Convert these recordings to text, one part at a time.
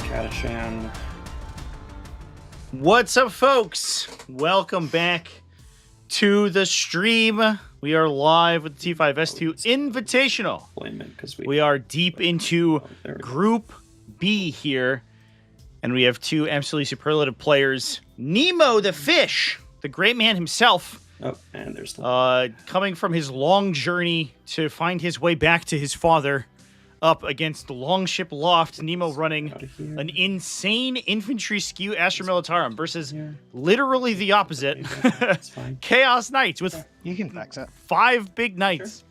Katashan. What's up, folks? Welcome back to the stream. We are live with the T5S2 Invitational. We are deep into Group B here, and we have two absolutely superlative players. Nemo the fish, the great man himself. Oh, and there's the coming from his long journey to find his way back to his father, up against the longshiploft. Nemo running an insane infantry skew Astra Militarum versus literally the opposite. Chaos Knights with you can fix it. 5 big knights.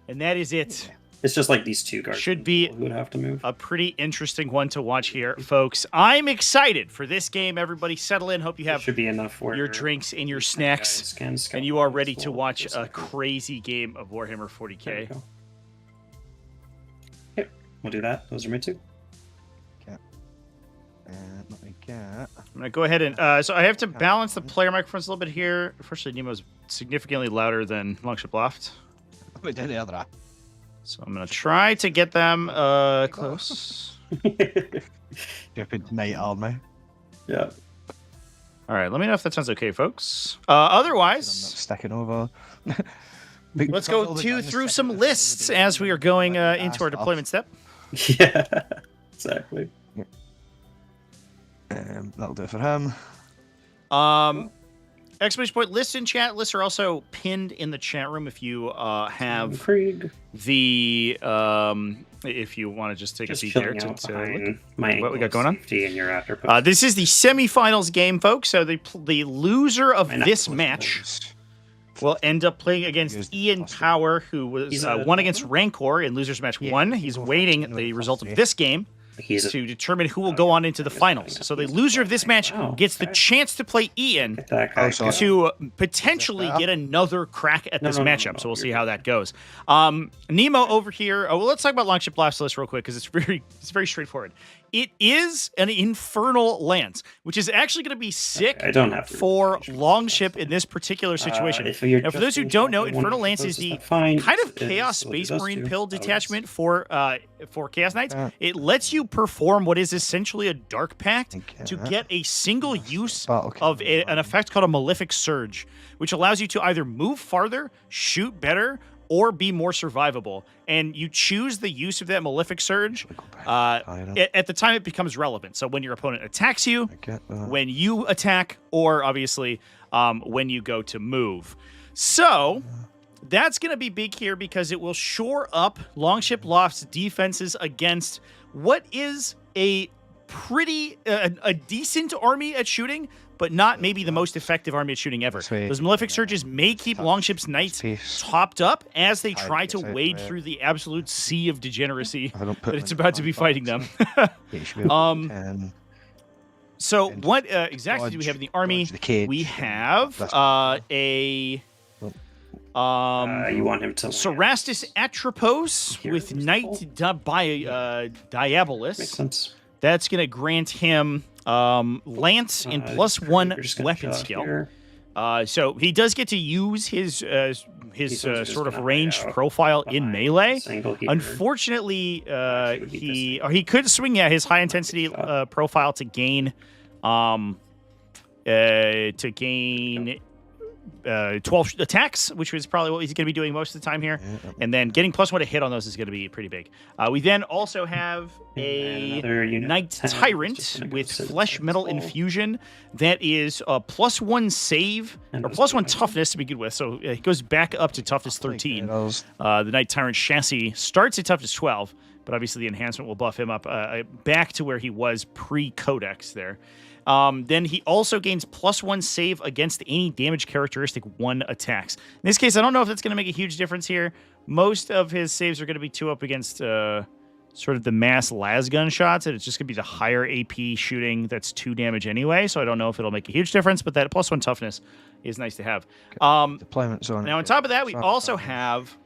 And that is it. It's just like these two guards. Should be who would have to move. A pretty interesting one to watch here, folks. I'm excited for this game. Everybody settle in. Hope you have should be enough for your drinks and your snacks. And you are ready to watch a crazy game of Warhammer 40k. We'll do that. Those are my two. Okay. Let me get. I'm gonna go ahead and so I have to balance the player microphones a little bit here. Unfortunately, Nemo's significantly louder than longshiploft. So I'm gonna try to get them close. Stupid knight army. Yeah. All right. Let me know if that sounds okay, folks. Otherwise, I'm not stacking over. Let's go through some lists as we are going into our deployment step. Yeah, exactly. That'll do it for him. Exclamation point lists in chat. Lists are also pinned in the chat room if you have Krieg. the if you want to just take a seat there to look what we got going on. This is the semifinals game, folks. So the loser of this match will end up playing against Ian Power, who was won against Rancor in losers match 1. He's waiting the result of this game to determine who will go on into the finals. So the loser of this match gets the chance to play Ian to potentially get another crack at this matchup. So we'll see how that goes. Nemo over here. Oh, well, let's talk about longshiploft's list real quick because it's very straightforward. It is an infernal lance, which is actually going to be sick for longship in this particular situation. Now, for those who don't know, infernal lance is the kind of chaos space marine pill detachment for Chaos Knights. It lets you perform what is essentially a dark pact to get a single use of an effect called a malefic surge, which allows you to either move farther, shoot better, or be more survivable. And you choose the use of that malefic surge at the time it becomes relevant. So when your opponent attacks you, when you attack, or obviously when you go to move. So that's going to be big here because it will shore up Longshiploft's defenses against what is a pretty a decent army at shooting, but not maybe the most effective army at shooting ever. Those malefic surges may keep Longship's knights topped up as they try to wade through the absolute sea of degeneracy that it's about to be fighting them. So what exactly do we have in the army? We have a you want him to Cerastus Atropos with Knight Diabolus. Makes sense. That's going to grant him lance and +1 weapon skill. So he does get to use his sort of ranged profile in melee. Unfortunately, he could swing his high intensity profile to gain 12 attacks, which is probably what he's going to be doing most of the time here. And then getting +1 to hit on those is going to be pretty big. We then also have a Knight Tyrant with Flesh Metal Infusion. That is a +1 save, or +1 toughness to begin with. So it goes back up to toughness 13. The Knight Tyrant chassis starts at toughness 12, but obviously the enhancement will buff him up back to where he was pre-Codex there. Then he also gains +1 save against any damage characteristic 1 attacks. In this case, I don't know if that's going to make a huge difference here. Most of his saves are going to be 2 up against sort of the mass las gun shots, and it's just going to be the higher AP shooting that's 2 damage anyway, so I don't know if it'll make a huge difference, but that +1 toughness is nice to have. Deployment zone. Now, on top of that, we also have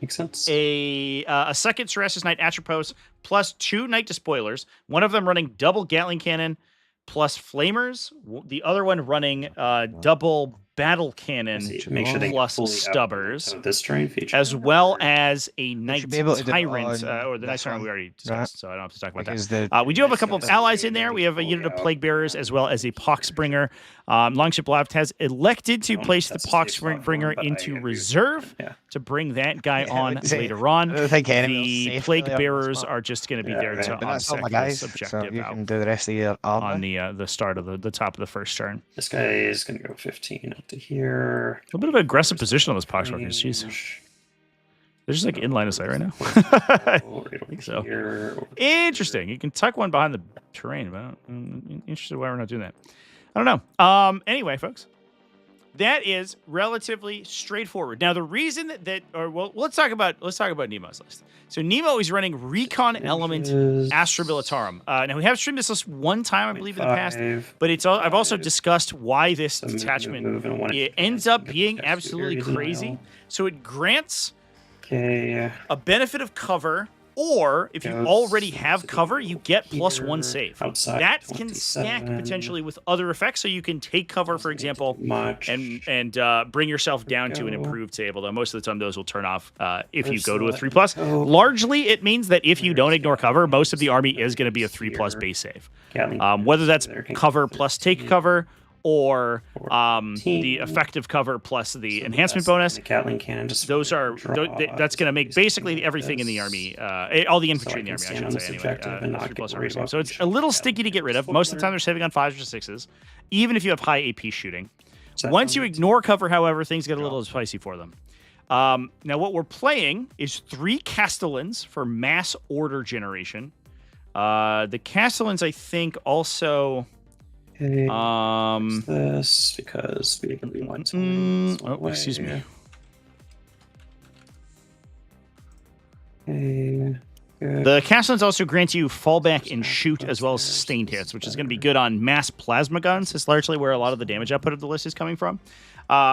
Makes sense. A second Cerastus Knight Atropos +2 Knight Despoilers, one of them running double Gatling Cannon, plus flamers, the other one running double battle cannon make sure they plus fully stubbers, this terrain feature, as well as a Knight able to do it Tyrant, on or the Knight Tyrant we already discussed, so I don't have to talk about that. Because We do have a couple of allies in there. We have a unit of Plague Bearers as well as a Poxbringer. Longshiploft has elected to place the Poxbringer into reserve to bring that guy on later on. The Plague Bearers are just going to be there to onsec this objective so you can do the rest of your on the start of the top of the first turn. This guy is going to go 15 up to here. A little bit of an aggressive position on those Poxbringers. Jeez. They're just like in line of sight right now. I think so. Interesting. You can tuck one behind the terrain, but I'm interested why we're not doing that. I don't know. Anyway, folks, that is relatively straightforward. Now, the reason let's talk about Nemo's list. So Nemo is running Recon Element Astra Militarum. Now we have streamed this list one time, I believe, in the past, but I've also discussed why this detachment ends up being absolutely crazy. So it grants a benefit of cover, or if you already have cover, you get +1 save. That can stack potentially with other effects, so you can take cover, for example, and bring yourself down to an improved save, although most of the time those will turn off if you go to a 3+. Largely, it means that if you don't ignore cover, most of the army is going to be a 3+ base save. Whether that's cover plus take cover, or the effective cover plus the enhancement bonus. Those are that's going to make basically everything in the army, all the infantry in the army, I should say, anyway. 3+ army save. So it's a little sticky to get rid of. Most of the time, they're saving on 5s or 6s, even if you have high AP shooting. Once you ignore cover, however, things get a little spicy for them. Now, what we're playing is 3 Castellans for mass order generation. The Castellans, I think, also. This because we want to. Excuse me. The Castellans also grant you fallback and shoot as well as sustained hits, which is going to be good on mass plasma guns. It's largely where a lot of the damage output of the list is coming from.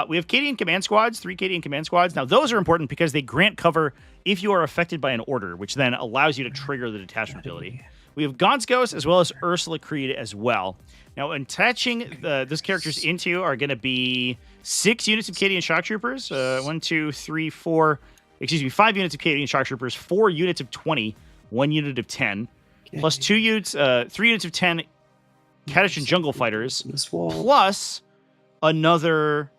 We have Cadian command squads, 3 Cadian command squads. Now, those are important because they grant cover if you are affected by an order, which then allows you to trigger the detachment ability. We have Gaunt's Ghost as well as Ursula Creed as well. Now, attaching those characters into are going to be 6 units of Cadian Shock Troopers. 1, 2, 3, 4. Excuse me, 5 units of Cadian Shock Troopers, 4 units of 20, 1 unit of 10, plus 3 units of 10 Catachan Jungle Fighters, plus another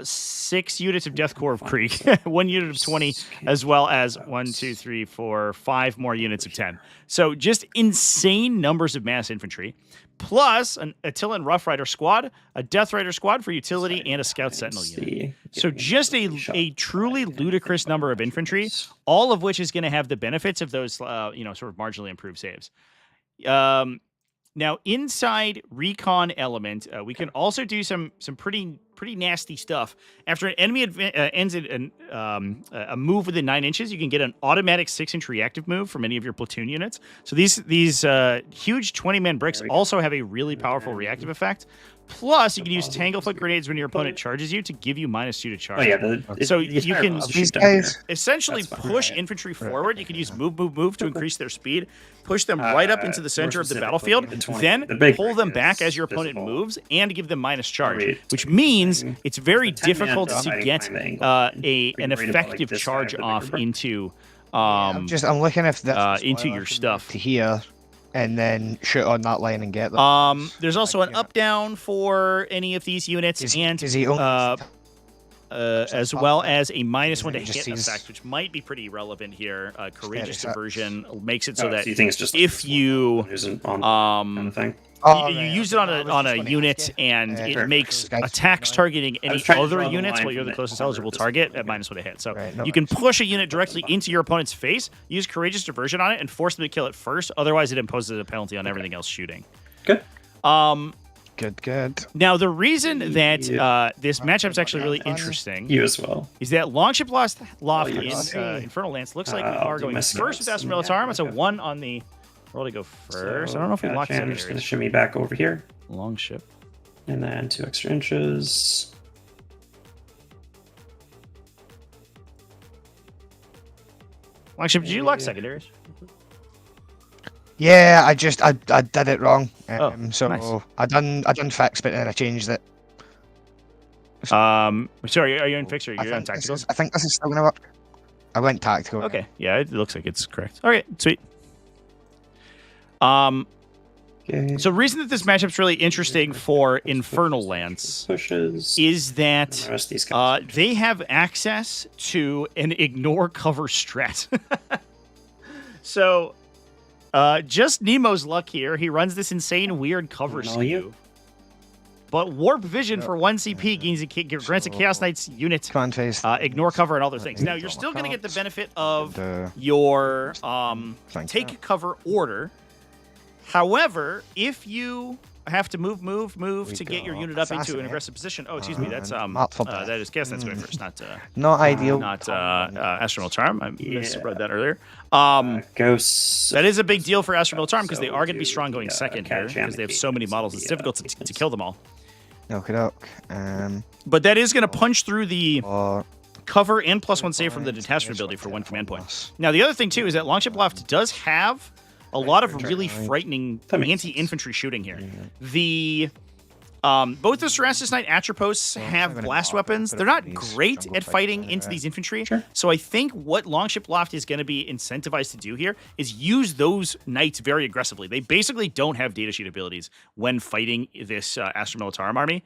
6 units of Death Corps of Krieg, 1 unit of 20, as well as 1, 2, 3, 4, 5 more units of 10. So just insane numbers of mass infantry, plus an Attilan Rough Rider squad, a Death Rider squad for utility, and a Scout Sentinel unit. So just a truly ludicrous number of infantry, all of which is going to have the benefits of those, sort of marginally improved saves. Now, inside Recon Element, we can also do some pretty nasty stuff. After an enemy ends a move within 9 inches, you can get an automatic 6-inch reactive move from any of your platoon units. So these huge 20-man bricks also have a really powerful reactive effect. Plus, you can use Tanglefoot grenades when your opponent charges you to give you -2 to charge. So you can essentially push infantry forward. You can use move to increase their speed, push them right up into the center of the battlefield, then pull them back as your opponent moves, and give them -charge, which means it's very difficult to get an effective charge off into I'm looking if that's into your stuff to here. And then shoot on that line and get them. There's also an up-down for any of these units, as well as a -1 to hit effect, which might be pretty relevant here. Courageous Diversion makes it so that if you you use it on a unit and it makes attacks targeting any other units while you're the closest eligible target at -1 to hit. So you can push a unit directly into your opponent's face, use Courageous Diversion on it, and force them to kill it first. Otherwise, it imposes a penalty on everything else shooting. Good. Good. Now, the reason that this matchup is actually really interesting is that Longshiploft in Infernal Lance looks like we are going first with Astra Militarum. It's a 1 on the roll to go first. I don't know if we locked I'm just going to shimmy back over here. Longship. And then 2 extra inches. Longship, did you lock secondaries? Yeah, I did it wrong. So nice. I done fix, but then I changed it. Sorry, are you in fixed or you're on tactical? I think this is still gonna work. I went tactical. Okay, yeah, it looks like it's correct. All right, sweet. Okay. So the reason that this matchup's really interesting for Infernal Lance is that they have access to an ignore cover strat. So just Nemo's luck here. He runs this insane weird cover skew. But Warp Vision for 1 CP grants a Chaos Knight's unit ignore cover and other things. Now, you're still going to get the benefit of your take cover order. However, if you have to move to get your unit up into an aggressive position. Oh, excuse me, that's that is Chaos Knight's going first, not ideal. Not Astra Militarum. I misread that earlier. Ghosts. That is a big deal for Astra Militarum because they are going to be strong going second here because they have so many models. It's difficult to kill them all. But that is going to punch through the cover and +1 save from the detachment ability for 1 command point. Now, the other thing, too, is that longshiploft does have a lot of really frightening anti-infantry shooting here. Both the Cerastus Knight Atropos have blast weapons. They're not great at fighting into these infantry. So I think what Longshiploft is going to be incentivized to do here is use those knights very aggressively. They basically don't have datasheet abilities when fighting this Astra Militarum army.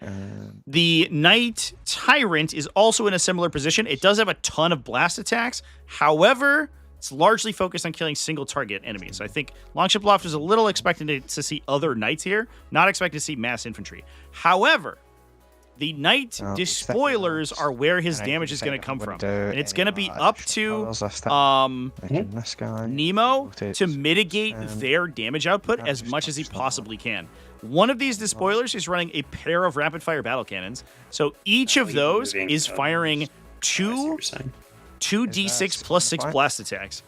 The Knight Tyrant is also in a similar position. It does have a ton of blast attacks. However, it's largely focused on killing single target enemies. So I think Longshiploft is a little expected to see other knights here, not expected to see mass infantry. However, the Knight Despoilers are where his damage is going to come from. And it's going to be up to Nemo to mitigate their damage output as much as he possibly can. One of these Despoilers is running a pair of rapid-fire battle cannons. So each of those is firing two 2d6 plus 6 blast attacks.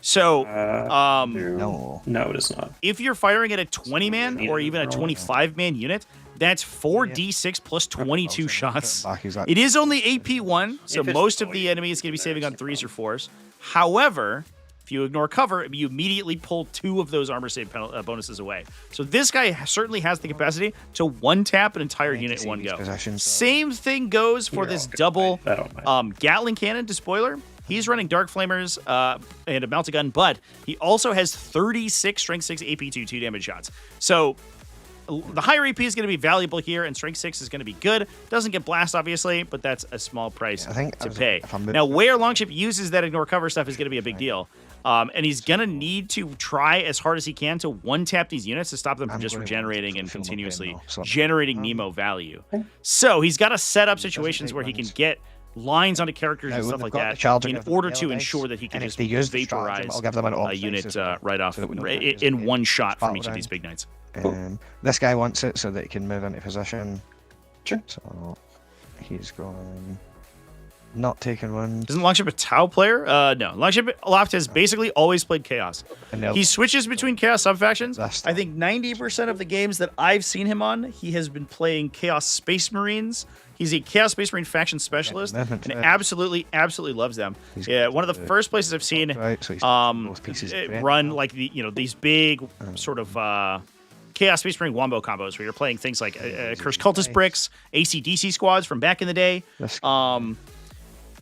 So, no, it is not. If you're firing at a 20-man or even a 25-man unit, that's 4d6 plus 22 shots. It is only AP1, so most of the enemy is going to be saving on 3s or 4s. However, if you ignore cover, you immediately pull 2 of those armor save bonuses away. So this guy certainly has the capacity to one-tap an entire unit in one go. Same thing goes for this double Gatling Cannon Despoiler. He's running Dark Flamers and a Melt-A-Gun, but he also has 36 Strength 6 AP2 2 damage shots. So the higher AP is going to be valuable here, and Strength 6 is going to be good. Doesn't get Blast, obviously, but that's a small price to pay. Now, where Longship uses that ignore cover stuff is going to be a big deal. And he's going to need to try as hard as he can to one-tap these units to stop them from just regenerating and continuously generating Nemo value. So he's got to set up situations where he can get lines onto characters and stuff like that in order to ensure that he can just vaporize a unit right off in one shot from each of these big knights. This guy wants it so that he can move into position. So he's going... Not taking one. Isn't Longship a Tau player? No. Longshiploft has basically always played Chaos. He switches between Chaos subfactions. I think 90% of the games that I've seen him on, he has been playing Chaos Space Marines. He's a Chaos Space Marine faction specialist and absolutely loves them. Yeah, one of the first places I've seen run like these big sort of Chaos Space Marine Wombo combos where you're playing things like Cursed Cultist Bricks, AC/DC squads from back in the day.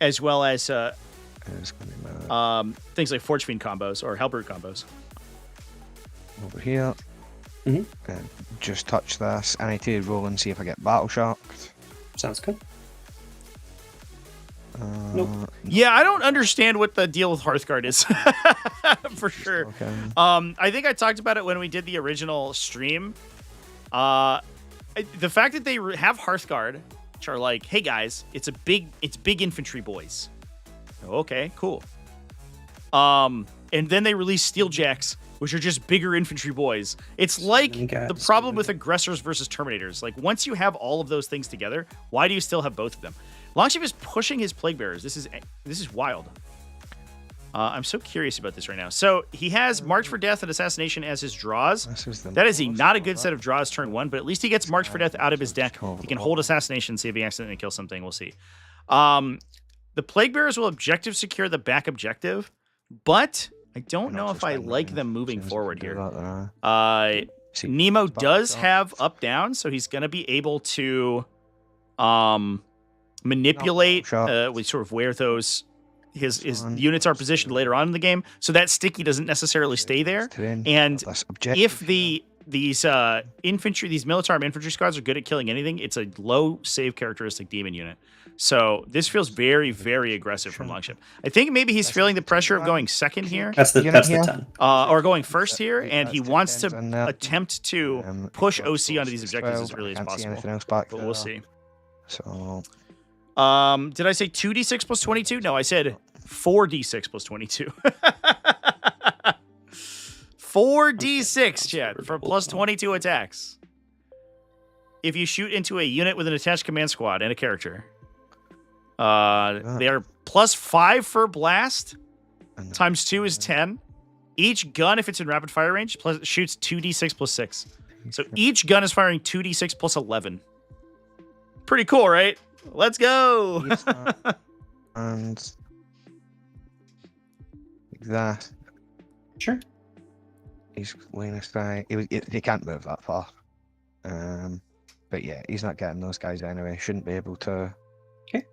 As well as things like Forge Fiend combos or Hellbrute combos. Over here. And just touch this. I need to roll and see if I get battle shocked. Sounds good. Nope. Yeah, I don't understand what the deal with Hearthguard is. For sure. Okay. I think I talked about it when we did the original stream. The fact that they have Hearthguard are like, hey guys, it's big infantry boys. Okay, cool. And then they release Steeljacks, which are just bigger infantry boys. It's like the problem with aggressors versus terminators. Like once you have all of those things together, why do you still have both of them? Longship is pushing his plague bearers. This is wild. I'm so curious about this right now. So he has March for Death and Assassination as his draws. That is not a good set of draws turn 1, but at least he gets March for Death out of his deck. He can hold Assassination, see if he accidentally kills something. We'll see. The Plague Bearers will objective secure the back objective, but I don't know if I like them moving forward here. Nemo does have up-down, so he's going to be able to manipulate we sort of where those his units are positioned later on in the game, so that sticky doesn't necessarily stay there. And if these infantry, these Militarum infantry squads are good at killing anything, it's a low save characteristic demon unit. So this feels very, very aggressive from Longship. I think maybe he's feeling the pressure of going second here. That's the 10. Or going first here, and he wants to attempt to push OC onto these objectives as early as possible. But we'll see. So, did I say 2d6 plus 22? No, I said 4d6 plus 22. 4d6, chat, for plus 22 attacks. If you shoot into a unit with an attached command squad and a character. They are plus 5 for blast. Times 2 is 10. Each gun, if it's in rapid fire range, shoots 2d6 plus 6. So each gun is firing 2d6 plus 11. Pretty cool, right? Let's go! And that. Sure. He's laying aside. He can't move that far. But yeah, he's not getting those guys anyway. Shouldn't be able to. Okay.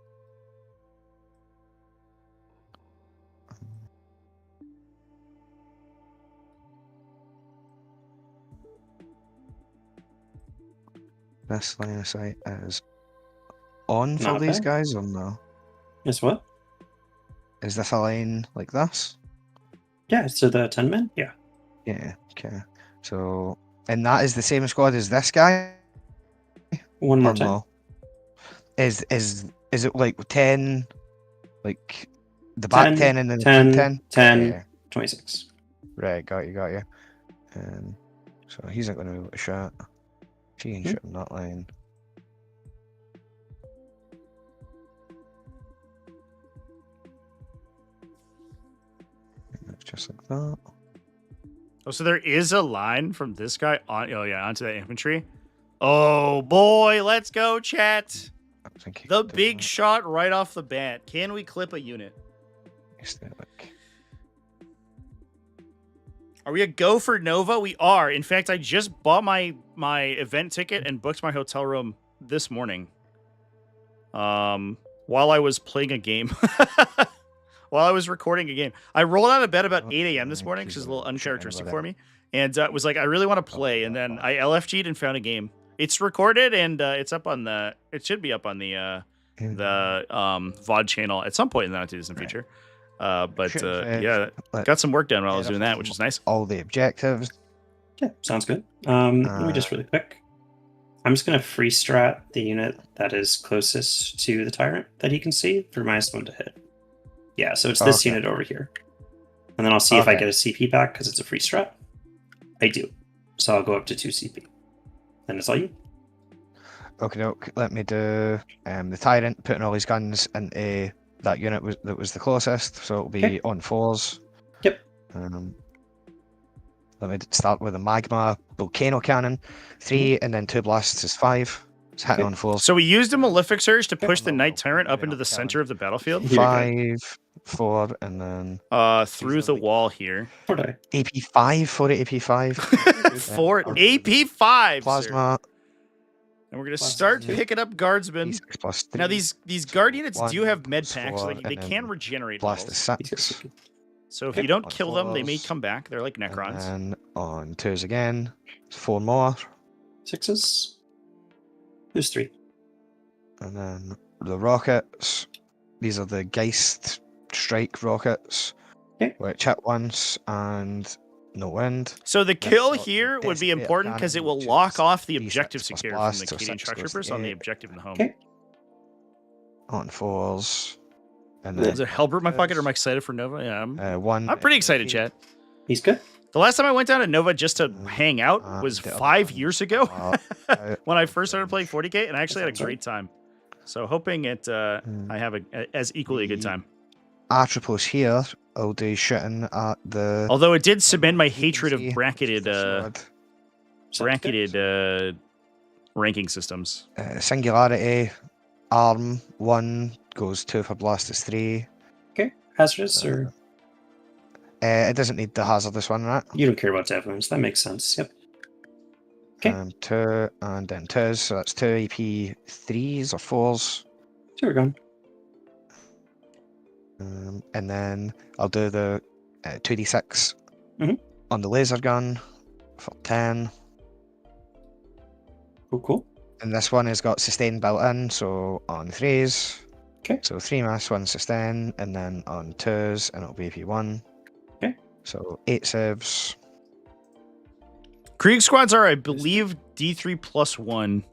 This line of sight is on for these guys or no? Is what? Is this a line like this? Yeah, so the 10 men? Yeah. Yeah, okay. So, and that is the same squad as this guy? One more time. No? Is it like 10, like the back 10 and then the 10? 10, yeah. 26. Right, got you. So he's not going to be able to shot. She ain't shooting that line. Just like that. Oh, so there is a line from this guy on. Oh yeah, onto that infantry. Oh boy, let's go, chat. The big shot right off the bat. Can we clip a unit? Are we a go for Nova? We are. In fact, I just bought my event ticket and booked my hotel room this morning. While I was playing a game. While I was recording a game. I rolled out of bed about 8 a.m. this morning, which is a little uncharacteristic for me. And was like, I really want to play. And then I LFG'd and found a game. It's recorded and it's up on the... It should be up on the VOD channel at some point in the not-too-distant future. Yeah, got some work done while I was doing that, which is nice. All the objectives. Yeah, sounds good. Let me just really quick. I'm just going to free strat the unit that is closest to the tyrant that he can see for -1 to hit. Yeah, so it's this unit over here. And then I'll see if I get a CP back because it's a free strat. I do. So I'll go up to 2 CP. Then it's all you. Okay, let me do the tyrant, putting all his guns into that unit that was the closest. So it'll be on 4s. Yep. Let me start with a magma volcano cannon. 3 and then 2 blasts is 5. It's hitting on 4s. So we used a malefic surge to push the Knight Tyrant up into the center of the battlefield. 5, 4, and then through the wall here. AP5, 4 AP5. 4 AP5. Plasma. And we're gonna start picking up guardsmen. Now these guard units do have med packs, so they can regenerate. Blast is 6. So if you don't kill them, they may come back. They're like Necrons. And on 2s again. 4 more. 6s. There's 3. And then the rockets. These are the Geist strike rockets. Okay. Which hit once and no wind. So the kill here would be important because it will lock off the objective secure from the Acadian Shock Troopers on the objective and home. Okay. On 4s. And then is it Hellbrute in my pocket or am I excited for Nova? Yeah, I'm pretty excited, chat. He's good. The last time I went down to Nova just to hang out was 5 years ago when I first started playing 40k, and I actually had a great time. So hoping I have as equally a good time. Atropos here, I'll do shooting at the... Although it did cement my hatred of bracketed ranking systems. Singularity, arm 1 goes 2 for blast is 3. Okay, hazardous or... it doesn't need the hazardous one, right? You don't care about dev wounds. That makes sense. Yep. Okay. 2 and then 2s, so that's 2 AP 3s or 4s. Two are gone. And then I'll do the 2d6 Mhm. on the laser gun for 10. Cool. And this one has got sustain built in, so on 3s. Okay. So 3 mass, 1 sustain, and then on 2s, and it'll be P1. Okay. So 8 saves. Krieg squads are, I believe, D3 plus 1.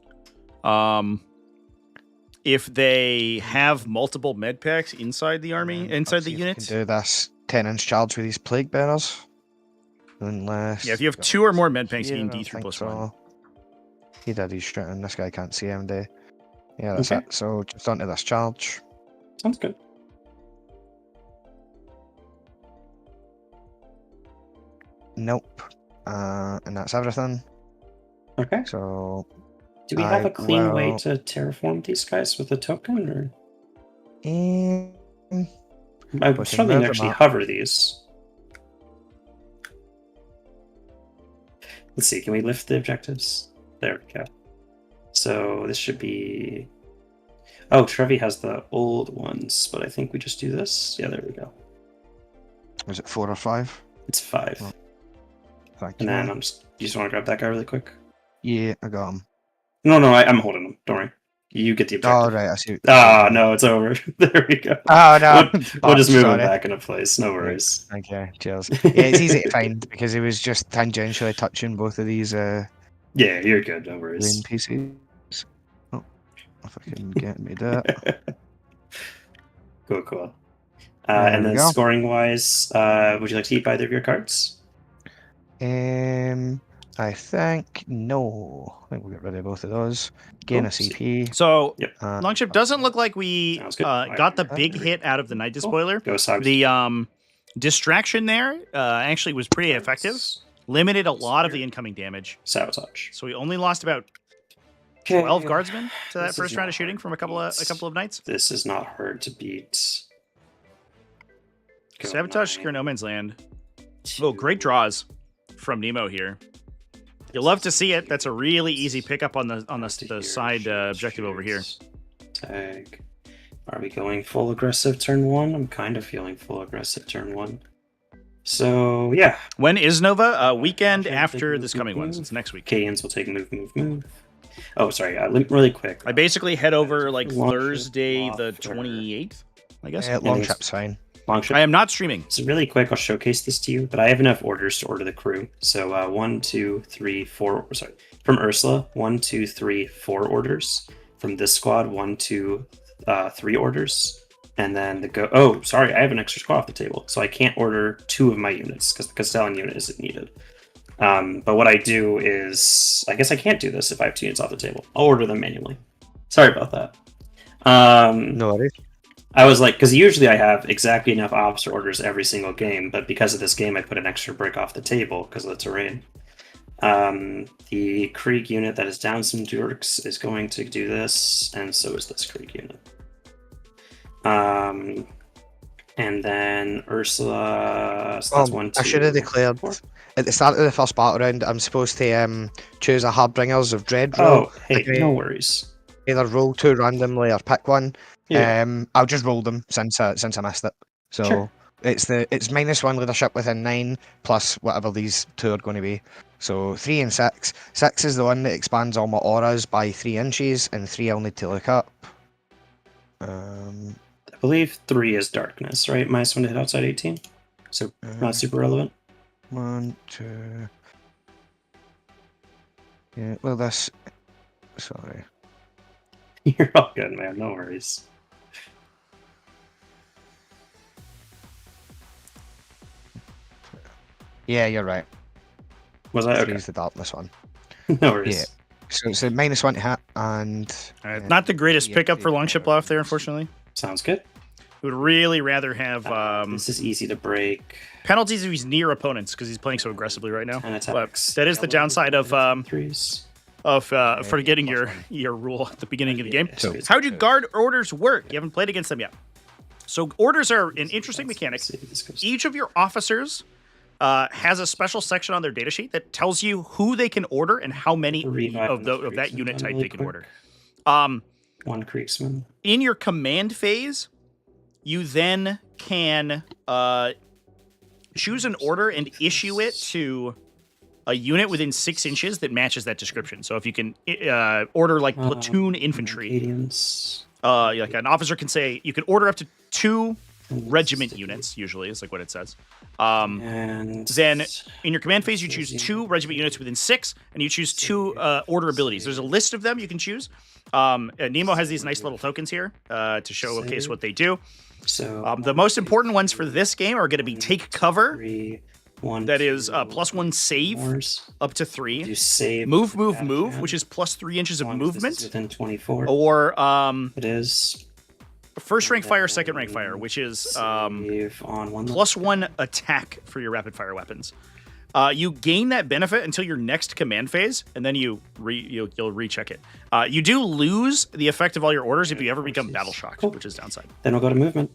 If they have multiple med packs inside the army, inside the units. Can do this 10-inch charge with these plague bearers. Unless. Yeah, if you have 2 or more med packs, you can D3 plus 1. He did his straight in. This guy can't see MD. Yeah, that's Okay. it. So just onto this charge. Sounds good. Nope. And that's everything. Okay. So. Do we have a clean way to terraform these guys with a token, or? I'm struggling to actually hover these. Let's see. Can we lift the objectives? There we go. So this should be. Oh, Trevi has the old ones, but I think we just do this. Yeah, there we go. Was it 4 or 5? It's 5. Oh, thank and you. then you just want to grab that guy really quick? Yeah, I got him. No, I'm holding him. Don't worry. You get the objective. Oh, right, I see. No, it's over. There we go. Oh, no. We'll just move him back into place. No worries. Thank you. Cheers. Yeah, it's easy to find because he was just tangentially touching both of these. Yeah, you're good. No worries. PCs. Oh, if I can get me that. Cool. And then scoring-wise, would you like to keep either of your cards? I think no. I think we'll get rid of both of those. Gain a CP. So, Longship doesn't look like we got the big hit out of the Night Despoiler. The distraction there actually was pretty effective. Limited a lot of the incoming damage. Sabotage. So we only lost about 12 guardsmen to that first round of shooting from a couple of knights. This is not hard to beat. Sabotage, secure no man's land. Oh, great draws from Nemo here. You'll love to see it. That's a really easy pickup on the side objective over here. Tag. Are we going full aggressive turn 1? I'm kind of feeling full aggressive turn 1. So, yeah. When is Nova? Weekend after this coming one. So it's next week. Cayans will take move. Oh, sorry. Really quick. I basically head over like Thursday the 28th, I guess. Longship's fine. I am not streaming. So really quick, I'll showcase this to you, but I have enough orders to order the crew. So 1, 2, 3, 4. Sorry, from Ursula, 1, 2, 3, 4 orders. From this squad, 1, 2, 3 orders. And then Oh, sorry, I have an extra squad off the table, so I can't order 2 of my units because the Castellan unit isn't needed. But what I do is, I guess I can't do this if I have 2 units off the table. I'll order them manually. Sorry about that. No worries. I was like, because usually I have exactly enough officer orders every single game, but because of this game, I put an extra brick off the table because of the terrain. The Krieg unit that is down some Durks is going to do this, and so is this Krieg unit. And then Ursula. So that's 1, 2. I should have declared 4. At the start of the first battle round, I'm supposed to choose a Harbingers of Dread roll. Oh, hey, no worries. Either roll 2 randomly or pick one. Yeah. I'll just roll them since I missed it. So sure. it's -1 leadership within 9 plus whatever these 2 are going to be. So 3 and 6. 6 is the one that expands all my auras by 3 inches, and 3 I'll need to look up. I believe 3 is darkness, right? -1 to hit outside 18. So not super relevant. 1, 2. Yeah. Well, this. Sorry. You're all good, man. No worries. Yeah, you're right. Was I? Okay. Use the darkness one. No worries. Yeah. So it's a -1 to hit, and not the greatest pickup for longshiploft there, unfortunately. Sounds good. Would really rather have. This is easy to break. Penalties if he's near opponents because he's playing so aggressively right now. And attacks. But that is the downside of 3s. Forgetting your rule at the beginning of the game. So how do guard orders work? You haven't played against them yet. So orders are an interesting mechanic. Each of your officers has a special section on their datasheet that tells you who they can order and how many of that unit type they can order. 1 Kriegsman. In your command phase, you then can choose an order and issue it to a unit within 6 inches that matches that description. So if you can order like platoon infantry, like an officer can say, you can order up to 2 regiment units, usually is like what it says. Then in your command phase, you choose 2 regiment units within 6, and you choose 2 order abilities. There's a list of them you can choose. Nemo has these nice little tokens here to showcase what they do. So the most important ones for this game are going to be take cover. That is +1 save up to 3. Move, which is +3 inches of movement. Within 24. Or it is first rank fire, second rank fire, which is +1 attack for your rapid fire weapons. You gain that benefit until your next command phase, and then you'll recheck it. You do lose the effect of all your orders if you ever become battle shocked, which is downside. Then we'll go to movement.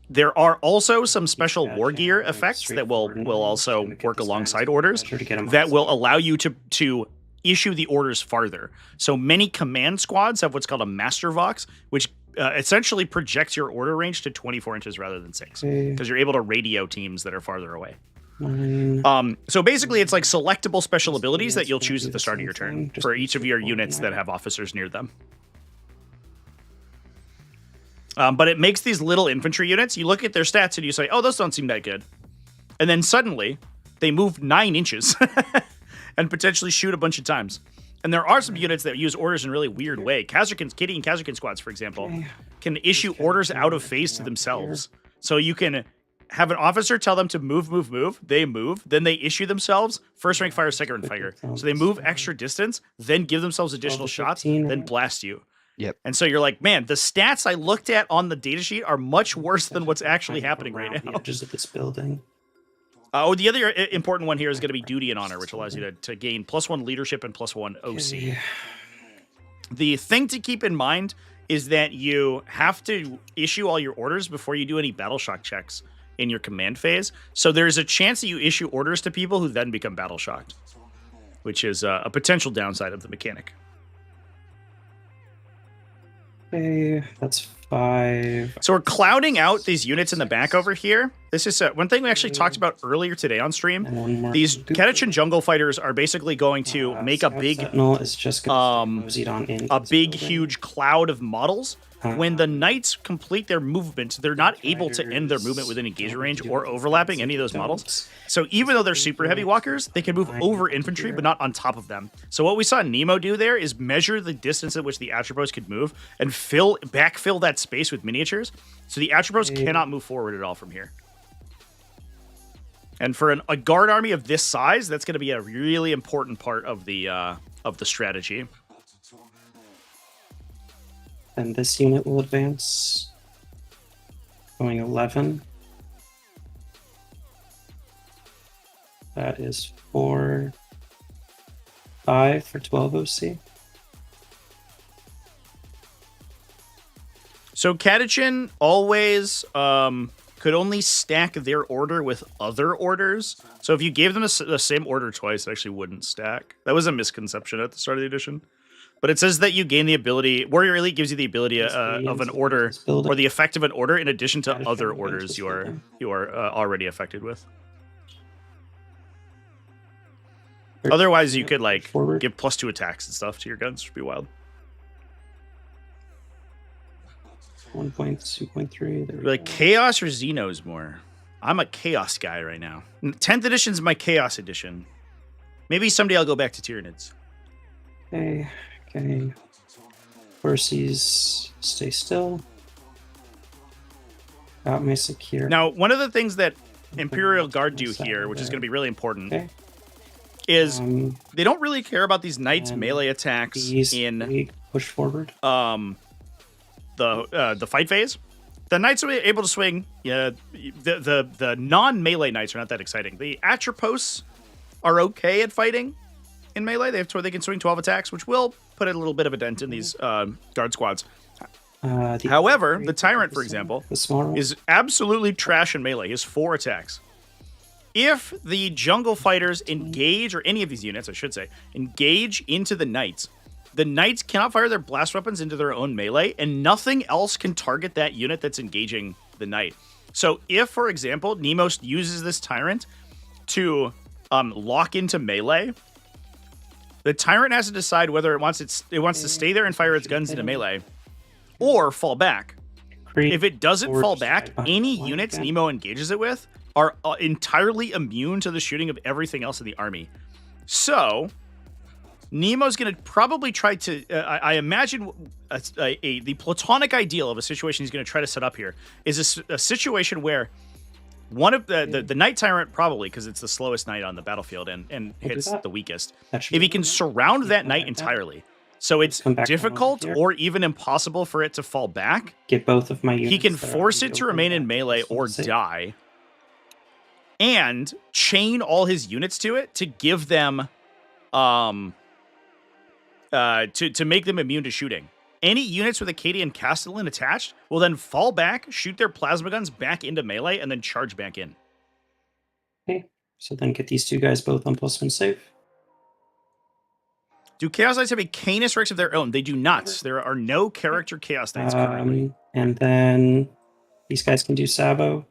There are also some special war gear effects that will also work alongside orders that will allow you to issue the orders farther. So many command squads have what's called a Master Vox, which essentially projects your order range to 24 inches rather than 6, because you're able to radio teams that are farther away. So basically, it's like selectable special abilities that you'll choose at the start of your turn for each of your units that have officers near them. But it makes these little infantry units, you look at their stats and you say, oh, those don't seem that good. And then suddenly, they move 9 inches and potentially shoot a bunch of times. And there are some units that use orders in a really weird way. Kitty and Kazarkin squads, for example, can issue orders out of phase to themselves. So you can have an officer tell them to move, they move, then they issue themselves first rank fire, second rank fire. So they move extra distance, then give themselves additional shots, then blast you. Yep. And so you're like, man, the stats I looked at on the datasheet are much worse than what's actually happening right now. The edges of this building. The other important one here is going to be duty and honor, which allows you to gain +1 leadership and +1 OC. The thing to keep in mind is that you have to issue all your orders before you do any battle shock checks in your command phase. So there's a chance that you issue orders to people who then become battle shocked, which is a potential downside of the mechanic. Okay, that's 5. So we're clouding out these units in the back over here. This is one thing we actually talked about earlier today on stream. These Catachan jungle fighters are basically going to make a big, huge cloud of models. When the knights complete their movement, they're not able to end their movement within engagement range or overlapping any of those models. So even though they're super heavy walkers, they can move over infantry, but not on top of them. So what we saw Nemo do there is measure the distance at which the Atropos could move and backfill that space with miniatures. So the Atropos cannot move forward at all from here. And for a guard army of this size, that's going to be a really important part of the strategy. And this unit will advance, going 11. That is 4, 5 for 12 OC. So Catachan always could only stack their order with other orders. So if you gave them the same order twice, it actually wouldn't stack. That was a misconception at the start of the edition. But it says that you gain the ability, Warrior Elite gives you the ability of an order, or the effect of an order in addition to other orders you are already affected with. Otherwise, you could like give +2 attacks and stuff to your guns, which would be wild. 1.2.3. Like Chaos or Xenos more? I'm a Chaos guy right now. 10th edition is my Chaos edition. Maybe someday I'll go back to Tyranids. Okay. Horses, stay still. Got my secure. Now, one of the things that Imperial Guard do here, which is going to be really important, is they don't really care about these knights' melee attacks in push forward. The fight phase. The knights are able to swing. Yeah, the non-melee knights are not that exciting. The Atropos are okay at fighting in melee. They can swing 12 attacks, which will put a little bit of a dent in these guard squads. However, the Tyrant, for example, is absolutely trash in melee. He has 4 attacks. If the jungle fighters engage, or any of these units, I should say, engage into the knights, the knights cannot fire their blast weapons into their own melee, and nothing else can target that unit that's engaging the knight. So if, for example, Nemo uses this tyrant to lock into melee, the tyrant has to decide whether it wants to stay there and fire its guns into melee, or fall back. If it doesn't fall back, any units Nemo engages it with are entirely immune to the shooting of everything else in the army. So Nemo's going to probably try to, I imagine the platonic ideal of a situation he's going to try to set up here is a situation where one of the Knight Tyrant, probably because it's the slowest knight on the battlefield and hits the weakest, if he can surround that knight entirely, so it's difficult or even impossible for it to fall back, get both of my units, he can force it to remain in melee or die, and chain all his units to it to give them to make them immune to shooting. Any units with Akkadian Castellan attached will then fall back, shoot their plasma guns back into melee, and then charge back in. Okay, so then get these two guys both on +1 save. Do Chaos Knights have a Canis Rex of their own? They do not. There are no character Chaos Knights currently. And then these guys can do Sabo.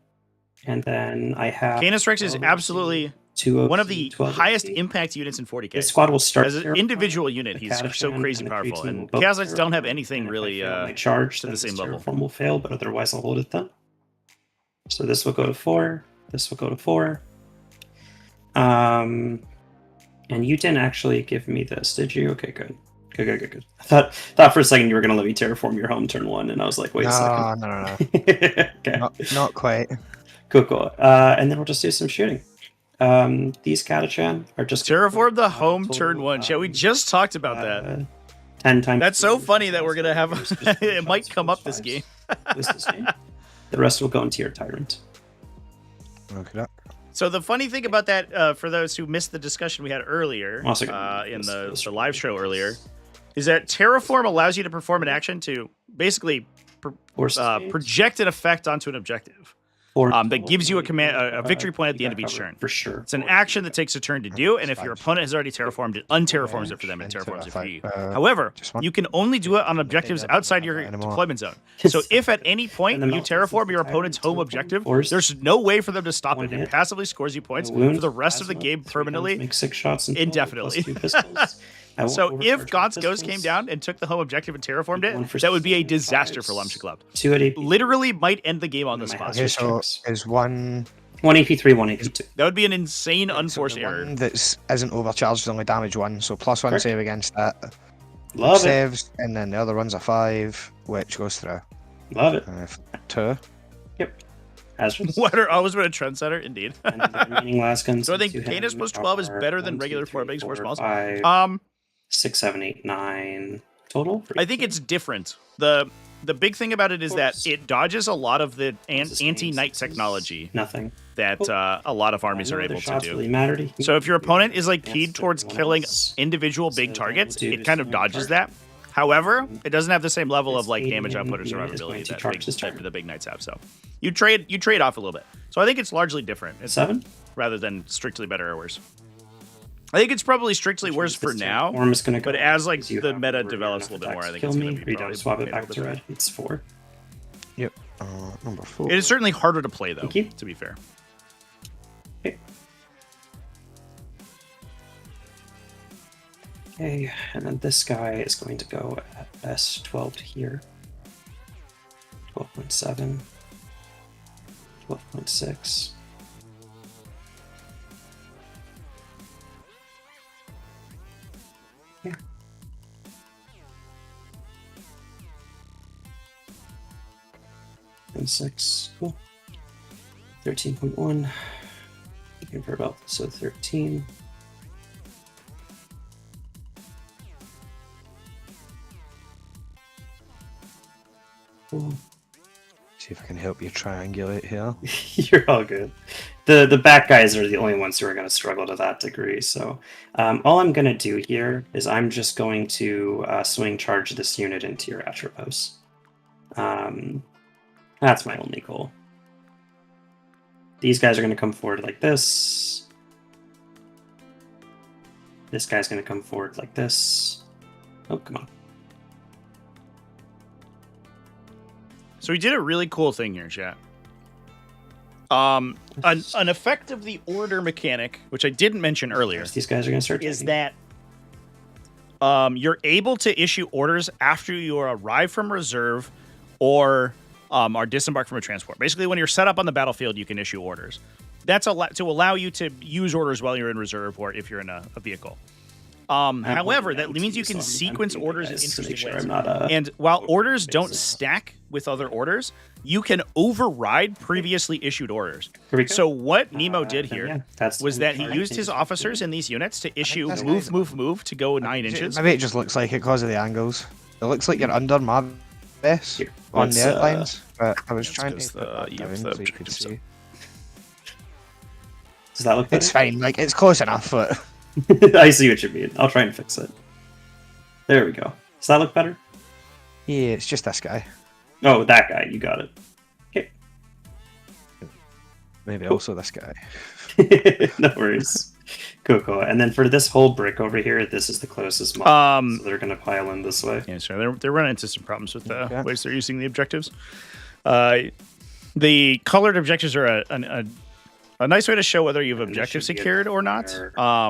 And then I have... Canis Rex is absolutely one of the highest impact units in 40k. This squad will start as an individual unit. He's so crazy powerful, and Chaos Knights don't have anything really charge to the same level. Terraform will fail, but otherwise I'll hold it then. So this will go to 4. This will go to 4. And you didn't actually give me this, did you? Okay, good. Good. I thought for a second you were going to let me terraform your home turn 1, and I was like, wait a second. No. Okay. Not quite. Cool. And then we'll just do some shooting. These Katachan are just terraform the home turn 1. Yeah, we just talked about that. 10 times. That's so funny that we're gonna have it might come up this game. The rest will go into your tyrant. Okay. So the funny thing about that, for those who missed the discussion we had earlier in the live show earlier, is that terraform allows you to perform an action to basically project an effect onto an objective. That gives you a victory point at the end of each turn. For sure. It's an action that takes a turn to do, and if your opponent has already terraformed it, unterraforms it for them and terraforms it for you. However, you can only do it on objectives outside your deployment zone. So if at any point you terraform your opponent's home objective, there's no way for them to stop it. It passively scores you points for the rest of the game permanently, make 6 shots indefinitely. So if Gaunt's Ghost came down and took the home objective and terraformed it, that would be a disaster for longshiploft. Literally might end the game on the spot. Okay, so is 1 AP3, 1 AP2. That would be an insane unforced error. That isn't overcharged, only damage 1, so +1 save against that. Love saves, and then the other one's a 5, which goes through. Love it. 2. Yep. Hazards. What are always been a trendsetter, indeed. And the remaining last guns. So I think Canis +12 is better than regular 4 bigs, 4 smalls. 6, 7, 8, 9 total. I think it's different. The big thing about it is that it dodges a lot of the anti-knight technology. Nothing. That a lot of armies are able to do. Really so if your opponent is like keyed towards killing individual big targets, it kind of dodges that. However, it doesn't have the same level of like damage output or survivability that the big knights have. So you trade off a little bit. So I think it's largely different. It's 7 rather than strictly better or worse. I think it's probably strictly worse for now, but as like the meta develops a little bit more, I think it's going to be probably swap it back to red. It's 4. Yep. Number 4. It is certainly harder to play, though, to be fair. Okay, and then this guy is going to go at S12 here. 12.7. 12.6. Yeah. And 6. Cool. 13.1. Looking for about 13. Cool. See if I can help you triangulate here. You're all good. The back guys are the only ones who are going to struggle to that degree. So all I'm going to do here is I'm just going to swing charge this unit into your Atropos. That's my only goal. These guys are going to come forward like this. This guy's going to come forward like this. Oh, come on. So he did a really cool thing here, chat. An effect of the order mechanic, which I didn't mention earlier, these guys are going to start is that you're able to issue orders after you arrive from reserve or are disembarked from a transport. Basically, when you're set up on the battlefield, you can issue orders. That's to allow you to use orders while you're in reserve or if you're in a vehicle. However, that means you can sequence orders in interesting ways. And while orders don't stack with other orders, you can override previously issued orders. So what Nemo did here was that he used his officers in these units to issue move to go 9 inches. Maybe it just looks like it because of the angles. It looks like you're under my base on the outlines, but I was trying to put that down so you could see. Does that look better? It's fine, like, it's close enough, but... I see what you mean. I'll try and fix it. There we go. Does that look better? Yeah, it's just this guy. Oh, that guy. You got it. Okay. Maybe also this guy. No worries. Cool. And then for this whole brick over here, this is the closest model. So they're going to pile in this way. Yeah, so they're running into some problems with the ways they're using the objectives. The colored objectives are a nice way to show whether you've objective secured or not.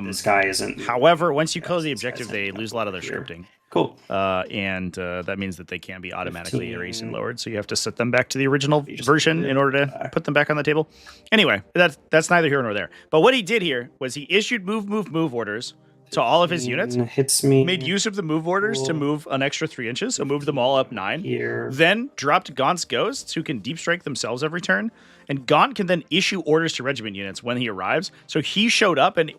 This guy isn't. However, once you close the objective, they lose a lot of their scripting. Cool. And that means that they can be automatically erased and lowered, so you have to set them back to the original version in order to put them back on the table. Anyway, that's neither here nor there. But what he did here was he issued move orders to all of his units, made use of the move orders to move an extra 3 inches, so moved them all up 9. Then dropped Gaunt's ghosts, who can deep strike themselves every turn. And Gaunt can then issue orders to regiment units when he arrives. So he showed up and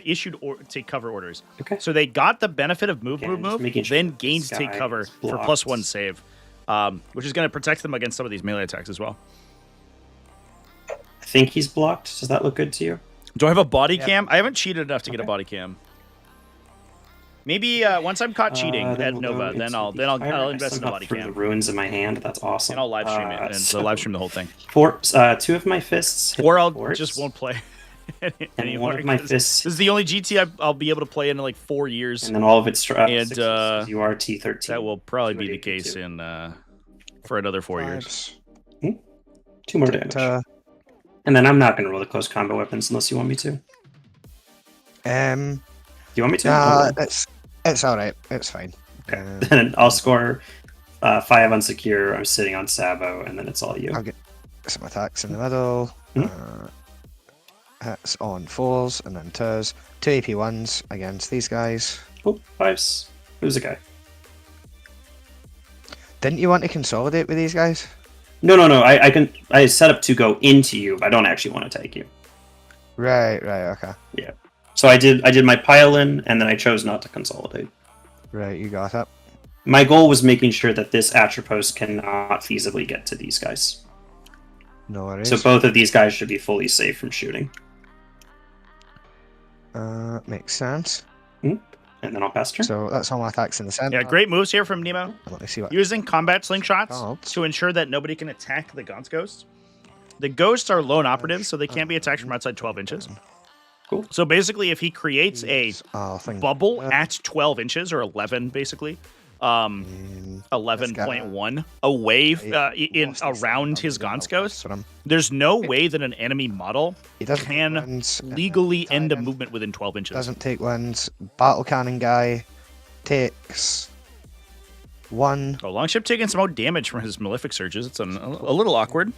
issued take cover orders. Okay. So they got the benefit of move, then gained take cover for +1 save, which is going to protect them against some of these melee attacks as well. I think he's blocked. Does that look good to you? Do I have a body cam? I haven't cheated enough to get a body cam. Maybe once I'm caught cheating at Nova, then I'll invest in a body cam. The ruins in my hand. That's awesome. And I'll live stream it and live stream the whole thing. 2 of my fists. Or I'll just won't play. And one of my fists. This is the only GT I'll be able to play in like 4 years. And then all of it's and you are T13. That will probably be the case in for another 4 years. 2 more damage. And then I'm not going to roll the close combat weapons unless you want me to. Do you want me to? It's all right. It's fine. Okay. Then I'll score 5 unsecure. I'm sitting on Sabo, and then it's all you. I'll get some attacks in the middle. Hits on 4s and then 2s. 2 AP1s against these guys. Oh, 5s. Who's the guy? Didn't you want to consolidate with these guys? No. I set up to go into you, but I don't actually want to take you. Right. Okay. Yeah. So I did my pile-in, and then I chose not to consolidate. Right, you got it. My goal was making sure that this Atropos cannot feasibly get to these guys. No worries. So both of these guys should be fully safe from shooting. Makes sense. And then I'll pass turn. So that's all my attacks in the center. Yeah, great moves here from Nemo. Let me see what... Using combat slingshots to ensure that nobody can attack the Gaunt's ghosts. The ghosts are lone operatives, so they can't be attacked from outside 12 inches. Cool. So basically, if he creates a bubble at 12 inches, or 11, basically, 11.1 away around his Gaunt's ghost, there's no way that an enemy model can legally end a movement within 12 inches. Doesn't take wins. Battle cannon guy takes 1. Oh, Longship taking some more damage from his malefic surges. It's a little awkward.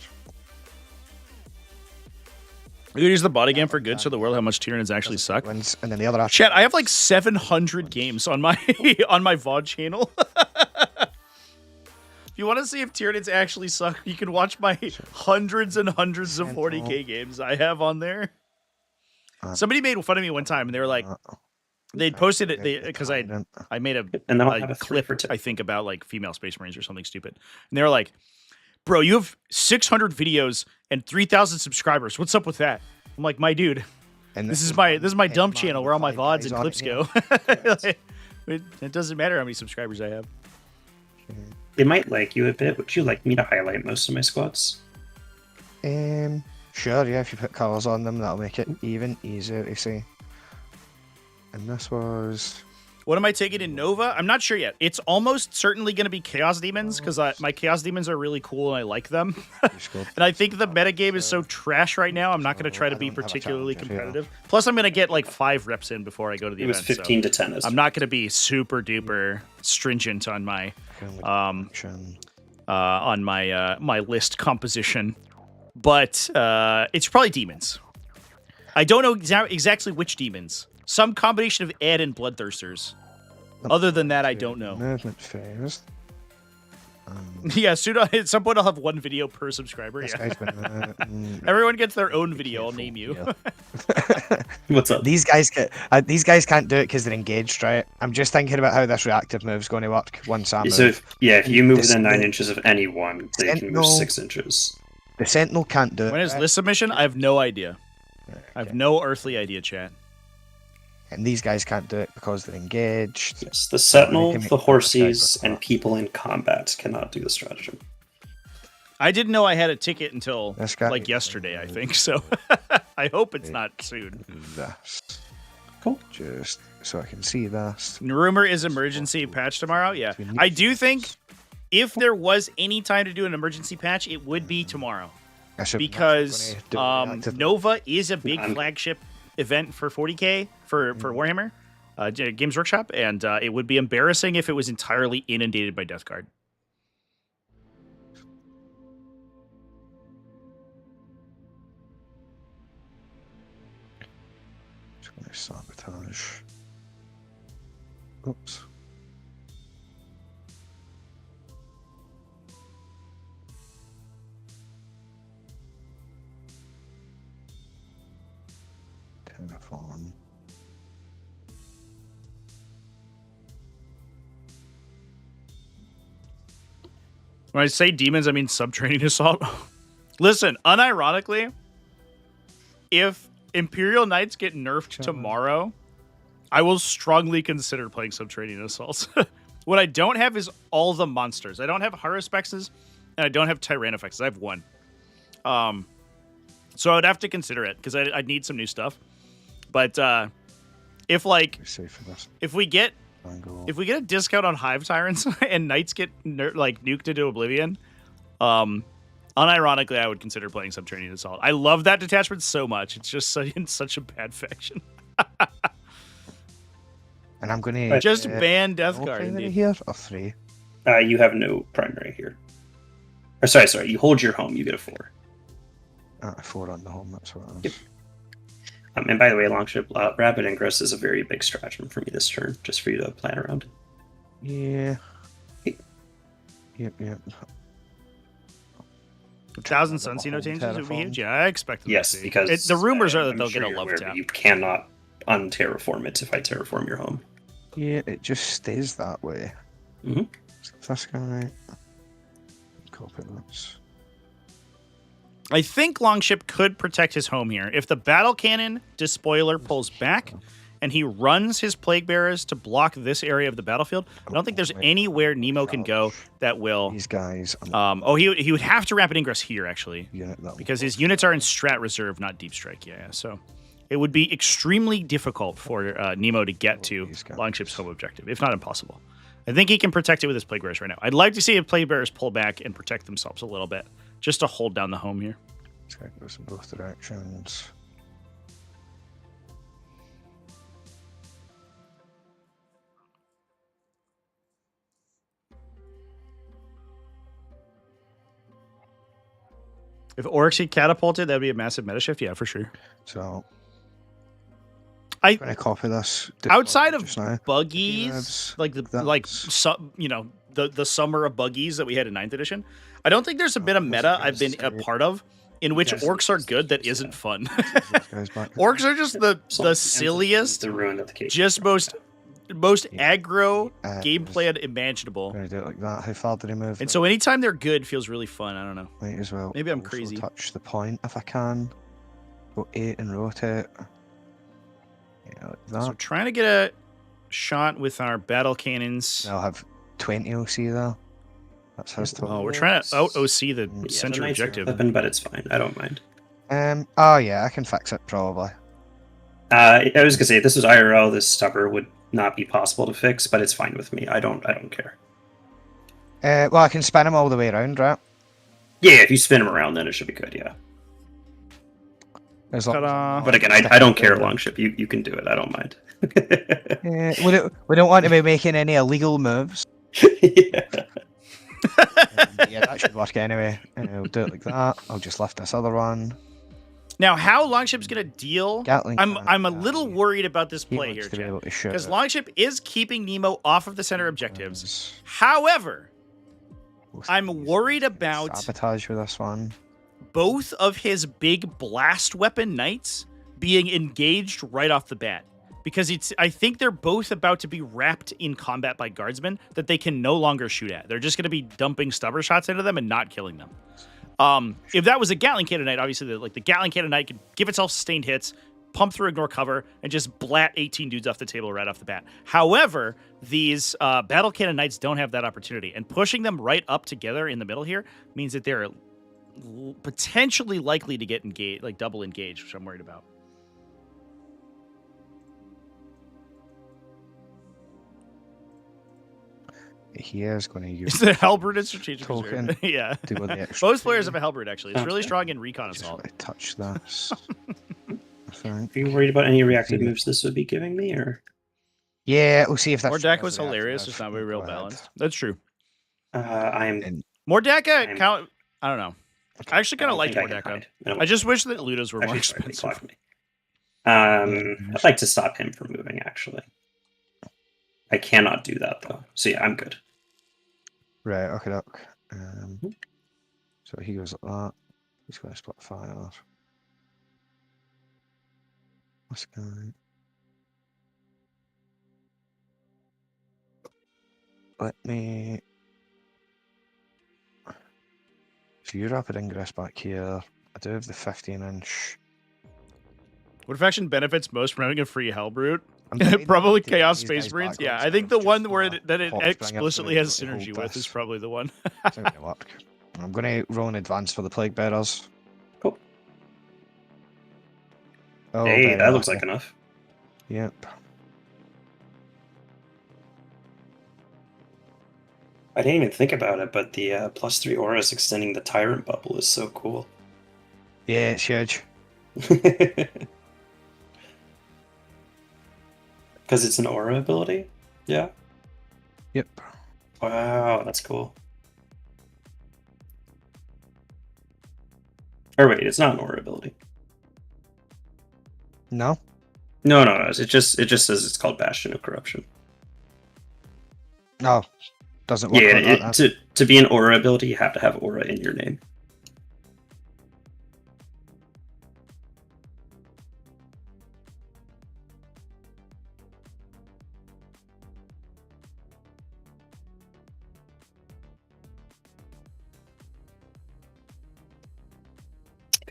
We could use the body game for good, show the world how much Tyranids actually suck. And then the other Chat, I have like 700 games on my on my VOD channel. If you want to see if Tyranids actually suck, you can watch my hundreds and hundreds of 40k games I have on there. Somebody made fun of me one time, and they were like, they'd posted it because I made a clip, I think, about like female Space Marines or something stupid, and they were like, "Bro, you have 600 videos and 3,000 subscribers. What's up with that?" I'm like, "My dude, and this is my dump channel where all my VODs and clips go." It doesn't matter how many subscribers I have. They might like you a bit. Would you like me to highlight most of my squads? Sure, yeah. If you put colours on them, that'll make it even easier to see. And this was... What am I taking in Nova? I'm not sure yet. It's almost certainly going to be Chaos Demons, because my Chaos Demons are really cool and I like them. And I think the metagame is so trash right now, I'm not going to try to be particularly competitive. Plus, I'm going to get like 5 reps in before I go to the event. It was 15 to 10. I'm not going to be super duper stringent on my my list composition. But it's probably Demons. I don't know exactly which Demons. Some combination of Ed and Bloodthirsters. Other than that, I don't know. Movement phase. Yeah, soon at some point I'll have 1 video per subscriber. Yeah. Everyone gets their own video. I'll name you. What's up? These guys can't do it because they're engaged, right? I'm just thinking about how this reactive move's going to work once I move. So if you move within 9 inches of anyone, they can move 6 inches. The Sentinel can't do it. When is this submission? I have no idea. Okay. I have no earthly idea, chat. And these guys can't do it because they're engaged. Yes, the Sentinel, the Horsies, and people in combat cannot do the stratagem. I didn't know I had a ticket until like yesterday, I think. So I hope it's not soon. This. Cool. Just so I can see this. Rumor is emergency patch tomorrow. Yeah, I do think if there was any time to do an emergency patch, it would be tomorrow. Because Nova is a big flagship event for 40k for Warhammer Games Workshop, and it would be embarrassing if it was entirely inundated by Death Guard. Just gonna sabotage. Oops. Telephone. When I say demons, I mean subtraining assault. Listen, unironically, if Imperial Knights get nerfed tomorrow, I will strongly consider playing subtraining assaults. What I don't have is all the monsters. I don't have Haruspexes, and I don't have Tyrannofexes. I have 1. So I would have to consider it, because I'd need some new stuff. But if we get a discount on Hive Tyrants and Knights get nuked into oblivion, unironically, I would consider playing Subterranean Assault. I love that detachment so much. It's just in such a bad faction. And I'm going to just ban Death Guard here or 3. You have no primary here. Or sorry. You hold your home. You get a 4. 4 on the home. That's what I was. Yep. And by the way, Longship Rapid Ingress is a very big stratagem for me this turn, just for you to plan around. Yeah. Yep. 1,000 Sunseeno changes would be huge. Yeah, I expect them. Yes, because the rumors are that they'll get a love tap. You cannot unterraform it if I terraform your home. Yeah, it just stays that way. Mm-hmm. That's right. Copy this. I think Longship could protect his home here. If the Battle Cannon Despoiler pulls back and he runs his Plague Bearers to block this area of the battlefield, I don't think there's anywhere Nemo can go that will... These guys... he would have to Rapid Ingress here, actually. Because his units are in Strat Reserve, not Deep Strike. Yeah, so it would be extremely difficult for Nemo to get to Longship's home objective, if not impossible. I think he can protect it with his Plague Bearers right now. I'd like to see if Plague Bearers pull back and protect themselves a little bit, just to hold down the home here. This guy goes in both directions. If Oryx get catapulted, that'd be a massive meta shift. Yeah, for sure. So I'm gonna copy this. Outside of buggies, the summer of buggies that we had in 9th edition, I don't think there's a bit of meta I've been a part of in which orcs are good that isn't fun. Orcs are just the silliest, just most aggro game plan imaginable. Gonna do it like that. How far did he move? And so anytime they're good feels really fun. I don't know. Might as well. Maybe I'm crazy. Touch the point if I can. Go 8 and rotate. Yeah, like that. So we're trying to get a shot with our battle cannons. I'll have 20 OC there. That's his total. Oh, we're trying to out OC the center objective. But it's fine. I don't mind. Oh yeah, I can fix it probably. I was gonna say if this was IRL, this stubber would not be possible to fix, but it's fine with me. I don't care. Well, I can spin him all the way around, right? Yeah, if you spin him around, then it should be good. Yeah. But again, I don't care, Longship. You can do it. I don't mind. We don't want to be making any illegal moves. Yeah. Yeah, that should work anyway. We'll do it like that. I'll just lift this other one. Now, how Longship's going to deal? Gatling I'm a little worried about this play here, because Longship is keeping Nemo off of the center objectives. However, I'm worried about sabotage with this one. Both of his big blast weapon knights being engaged right off the bat. Because I think they're both about to be wrapped in combat by guardsmen that they can no longer shoot at. They're just going to be dumping stubber shots into them and not killing them. If that was a Gatling cannon knight, obviously the Gatling cannon knight could give itself sustained hits, pump through ignore cover, and just blat 18 dudes off the table right off the bat. However, these battle cannon knights don't have that opportunity, and pushing them right up together in the middle here means that they're potentially likely to get engaged, like double engaged, which I'm worried about. He is going to use the Halberd and strategic token. Yeah. Most players have a Halberd, actually. It's really strong in recon assault. Touch this. Are you worried about any reactive moves this would be giving me, or? Yeah, we'll see if that's. Mordecai was hilarious. It's not very real balanced. That's true. I am. Mordecai count. I don't know. I actually kind of like Mordecai. I just wish that Ludos were more expensive. I'd like to stop him from moving, actually. I cannot do that, though. So yeah, I'm good. Right, okay, look. So he goes like that. He's going to split fire. This guy. Let me. So you rapid ingress back here. I do have the 15-inch. What faction benefits most from having a free Hellbrute? Probably Chaos Space Marines. Yeah, I think the one where it explicitly has synergy with is probably the one. I'm going to roll in advance for the Plague Bearers. Cool. Oh, hey, that looks like enough. Yep. I didn't even think about it, but the +3 auras extending the Tyrant bubble is so cool. Yeah, it's huge. Because it's an aura ability? Yeah? Yep. Wow, that's cool. Or wait, it's not an aura ability. No? No. It just says it's called Bastion of Corruption. No. Doesn't work like that. To be an aura ability, you have to have aura in your name.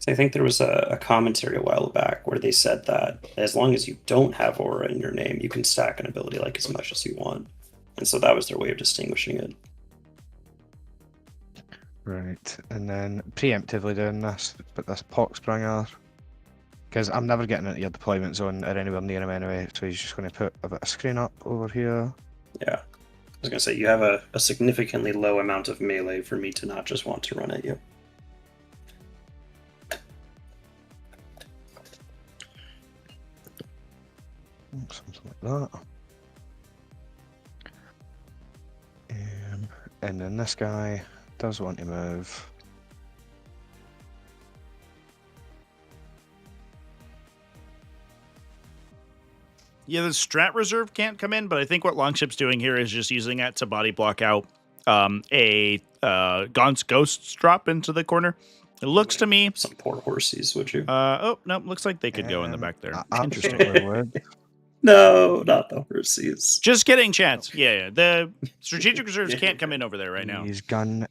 I think there was a commentary a while back where they said that as long as you don't have aura in your name, you can stack an ability like as much as you want. And so that was their way of distinguishing it. Right, and then preemptively doing this, put this Poxbringer, because I'm never getting into your deployment zone or anywhere near him anyway, so he's just going to put a bit of screen up over here. Yeah, I was going to say, you have a significantly low amount of melee for me to not just want to run at you. Something like that. And then this guy does want to move. Yeah, the strat reserve can't come in, but I think what Longship's doing here is just using that to body block out a Gaunt's Ghosts drop into the corner. It looks to me... Some poor horsies, would you? Oh, no, looks like they could go in the back there. Interesting. No, not the horsies. Just kidding, chance. Yeah. The strategic reserves can't come in over there right now. He's gone.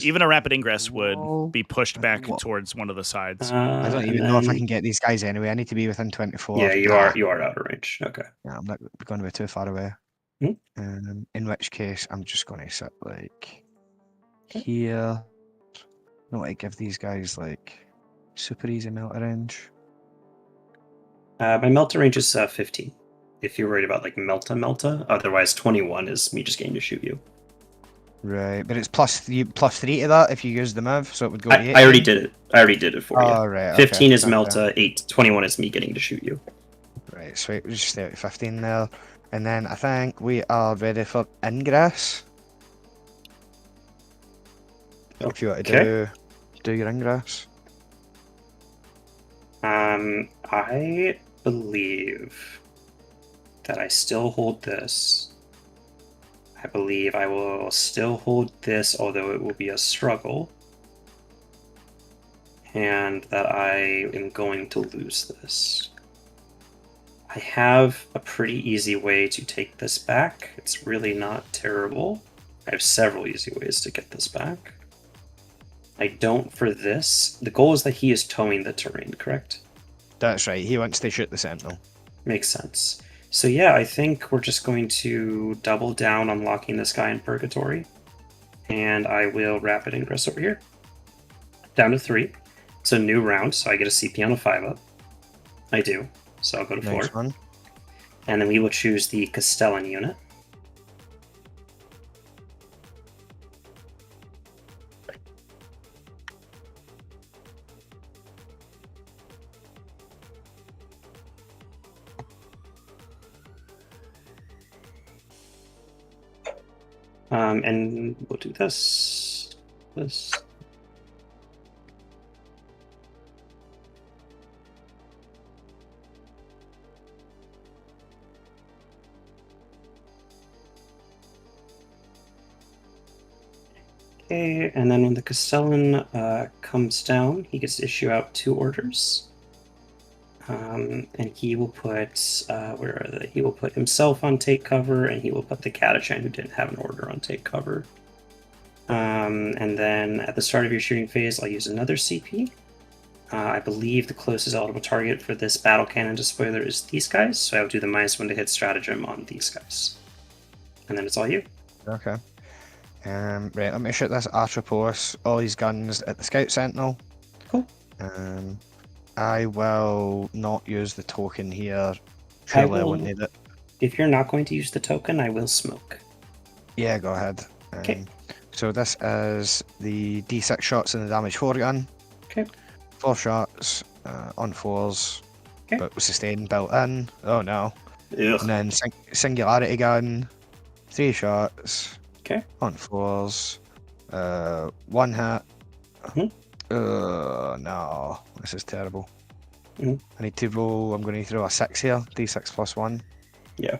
Even a rapid ingress would be pushed back towards one of the sides. I don't even know if I can get these guys anyway. I need to be within 24. Yeah, you are out of range. Okay. Yeah, I'm not going to be too far away. In which case, I'm just going to sit like here. I don't want to give these guys like super easy melter range. My melter range is 15. if you're worried about like Melta. Otherwise, 21 is me just getting to shoot you. Right, but it's plus 3 to that if you use the move, so it would go to 18. I already did it. I already did it for you. Oh, right, 15 okay. is Melta, 21 is me getting to shoot you. Right, sweet. We'll just stay at 15 there. And then I think we are ready for ingress. If you want to do your ingress. I believe that I still hold this. I believe I will still hold this, although it will be a struggle. And that I am going to lose this. I have a pretty easy way to take this back. It's really not terrible. I have several easy ways to get this back. I don't for this. The goal is that he is towing the terrain, correct? That's right. He wants to shoot the sentinel. Makes sense. So yeah, I think we're just going to double down on locking this guy in purgatory. And I will rapid ingress over here. Down to 3. It's a new round, so I get a CP on a 5-up. I do. So I'll go to 4. One. And then we will choose the Castellan unit. And we'll do this. Okay, and then when the Castellan comes down, he gets to issue out 2 orders. And he will put, where are they? He will put himself on take cover, and he will put the Catachan, who didn't have an order, on take cover. And then at the start of your shooting phase, I'll use another CP. I believe the closest eligible target for this battle cannon to spoiler is these guys, so I will do the -1 to hit stratagem on these guys. And then it's all you. Okay. Right, let me shoot this Atropos, all these guns at the Scout Sentinel. Cool. I will not use the token here. Surely I won't need it. If you're not going to use the token, I will smoke. Yeah, go ahead. Okay. So this is the D6 shots in the damage 4 gun. Okay. 4 shots on 4s, okay. But with sustain built in. Oh no. Ugh. And then singularity gun, 3 shots. Okay. On 4s. 1 hit. Mm-hmm. No. This is terrible. Mm-hmm. I need to roll. I'm going to throw a 6 here. D6 plus 1. Yeah.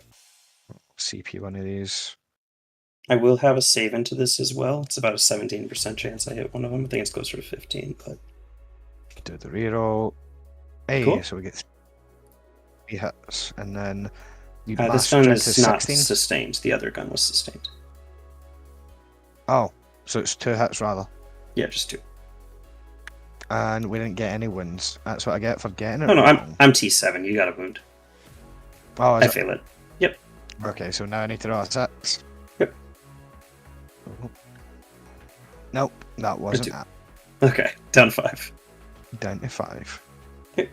CP one of these. I will have a save into this as well. It's about a 17% chance I hit one of them. I think it's closer to 15, but... Do the reroll. Hey, cool. So we get 3 hits. And then... this gun is not sustained. The other gun was sustained. Oh, so it's 2 hits rather. Yeah, just 2. And we didn't get any wounds. That's what I get for getting it. No, I'm T7. You got a wound. Oh, I fail it. Yep. Okay, so now I need to roll a 6. Yep. Nope, that wasn't that. Okay, down 5. Down to 5. Okay.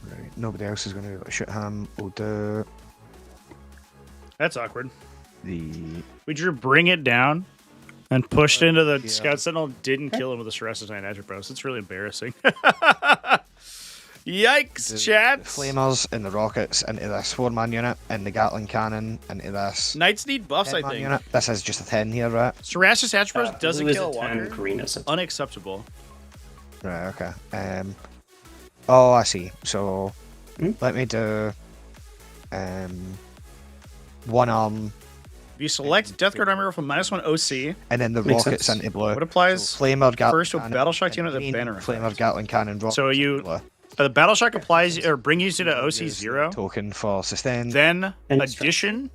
Right, nobody else is going to be able to shoot him. We'll do... That's awkward. We drew bring it down and pushed into the Scout Sentinel, didn't kill him with a Cerestatine Atropos. It's really embarrassing. Yikes, chat! The flamers and the rockets into this 4-man unit, and the Gatling cannon into this. Knights need buffs, I think. Unit. This is just a 10 here, right? Cerestatine Atropos doesn't kill a walker. Green is unacceptable. Right, okay. Oh, I see. So, let me do 1 arm. If you select Death Guard armor from -1 OC, and then the rockets into blue. What applies? So Flamer Gatling first to a battle shock unit that banner. Flamer Gatling cannon. So you the battle shock applies or bring you to the OC 0 token for sustain. Then addition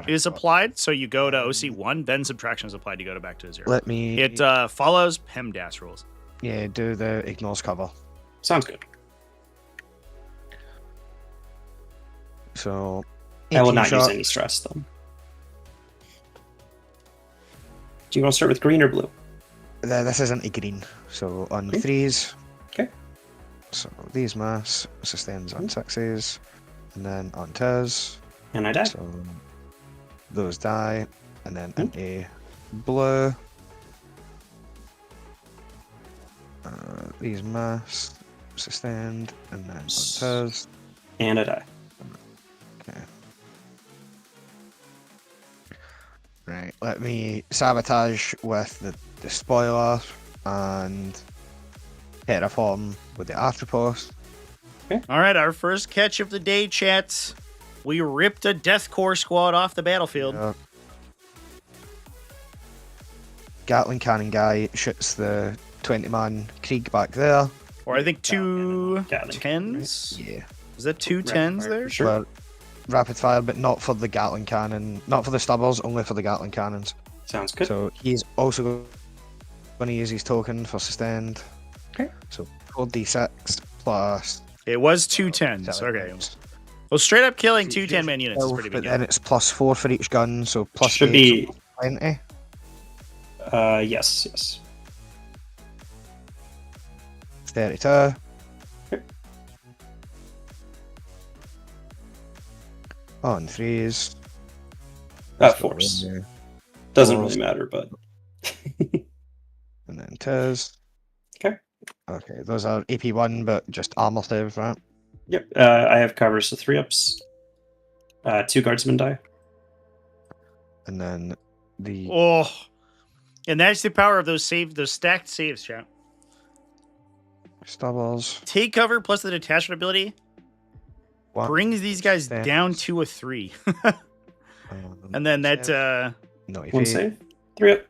is applied, so you go to OC 1. Then subtraction is applied. You go back to 0. Let me. It follows PEMDAS rules. Yeah, do the ignores cover. Sounds good. So I will not use any stress though. Do you want to start with green or blue? This isn't a green, so on 3s. Okay. So these mass sustains on 6s, and then on 2s. And I die. So those die, and then into blue. These mass sustained, and then on 2s. And I die. Okay. Right, let me sabotage with the spoiler and terraform with the Astropos. Okay. All right, our first catch of the day, chats. We ripped a Death Corps squad off the battlefield. Yep. Gatling cannon guy shoots the 20-man Krieg back there. Or I think two 10s? Right? Yeah. Is that two 10s there? Sure. Well, rapid fire, but not for the Gatling cannon. Not for the stubbers, only for the Gatling cannons. Sounds good. So he's also going to use his token for sustained. Okay. So 4d6 plus... It was two 10s. Okay. Well, straight up killing two 10-man units is pretty big. But then it's +4 for each gun, so plus should be 20. Yes. 32. Okay. On 3s. Force. Doesn't really matter, but. And then 2s. Okay. Okay, those are AP1, but just armor save, right? Yep. I have cover, so 3-ups. 2 guardsmen die. And then the... Oh! And that's the power of those stacked saves, chat. Stubbers. Take cover plus the detachment ability brings these guys down to a 3. And then that no, 1 save. 3-up.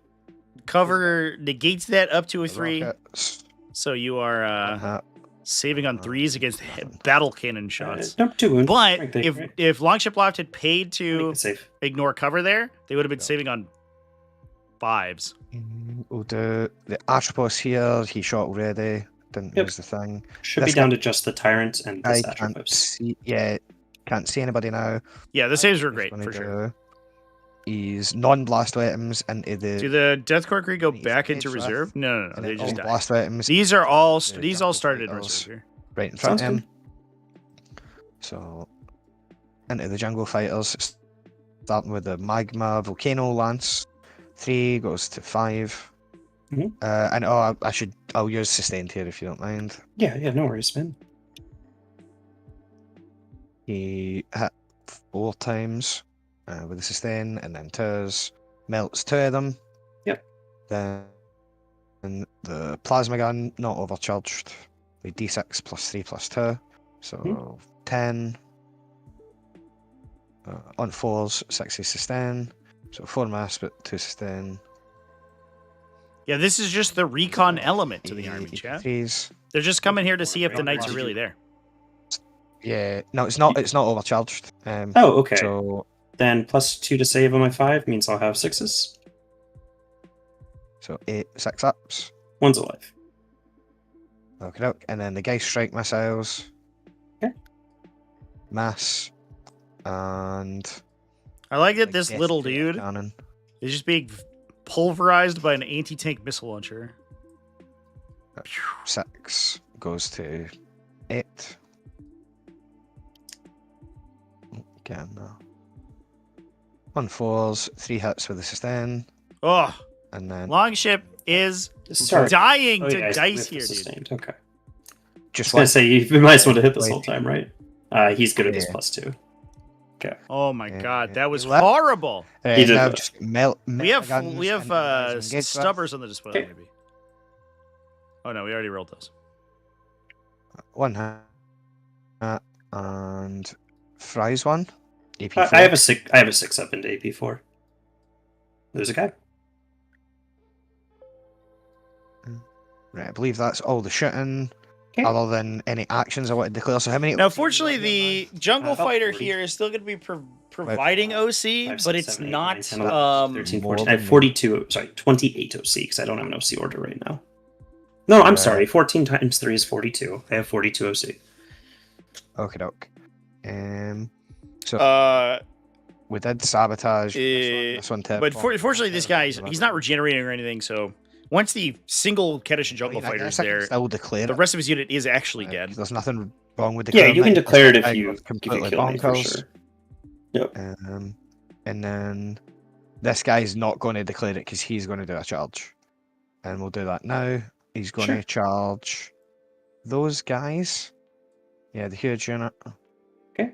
Cover negates that up to a 3. Rockets. So you are saving on 3s against battle cannon shots. Nope, 2 wounds. But Right, if Longshiploft had paid to save. ignore cover there, they would have been saving on 5s. We'll do the Atropos here. He shot already. Didn't use the thing. Should be down to just the tyrant and the Atropos. Can't see anybody now. Yeah, the saves were great for sure. He's non-blast items into the. Do the Death Corps Kree go back into reserve? No. They just die. Blast items. These all started in reserve here. Right in front of him. So into the jungle fighters, starting with the magma volcano lance. 3 goes to 5. And I'll use sustained here if you don't mind. Yeah, no worries, man. He hit 4 times with the sustain, and then 2s, melts 2 of them. Yep. Then the plasma gun, not overcharged, with d6 plus 3 plus 2, so 10. On 4s, 6 is sustain, so 4 mass, but 2 sustain. Yeah, this is just the recon element to the army, chat. They're just coming here to see if the knights are really there. Yeah, no, it's not. It's not overcharged. Okay. So then +2 to save on my 5 means I'll have 6s. So 6 ups. 1's alive. Okay, and then the Geist Strike missiles. Okay. Mass, and I like that this little dude is just being pulverized by an anti-tank missile launcher. 6 goes to 8. Again, no. On 4s, 3 hits with the sustain. Oh, and then Longship is dying to dice here, dude. Okay. Just gonna say you might as well hit this whole time, right? He's good at this +2. Okay. Oh my god, that was horrible. He did now that. just we have stubbers on the display, maybe. Oh no, we already rolled those. 1 hit and Fries 1. AP4. I have a 6 up into AP4. There's a guy. Right, I believe that's all the shooting, other than any actions I want to declare. So how many? Now, fortunately, the jungle fighter here is still going to be providing OC, but it's not. 13, 14. I have 42. Sorry, 28 OC because I don't have an OC order right now. No, I'm sorry. 14 times 3 is 42. I have 42 OC. Okay, doke. So we did sabotage this one tip. But fortunately, this guy he's not regenerating or anything, so once the single Kedishan jungle fighter is there, the rest of his unit is actually dead. There's nothing wrong with declaring. Yeah, you can declare it if you completely kill me for sure. Yep. And then this guy's not going to declare it because he's going to do a charge. And we'll do that now. He's going to charge those guys. Yeah, the huge unit. Okay.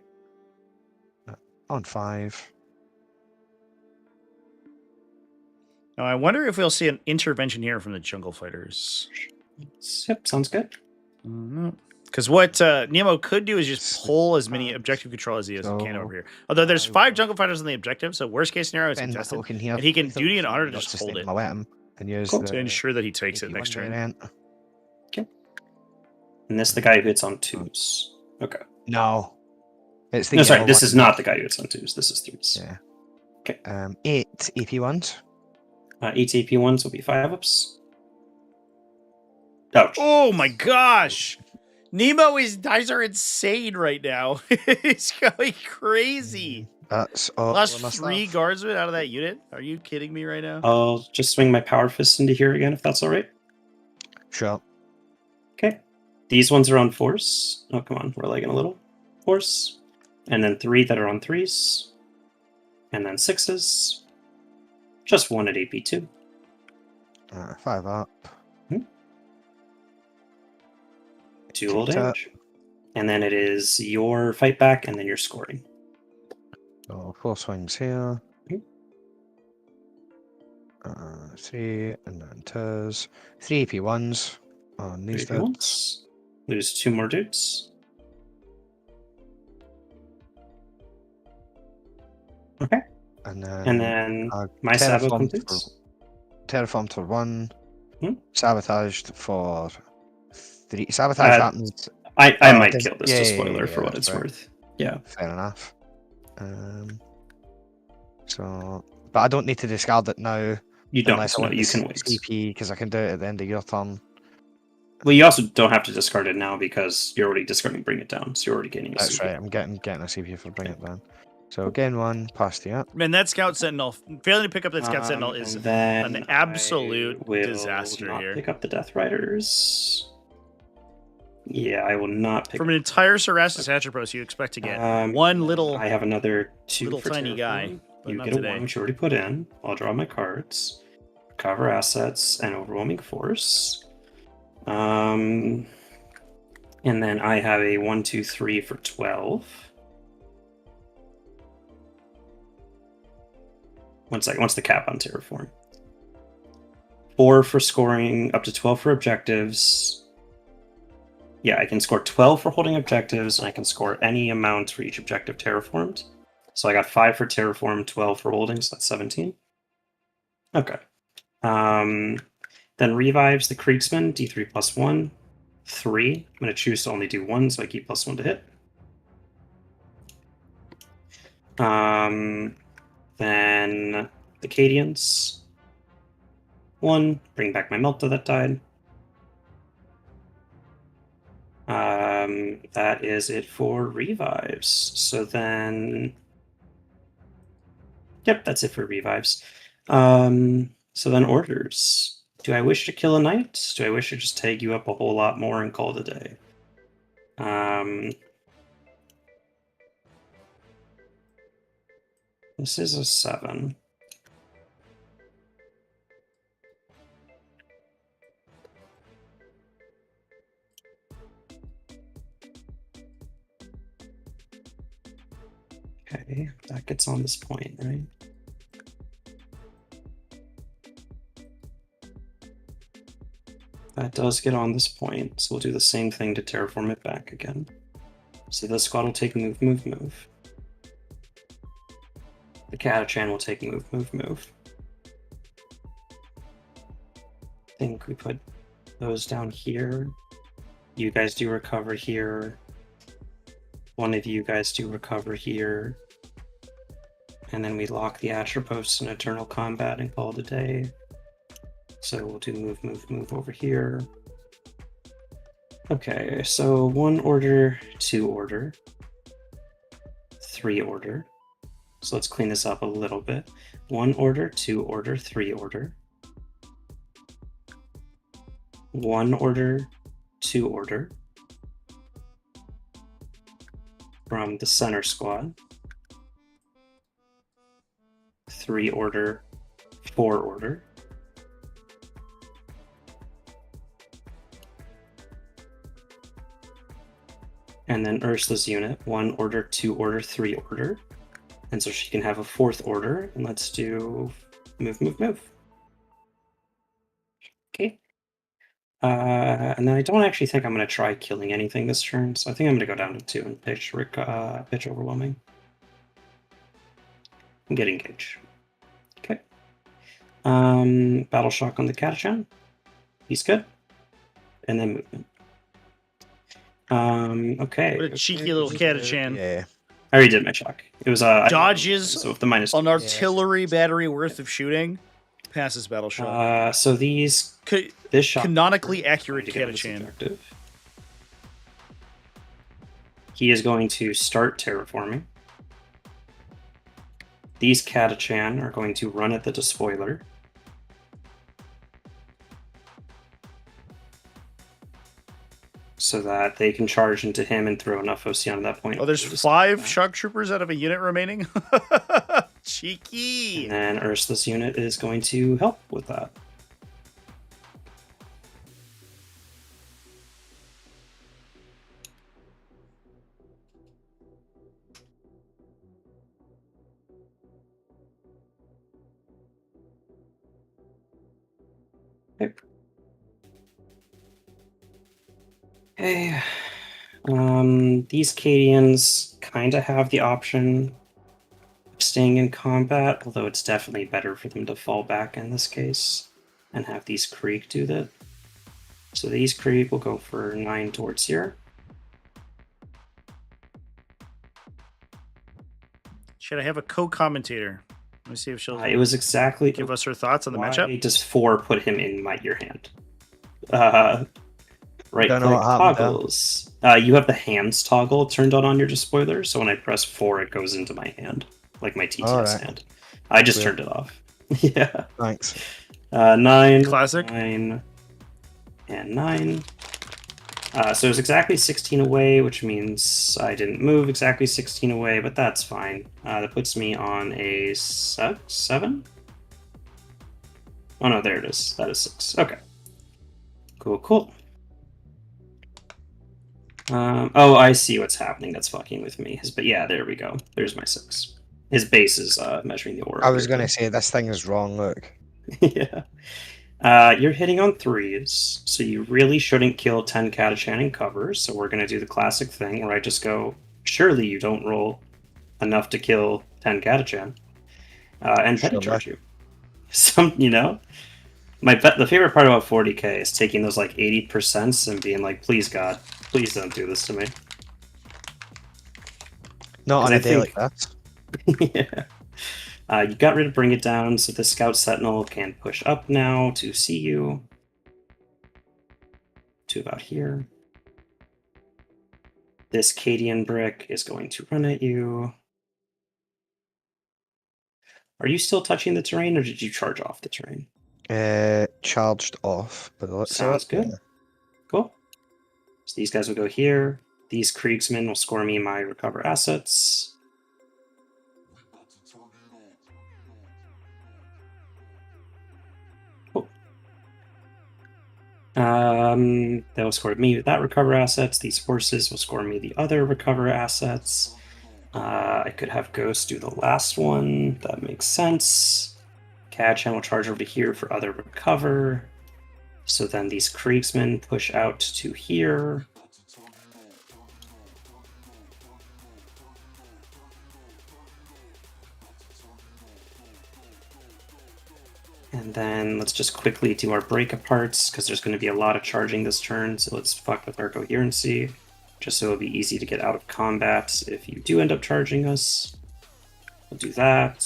On 5. Now, I wonder if we'll see an intervention here from the jungle fighters. Yep, sounds good. Because what Nemo could do is just pull as many objective control as he can over here. Although there's 5 jungle fighters on the objective, so worst case scenario is contested. And he can duty and honor to just hold it. And use to ensure that he takes it next turn. Okay. And this is the guy who hits on 2s. Okay. No. It's the this is not the guy who hits on 2s. This is 3s. Yeah. Okay. 8 AP1s. 8 AP1s will be 5-ups. Ouch. Oh my gosh! Nemo's dice are insane right now. He's going crazy. That's all. Lost 3 guardsmen out of that unit? Are you kidding me right now? I'll just swing my power fist into here again, if that's all right. Sure. Okay. These ones are on 4s. Oh, come on. We're lagging a little. 4s. And then 3 that are on 3s. And then 6s. Just 1 at AP2. 5 up. 2 hull damage. And then it is your fight back, and then your scoring. So 4 swings here. 3, and then 2s. 3 AP1s on these dudes. Lose 2 more dudes. Okay. And then my sabo completes. Terraformed for 1. Sabotaged for 3. Sabotage happens. I might kill this to spoiler for what it's worth. Yeah. Fair enough. But I don't need to discard it now. You don't. No, you can wait. CP because I can do it at the end of your turn. Well, you also don't have to discard it now because you're already discarding Bring It Down, so you're already gaining a That's CP. right. I'm getting a CP for Bring It Down. So gain 1, pass the up. Man, that Scout Sentinel, failing to pick up that Scout Sentinel is an absolute disaster not here. Pick up the Death Riders. Yeah, I will not pick from an entire Cerastus Atropos. You expect to get one little. I have another 2 little for tiny guy. But you not get today. a 1, which you already put in. I'll draw my cards, recover assets, and overwhelming force. And then I have a 1, 2, 3 for 12. One second. What's the cap on Terraform? 4 for scoring, up to 12 for objectives. Yeah, I can score 12 for holding objectives, and I can score any amount for each objective terraformed. So I got 5 for terraform, 12 for holding, so that's 17. Okay. Then revives the Kriegsman, D3 plus 1, 3. I'm going to choose to only do 1, so I keep plus 1 to hit. Then the Cadians. 1, bring back my Melta that died. That is it for revives. So then, yep, that's it for revives. So then orders. Do I wish to kill a knight? Do I wish to just tag you up a whole lot more and call it a day? This is a 7. Okay, that gets on this point, right? That does get on this point, so we'll do the same thing to terraform it back again. So this squad will take move, move, move. The Catachan will take move, move, move. I think we put those down here. You guys do recover here. One of you guys do recover here. And then we lock the Atropos in Eternal Combat and call it a day. So we'll do move, move, move over here. Okay, so 1 order, 2 order, 3 order. So let's clean this up a little bit. 1 order, 2 order, 3 order. 1 order, 2 order from the center squad, 3 order, 4 order, and then Ursula's unit, 1 order, 2 order, 3 order. And so she can have a 4th order. And let's do move, move, move. Okay. And then I don't actually think I'm going to try killing anything this turn. So I think I'm going to go down to 2 and pitch overwhelming. And get engaged. Okay. Battle shock on the Catachan. He's good. And then movement. Okay. What a cheeky little Catachan. Yeah. I already did my shock. It was dodges so if the minus an artillery battery worth of shooting, passes battle shock. So this shot canonically accurate Catachan. He is going to start terraforming. These Catachan are going to run at the despoiler. So that they can charge into him and throw enough OC on that point. Oh, there's 5 shock troopers out of a unit remaining? Cheeky! And Ursula's unit is going to help with that. Okay. Okay. These Cadians kind of have the option of staying in combat, although it's definitely better for them to fall back in this case and have these Krieg do that. So these Krieg will go for 9 towards here. Should I have a co-commentator? Let me see if she'll it was exactly give us her thoughts on the matchup. Why does 4 put him in your hand? Right click toggles. You have the hands toggle turned on your despoiler, so when I press 4, it goes into my hand, like my TTS hand. I just turned it off. Yeah. Thanks. 9. Classic. 9. And 9. So it was exactly 16 away, which means I didn't move exactly 16 away, but that's fine. That puts me on a 7? Oh no, there it is. That is 6. Okay. Cool. Oh, I see what's happening. That's fucking with me. But yeah, there we go. There's my 6. His base is measuring the aura. I was going to say, this thing is wrong, look. Yeah. You're hitting on 3s, so you really shouldn't kill 10 Catachan in cover, so we're going to do the classic thing where I just go, surely you don't roll enough to kill 10 Catachan, and petty charge you. The favorite part about 40k is taking those like 80% and being like, please God, please don't do this to me. Not on a day like that. Yeah. You got rid of Bring It Down, so the Scout Sentinel can push up now to see you. To about here. This Cadian Brick is going to run at you. Are you still touching the terrain, or did you charge off the terrain? Charged off. But sounds good. Yeah. Cool. So these guys will go here. These Kriegsmen will score me my recover assets. Cool. They'll score me that recover assets. These horses will score me the other recover assets. I could have Ghost do the last one. That makes sense. Catachan will charge over here for other recover. So then these Kriegsmen push out to here. And then let's just quickly do our break aparts, because there's going to be a lot of charging this turn, so let's fuck with our coherency, just so it'll be easy to get out of combat if you do end up charging us. We'll do that,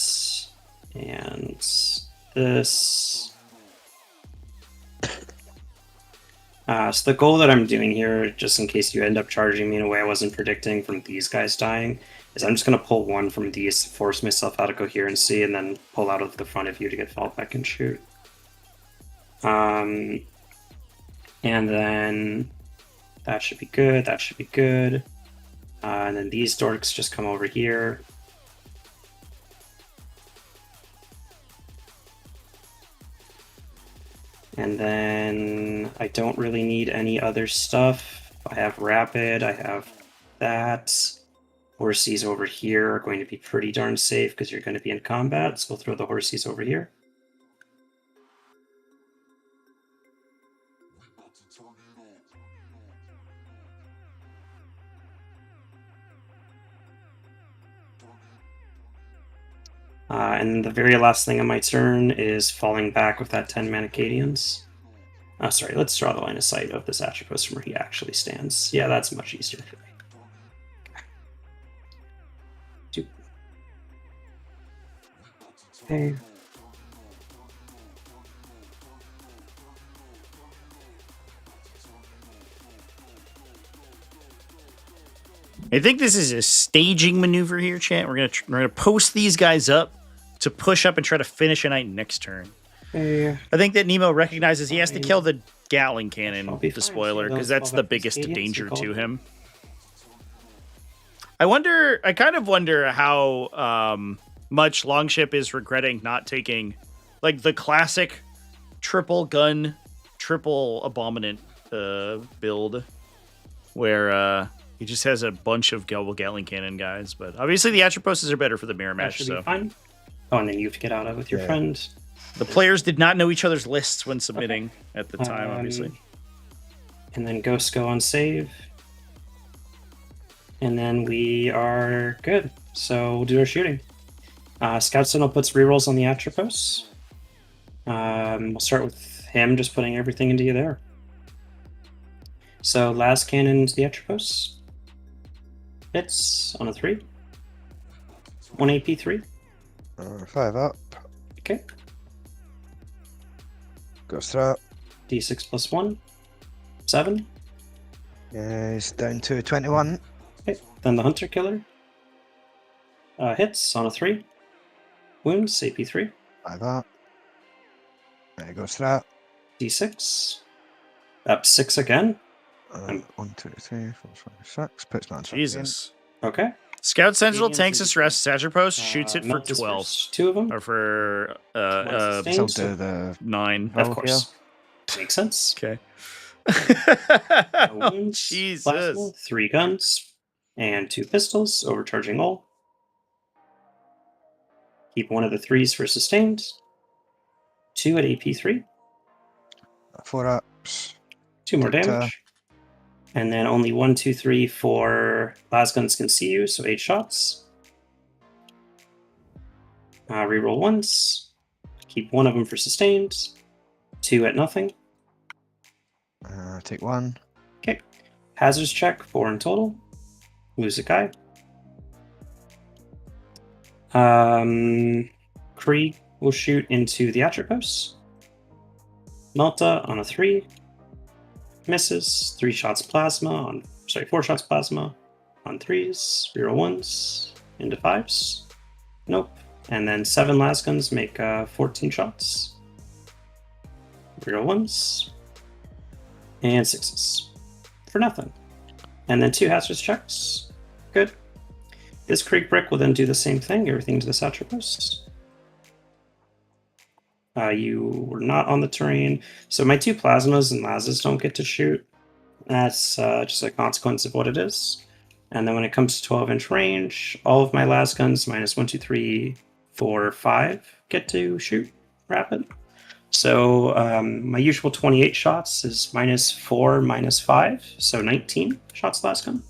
and this. So the goal that I'm doing here, just in case you end up charging me in a way I wasn't predicting from these guys dying, is I'm just going to pull one from these, force myself out of coherency, and then pull out of the front of you to get fall back and shoot. And then that should be good. That should be good. And then these dorks just come over here. And then I don't really need any other stuff. I have rapid, I have that. Horsies over here are going to be pretty darn safe because you're going to be in combat, so we'll throw the horsies over here. And the very last thing on my turn is falling back with that 10 mana Cadians. Sorry, let's draw the line of sight of this Atropos from where he actually stands. Yeah, that's much easier for me. Okay. I think this is a staging maneuver here, chat. We're gonna post these guys up to push up and try to finish a knight next turn. I think that Nemo recognizes he has to kill the Gatling cannon, the spoiler, because that's the biggest danger to him. I kind of wonder how much Longship is regretting not taking like the classic triple gun, triple abominant build where he just has a bunch of Gatling cannon guys. But obviously the Atroposes are better for the mirror match. So fine. Oh, and then you have to get out of with your friend. The players did not know each other's lists when submitting at the time, obviously. And then ghosts go on save. And then we are good. So we'll do our shooting. Scout Sentinel puts rerolls on the Atropos. We'll start with him just putting everything into you there. So last cannon to the Atropos. Hits on a 3. 1 AP 3. 5 up. Okay. Ghost trap. D6 plus 1. 7. He's down to 21. Okay. Then the Hunter Killer. Hits on a 3. Wounds, AP 3. 5 up. There goes trap. D6. Up 6 again. 1, 2, 3, 4, 5, 6. Puts me on Jesus. Okay. Scout Sentinel tanks a stress. Atropos shoots it for 12. 2 of them. Or for So do the 9. Of course. Makes sense. Okay. Wounds, Jesus. plasma, 3 guns and 2 pistols, overcharging all. Keep one of the 3s for sustained. 2 at AP 3. 4 ups. 2 more damage. And then only 1, 2, 3 for las guns can see you, so 8 shots. Reroll once. Keep one of them for sustained. 2 at nothing. Take 1. Okay. Hazards check, 4 in total. Lose a guy. Krieg will shoot into the Atropos. Malta on a 3. Misses. 3 shots plasma on... Sorry, 4 shots plasma on 3s. Reroll 1s into 5s. Nope. And then 7 las guns make 14 shots. Reroll 1s. And 6s. For nothing. And then 2 hazardous checks. Good. This Krieg Brick will then do the same thing. Everything to this Atropos. You were not on the terrain. So my 2 plasmas and lasers don't get to shoot. That's just a consequence of what it is. And then when it comes to 12-inch range, all of my las guns minus 1, 2, 3, 4, 5 get to shoot rapid. So my usual 28 shots is minus 4, minus 5. So 19 shots las gun.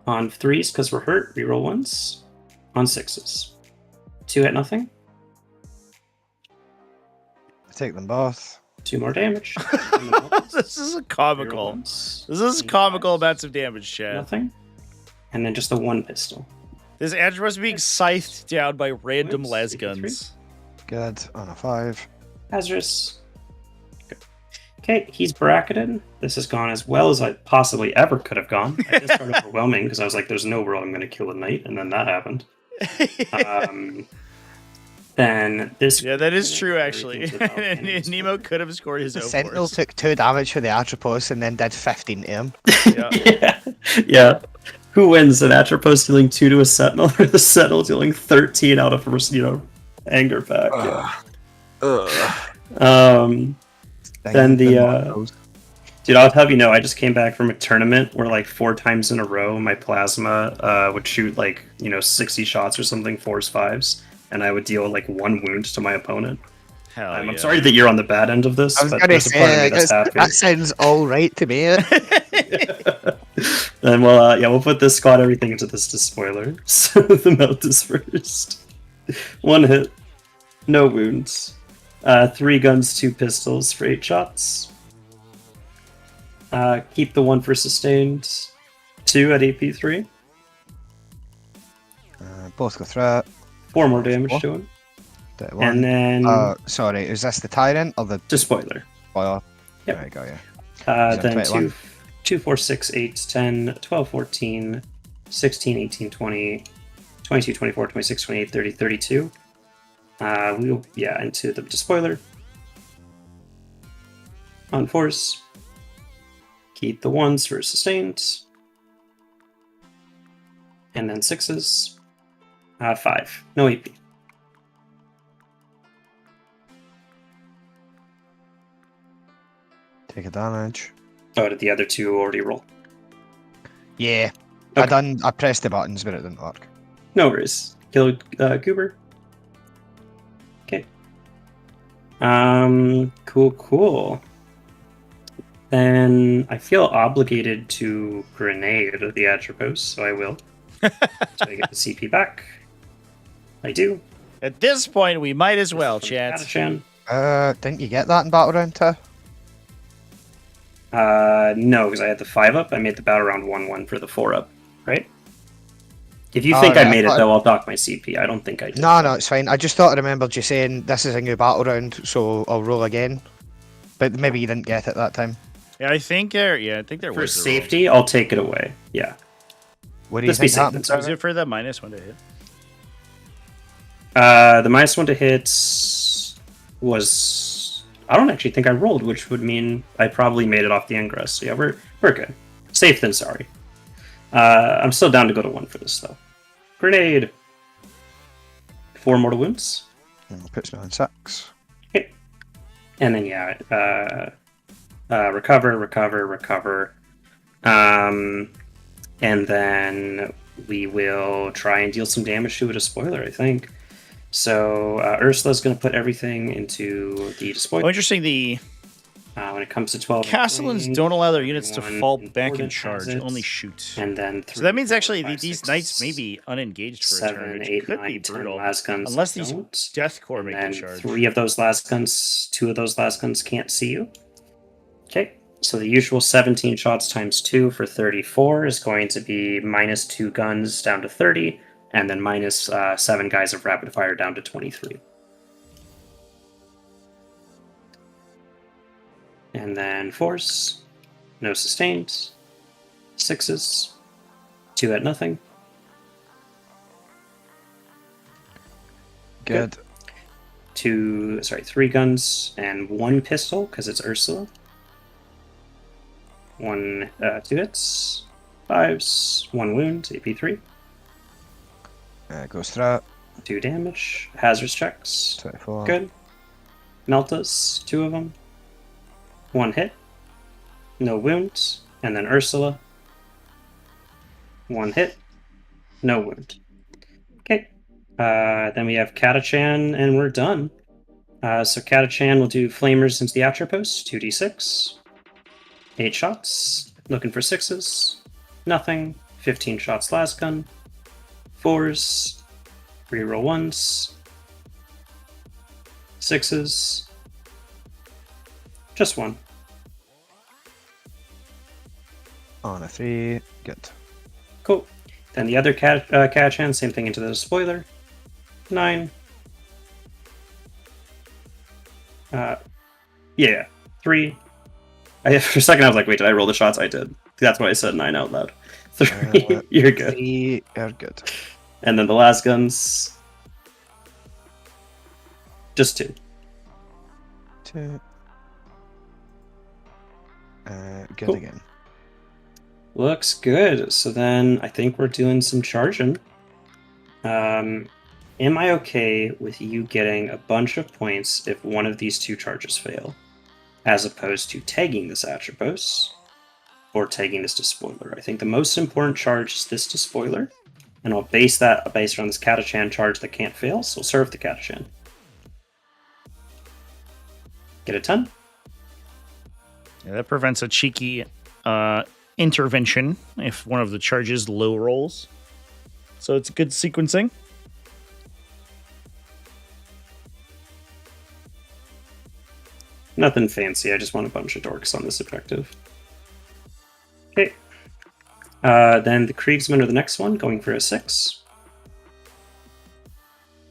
On 3s, because we're hurt, reroll 1s. On 6s. 2 at nothing. I take them both. 2 more damage. This is a comical. This is comical amounts of damage, Chad. Nothing. And then just the 1 pistol. This Atropos being scythed down by random las guns. Good. On a 5. Hazardous. Okay, he's bracketed. This has gone as well as I possibly ever could have gone. I just started overwhelming because I was like, there's no world I'm going to kill a knight, and then that happened. Then this. Yeah, that is true, actually. Nemo could have scored his own. The Sentinel took 2 damage for the Atropos and then did 15 to him. Yeah. Who wins? An Atropos dealing 2 to a Sentinel, or the Sentinel dealing 13 out of anger pack? Then the dude, I'll have you know, I just came back from a tournament where like 4 times in a row my plasma would shoot like 60 shots or something, 4s, 5s, and I would deal like 1 wound to my opponent. I'm sorry that you're on the bad end of this. I was gonna say that sounds all right to me. Then we'll put this squad everything into this despoiler. So the melt is first. 1 hit, no wounds. 3 guns, 2 pistols for 8 shots. Keep the 1 for sustained. 2 at AP3. Both go through it. 4 more damage to him. And then... sorry, is this the Tyrant or the... Despoiler. Spoiler. Yep. There we go, yeah. Then 2, 4, 6, 8, 10, 12, 14, 16, 18, 20, 22, 24, 26, 28, 30, 32. Into the despoiler. On force. Keep the 1s for sustained. And then 6s. 5. No AP. Take a damage. Oh, did the other 2 already roll? Yeah. Okay. I pressed the buttons, but it didn't work. No worries. Kill Goober. Okay. Cool. Then I feel obligated to grenade the Atropos, so I will. So I get the CP back. I do. At this point, we might as well, chat. Didn't you get that in Battle Round 2? No, because I had the 5-up. I made the Battle Round 1-1 for the 4-up, right? If you think I made it, though, I'll dock my CP. I don't think I did. No, it's fine. I just thought I remembered you saying this is a new Battle Round, so I'll roll again. But maybe you didn't get it that time. Yeah, I think there for was safety, I'll take it away. Yeah. What do you think happens? Was it for the -1 to hit? The -1 to hit was... I don't actually think I rolled, which would mean I probably made it off the ingress. So yeah, we're good. Safe than sorry. I'm still down to go to 1 for this, though. Grenade! 4 mortal wounds. Puts me on 6. Okay. And then, recover. And then we will try and deal some damage to a despoiler, I think. So Ursula's going to put everything into the despoiler. Oh, interesting. When it comes to 12, Castellans don't allow their units to fall back and charge, only shoot. And then so that means actually these knights may be unengaged for 7, a turn, which 8, could 9, be brutal. 10 las guns unless these don't. Death Corps make the charge. 3 of those las guns, 2 of those las guns can't see you. Okay, so the usual 17 shots times 2 for 34 is going to be -2 guns down to 30, and then -7 guys of rapid fire down to 23. And then force, no sustained, 6s, 2 at nothing. Good. 3 guns and 1 pistol because it's Ursula. 2 hits, 5s, 1 wound, AP3. Goes through. 2 damage, hazards checks. 24. Good. Meltas, 2 of them. 1 hit, no wounds, and then Ursula. 1 hit, no wound. Okay. Then we have Katachan, and we're done. So Katachan will do Flamers into the Atropos, 2d6. 8 shots, looking for 6s. Nothing. 15 shots last gun. 4s. Reroll 1s. 6s. Just 1. On a 3. Good. Cool. Then the other Katachan, same thing into the spoiler. 9. Yeah. 3. For a second I was like, wait, did I roll the shots? I did. That's why I said 9 out loud. 3. You're good. 3 are good. And then the last guns. Just 2. 2. Good cool. again. Looks good. So then I think we're doing some charging. Am I okay with you getting a bunch of points if one of these 2 charges fail, as opposed to tagging this Atropos or tagging this Despoiler? I think the most important charge is this Despoiler, and I'll base that based on this Catachan charge that can't fail, so serve the Catachan. Get a 10? Yeah, that prevents a cheeky intervention if one of the charges low rolls. So it's good sequencing. Nothing fancy, I just want a bunch of dorks on this objective. Okay. Then the Kriegsmen are the next one, going for a 6.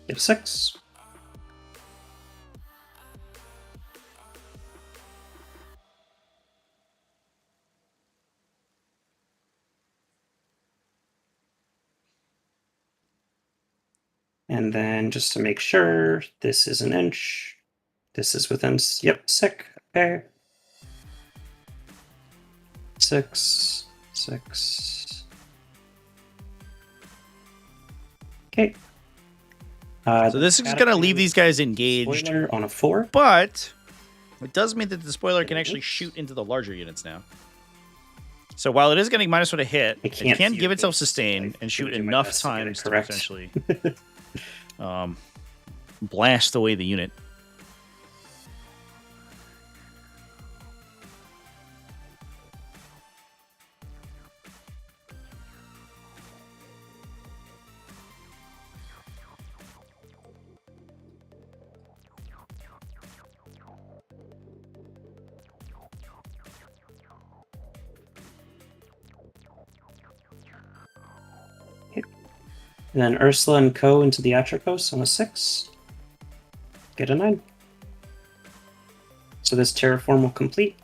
Get a 6. And then just to make sure, this is an inch. This is within, yep, sick. Okay. 6, 6. Okay. So this is going to leave these guys engaged on a 4, but it does mean that the spoiler can actually shoot into the larger units now. So while it is getting -1 to hit, it can give itself sustain and shoot enough times to potentially blast away the unit. And then Ursula and Co. into the Atropos on a 6. Get a 9. So this terraform will complete.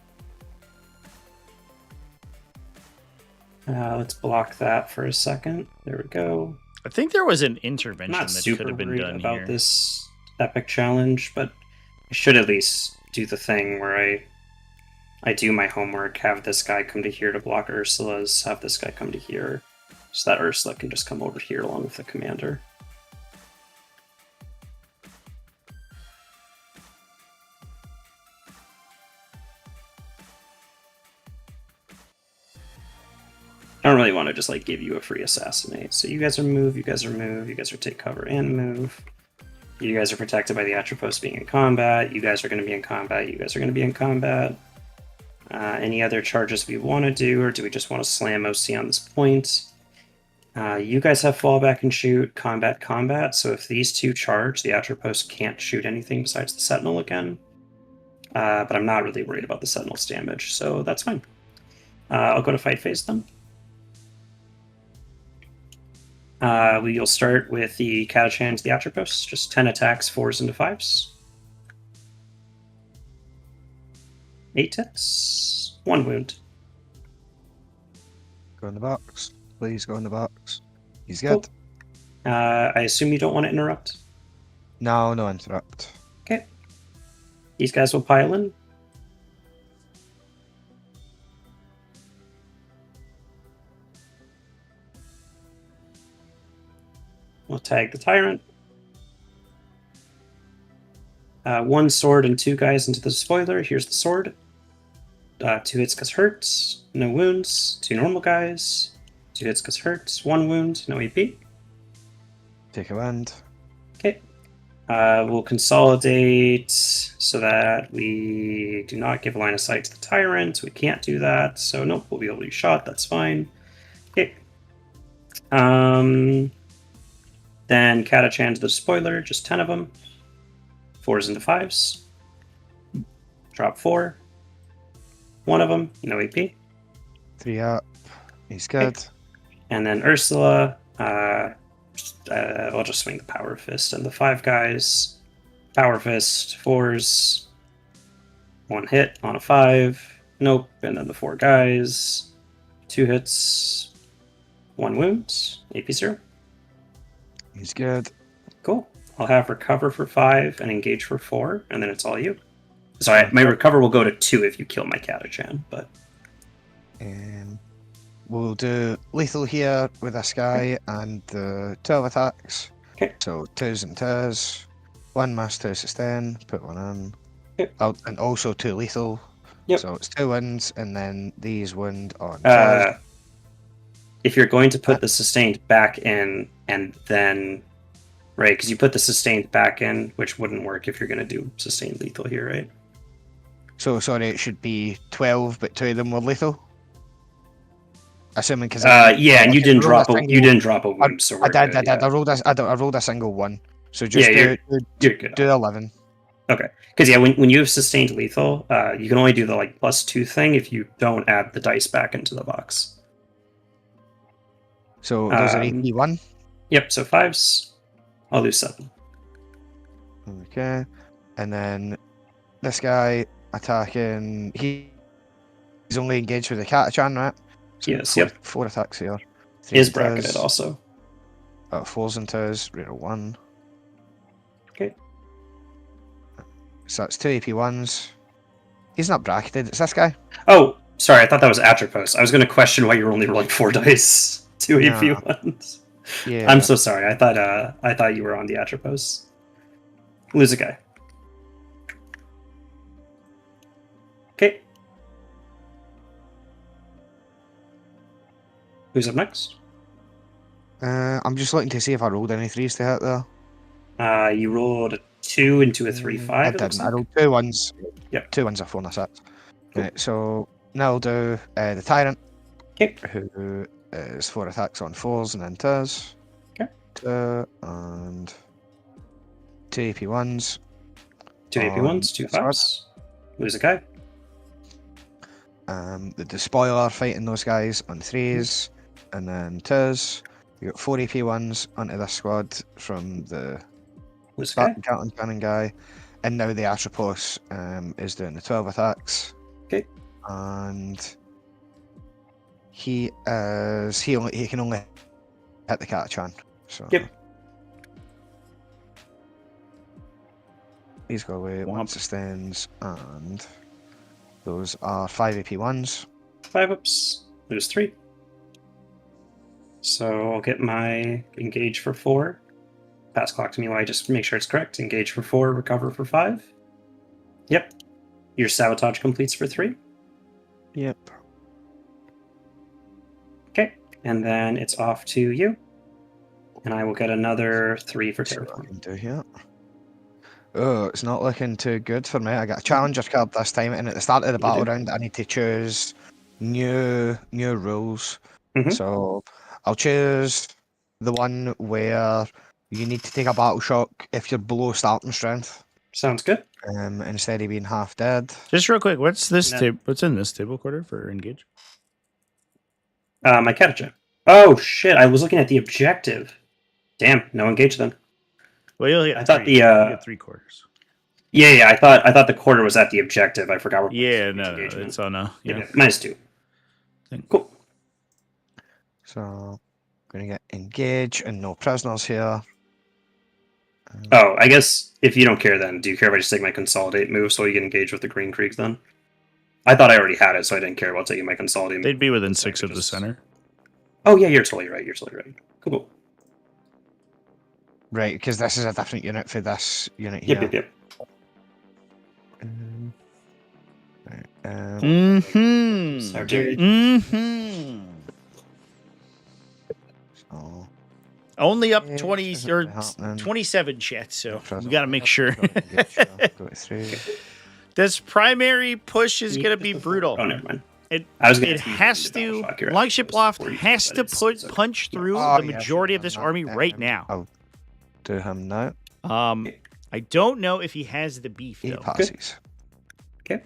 Let's block that for a second. There we go. I think there was an intervention I'm not that super could have been worried done about here. This epic challenge, but I should at least do the thing where I do my homework, have this guy come to here to block Ursula's, have this guy come to here, so that Ursula can just come over here along with the commander. I don't really want to just like give you a free assassinate. So you guys are move, you guys are move, you guys are take cover and move. You guys are protected by the Atropos being in combat. You guys are going to be in combat. You guys are going to be in combat. Any other charges we want to do, or do we just want to slam OC on this point? You guys have fallback and shoot, combat, combat. So if these two charge, the Atropos can't shoot anything besides the Sentinel again. But I'm not really worried about the Sentinel's damage, so that's fine. I'll go to fight phase then. We'll start with the Catachan to the Atropos, just 10 attacks, 4s into 5s. 8 hits, 1 wound. Go in the box. Please go in the box. He's good. Cool. I assume you don't want to interrupt? No, no interrupt. Okay. These guys will pile in. We'll tag the Tyrant. 1 sword and 2 guys into the spoiler. Here's the sword. 2 hits because hurts. No wounds. 2 normal guys. 2 hits because hurts. 1 wound. No AP. Take a land. Okay. We'll consolidate so that we do not give line of sight to the Tyrant. We can't do that. So nope, we'll be able to be shot. That's fine. Okay. Then Catachan to the spoiler, just 10 of them. 4s into 5s. Drop 4. 1 of them, no AP. 3 up. He's good. Okay. And then Ursula, I'll just swing the Power Fist and the 5 guys. Power Fist, 4s. 1 hit on a 5. Nope. And then the 4 guys. 2 hits. 1 wound. AP 0. He's good. Cool. I'll have recover for 5 and engage for 4, and then it's all you. So my recover will go to 2 if you kill my Catachan, but... We'll do lethal here with this guy and the 12 attacks. Okay. So 2s and 2s. 1 mass 2 sustain, put 1 in. Yep. And also 2 lethal. Yep. So it's 2 wounds, and then these wound on. If you're going to put the sustained back in, and then... Right, because you put the sustained back in, which wouldn't work if you're going to do sustained lethal here, right? So, sorry, it should be 12, but 2 of them were lethal? Assuming, because... yeah, and you didn't drop a wound, so I did. I rolled a single one. So just do 11. Okay, because yeah, when you have sustained lethal, you can only do the like +2 thing if you don't add the dice back into the box. So those are AP1? Yep, so 5s. I'll do 7. Okay, and then this guy attacking, he's only engaged with the Catachan, right? So yes, yep. 4 attacks here. Is bracketed also. 4s and 2s, rate of 1. Okay. So that's 2 AP1s. He's not bracketed, it's this guy. Oh, sorry, I thought that was Atropos. I was going to question why you were only rolling 4 dice. 2 AP1s. Yeah. I'm so sorry. I thought you were on the Atropos. Lose a guy. Okay. Who's up next? I'm just looking to see if I rolled any 3s to hit there. You rolled a 2 into a 3-5. I didn't. I rolled 2 1s. Yep. 2 1s, a 4 and a 6. Cool. Right, so now I'll do the Tyrant. Okay. Who is 4 attacks on 4s and then 2s. Okay. 2 and 2 AP1s. 2 AP1s, 2 5s. Lose a guy. The Despoiler fighting those guys on 3s and then 2s. You got 4 AP1s onto this squad from the Gatling Cannon guy. And now the Atropos is doing the 12 attacks. Okay. And he can only hit the Catachan. So yep. He's got away 1 sustains, and those are 5 AP1s. 5 ups. Lose 3. So I'll get my engage for 4. Pass clock to me while I just make sure it's correct. Engage for 4, recover for 5. Yep. Your sabotage completes for 3. Yep. Okay. And then it's off to you. And I will get another 3 for terraform. Oh, it's not looking too good for me. I got a challenger card this time, and at the start of the battle round, I need to choose new rules. Mm-hmm. So I'll choose the one where you need to take a battle shock if you're below starting strength. Sounds good. Instead of being half dead. Just real quick, what's this? What's in this table quarter for engage? My Catachan. Oh shit! I was looking at the objective. Damn, no engage then. Well, I thought you get 3 quarters. Yeah. I thought the quarter was at the objective. I forgot. Yeah, no, it's on a -2. Cool. So, I'm gonna get engage and no prisoners here. Oh, I guess if you don't care, then do you care if I just take my consolidate move so you can engage with the Green Creeks? Then I thought I already had it, so I didn't care about taking my consolidate. They'd be within 6 of the center. Oh yeah, you're totally right. Cool. Right, because this is a different unit for this unit here. Yep. So, only up 20 or 27 chat, so we got to make sure. This primary push is going to be brutal. Oh, never mind. It has to. Longshiploft has to punch through the majority of this army right now. I'll do him now. I don't know if he has the beef though. Passes. Okay.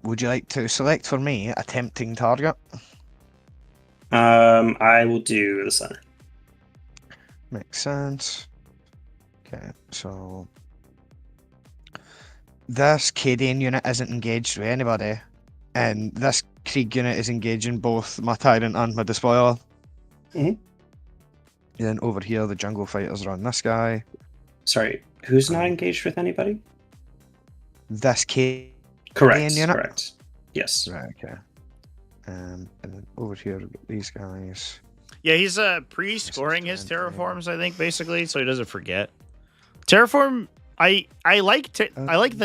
Would you like to select for me a tempting target? I will do the center. Makes sense. Okay, so this Cadian unit isn't engaged with anybody, and this Krieg unit is engaging both my Tyrant and my Despoiler. Mm-hmm. Then over here, the jungle fighters are on this guy. Sorry, who's not engaged with anybody? This K. Correct. Unit? Correct. Yes. Right. Okay. And then over here, we've got these guys. Yeah, he's pre-scoring his terraforms, I think, basically, so he doesn't forget. Terraform, I like the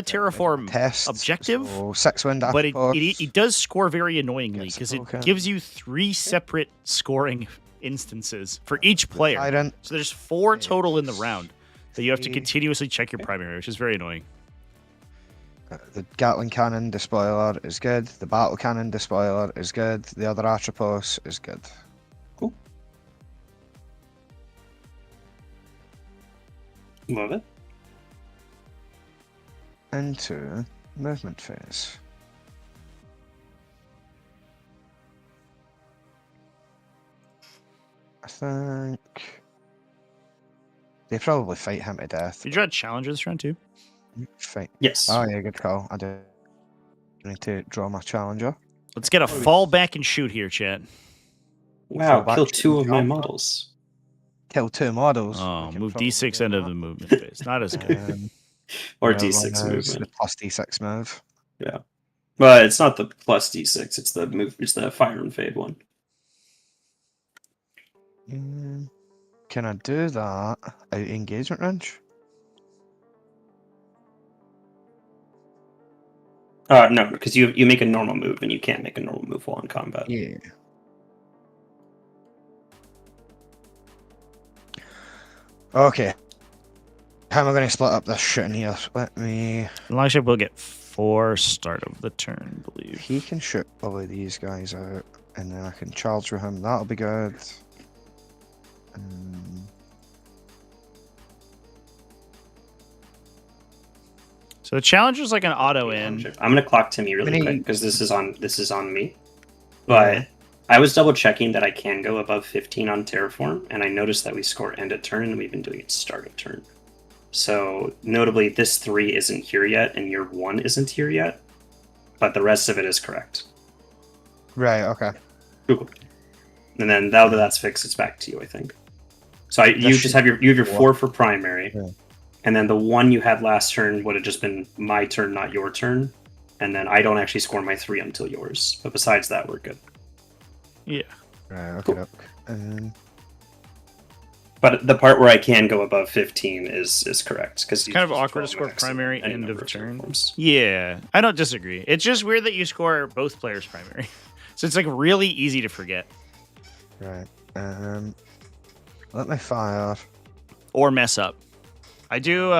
terraform test objective, so 6 wind, but it does score very annoyingly because it gives you 3 separate scoring instances for each player. So there's 4 total in the round that you have to continuously check your primary, which is very annoying. The Gatling Cannon Despoiler is good. The Battle Cannon Despoiler is good. The other Atropos is good. Cool. Love it. Into movement phase. I think they probably fight him to death. Did you try to challenge this round too? Fight. Yes. Oh yeah, good call. I do need to draw my challenger. Let's get a fall back and shoot here, chat. Wow, kill 2 of my models. Kill 2 models. Oh, move D6 end of the movement phase. Not as good. Or D6 movement. The plus D6 move. Yeah. But it's not the plus D6, it's the move. It's the fire and fade one. Can I do that out engagement range? No, because you make a normal move and you can't make a normal move while in combat. Yeah. Okay. How am I going to split up this shit in here? Let me... Longship will get 4 start of the turn, I believe. He can shoot all of these guys out, and then I can charge with him. That'll be good. So the challenger's like an auto in. I'm gonna clock Timmy really quick because this is on me. But I was double checking that I can go above 15 on Terraform, and I noticed that we score end of turn, and we've been doing it start of turn. So notably, this 3 isn't here yet, and your 1 isn't here yet, but the rest of it is correct. Right. Okay. Cool. And then now that that's fixed, it's back to you, I think. So you have your 4 for primary. Yeah. And then the 1 you had last turn would have just been my turn, not your turn. And then I don't actually score my 3 until yours. But besides that, we're good. Yeah. Right, okay. Cool. But the part where I can go above 15 is correct. Because it's kind of awkward to score primary end of turn. Yeah, I don't disagree. It's just weird that you score both players' primary. So it's like really easy to forget. Right. Let me fire. Or mess up. I do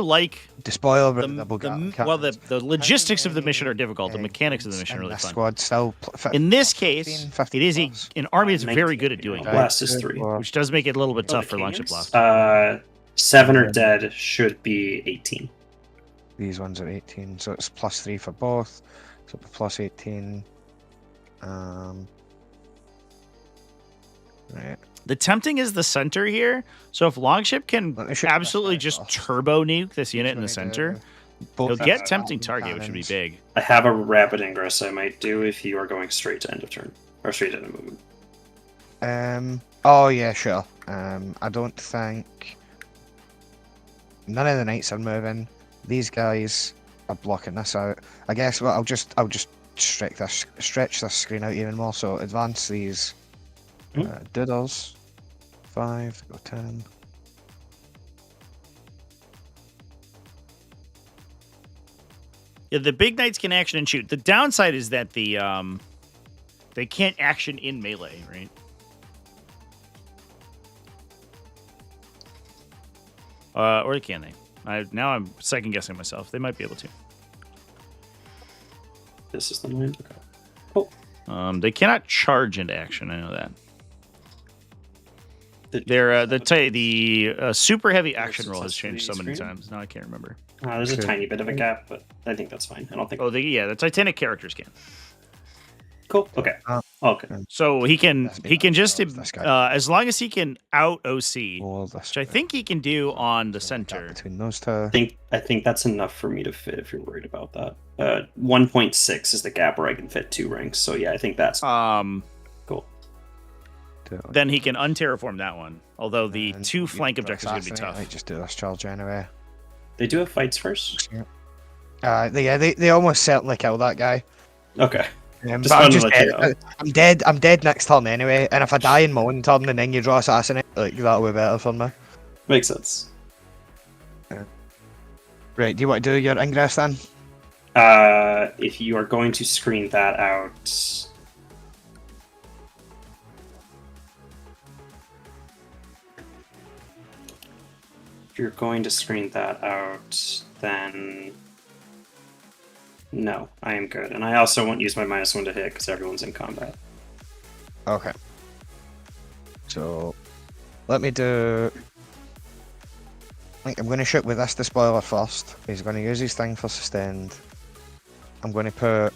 like Despoil the logistics of the mission are difficult. The mechanics of the mission are really fun. Squad still in this case, it is an army that's very good at doing that. Blast is 3. Which does make it a little bit tough for longshiploft. 7 are dead, should be 18. These ones are 18, so it's plus 3 for both. So plus 18. Right. The tempting is the center here. So if Longship can absolutely just turbo nuke this unit in the center, he'll get tempting target, which would be big. I have a rapid ingress I might do if you are going straight to end of turn. Or straight to end of movement. Oh yeah, sure. I don't think none of the knights are moving. These guys are blocking this out. I guess I'll just stretch this screen out even more. So advance these doodles. 5, go 10. Yeah, the big knights can action and shoot. The downside is that they can't action in melee, right? Or can they? Now I'm second guessing myself. They might be able to. This is the line. Okay. Cool. They cannot charge into action. I know that. They're the super heavy action roll has changed so many times. Now I can't remember. There's a tiny bit of a gap, but I think that's fine. I don't think. Oh, the Titanic characters can. Cool. Okay. Okay. So he can just as long as he can out OC, which I think he can do on the center. Between those two. I think that's enough for me to fit. If you're worried about that, 1.6 is the gap where I can fit 2 ranks. So yeah, I think that's cool. then he can unterraform that one. Although the two flank objectives are going to be tough. I just do this charge anyway. They do have fights first? They almost certainly kill that guy. Okay. But I'm dead. I'm dead next turn anyway. And if I die in my own turn and then you draw assassinate, like that'll be better for me. Makes sense. Right. Do you want to do your ingress then? If you are going to screen that out. If you're going to screen that out, then no, I am good. And I also won't use my -1 to hit because everyone's in combat. Okay. So, let me do... I think I'm going to shoot with this despoiler first. He's going to use his thing for sustained. I'm going to put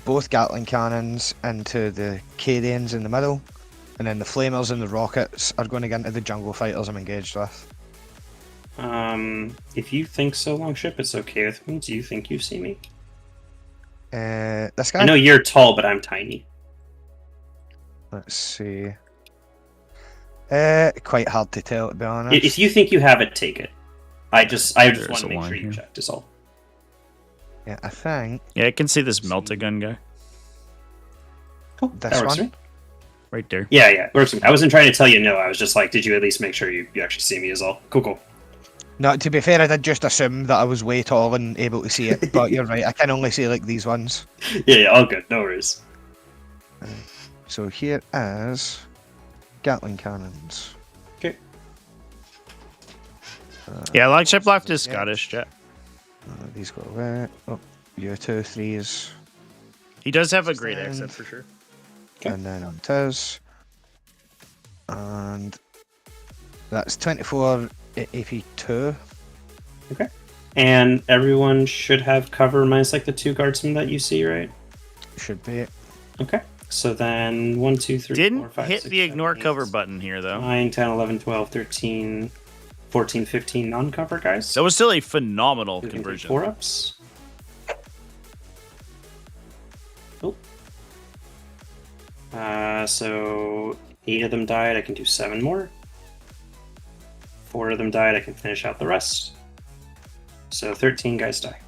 both Gatling cannons into the Cadians in the middle. And then the flamers and the rockets are going to get into the jungle fighters I'm engaged with. If you think so, Longship, it's okay with me. Do you think you see me? This guy? I know you're tall, but I'm tiny. Let's see. Quite hard to tell, to be honest. If you think you have it, take it. I just want to make sure you checked, is all. Yeah, I think... Yeah, I can see this melt-a-gun guy. Cool. This one? Right there. Yeah, works. I wasn't trying to tell you no. I was just like, did you at least make sure you actually see me is all. Cool. No, to be fair, I did just assume that I was way tall and able to see it, but you're right, I can only see like these ones. Yeah, all good. No worries. So here is Gatling cannons. Okay. Yeah, longshiploft is Scottish, Jet. These go away. Oh, you 2 3s. He does have a great accent for sure. Okay. And then on Tiz. And that's 24 AP2. Okay. And everyone should have cover minus like the 2 guardsmen that you see, right? Should be. Okay. So then 1, 2, 3, Didn't 4, 5, hit 6, the 7, ignore 8, cover button here, though. 9, 10, 11, 12, 13, 14, 15 non-cover guys. That was still a phenomenal conversion. 4-ups. So 8 of them died. I can do 7 more. 4 of them died. I can finish out the rest. So 13 guys die.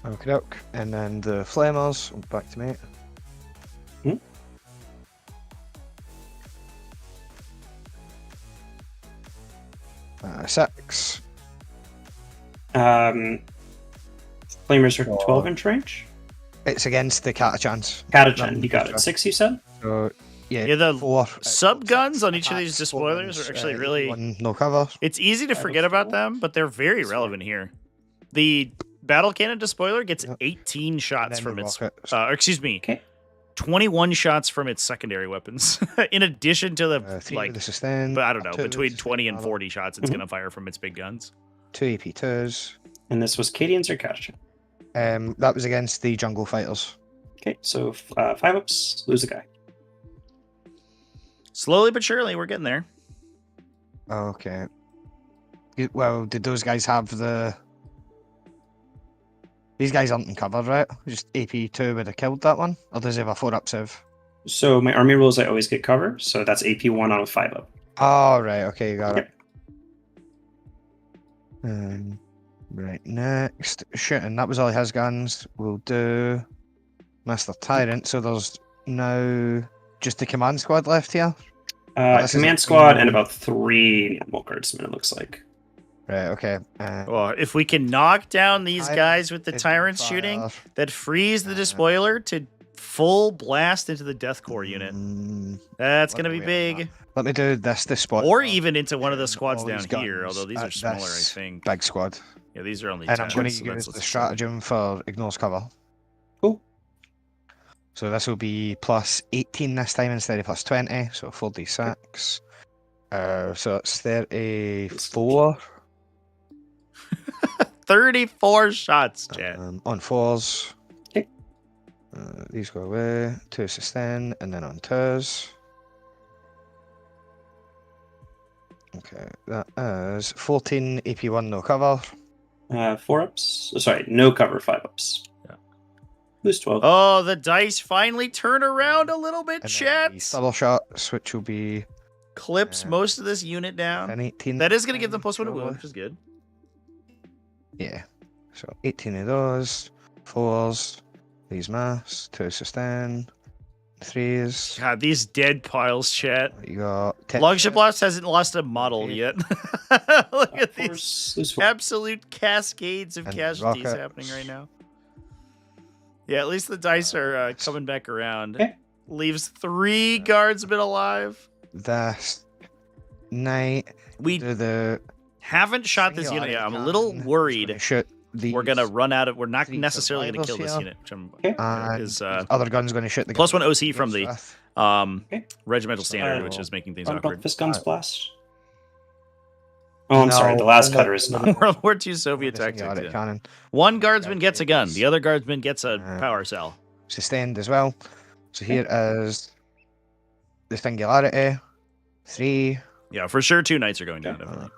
Okay, and then the flamers, back to me. 6. Flamers are 12-inch range? It's against the Catachans. Catachan, you got it. 6, you said? So, yeah, the 4 sub guns on each of these despoilers are actually really... no cover. It's easy to forget about them, but they're very relevant here. The battle cannon despoiler gets 18 shots from its... excuse me. Okay. 21 shots from its secondary weapons, in addition to the, but I don't know, between 20 and 40 shots it's going to fire from its big guns. 2 AP2s. And this was Cadians or Catachan? That was against the jungle fighters. Okay, so 5-ups, lose a guy. Slowly but surely, we're getting there. Okay. Well, did those guys have the... These guys aren't in cover, right? Just AP2 would have killed that one? Or does he have a 4-up save? So my army rules, I always get cover, so that's AP1 on a 5-up. Oh, right, okay, you got it. Right, next. Shooting, that was all his guns. We'll do Master Tyrant, so there's now just the command squad left here? Command squad and about 3 animal guardsmen, it looks like. Right, okay. Well, if we can knock down these guys with the tyrant shooting, that frees the despoiler to full blast into the death core unit. That's going to be big. Let me do this squad. Or even into one of the squads down here, although these are smaller, I think. Big squad. Yeah, these are only 10. And I'm going to use the stratagem for ignores cover. Cool. So this will be plus 18 this time instead of plus 20, so 4d6. So it's 34. 34 shots, Jet. On 4s. Okay. These go away. 2 sustain, and then on 2s. Okay, that is 14 AP1 no cover. 4-ups. Sorry, no cover 5-ups. Yeah. Lose 12. Oh, the dice finally turn around a little bit, chat. Double shots, which will be... Clips most of this unit down. 18. That is going to give them +1 to wound, which is good. Yeah. So 18 of those. 4s. These mass. 2 sustain. 3s. God, these dead piles, chat. You got... Longshiploft hasn't lost a model yet. Look at these absolute cascades of casualties happening right now. Yeah, at least the dice are coming back around. Okay. Leaves 3 guardsmen alive. This night, we haven't shot this unit yet. I'm a little worried we're going to run out of... We're not necessarily going to kill this unit. Because other gun's going to shoot the +1 OC from the regimental standard, which is making things awkward. Fist guns blast. Oh, I'm sorry. The last cutter is not. World War II Soviet tactics. Yeah. One guardsman gets a gun. The other guardsman gets a power cell. Sustained as well. So here is the Singularity. 3. Yeah, for sure 2 knights are going down, definitely.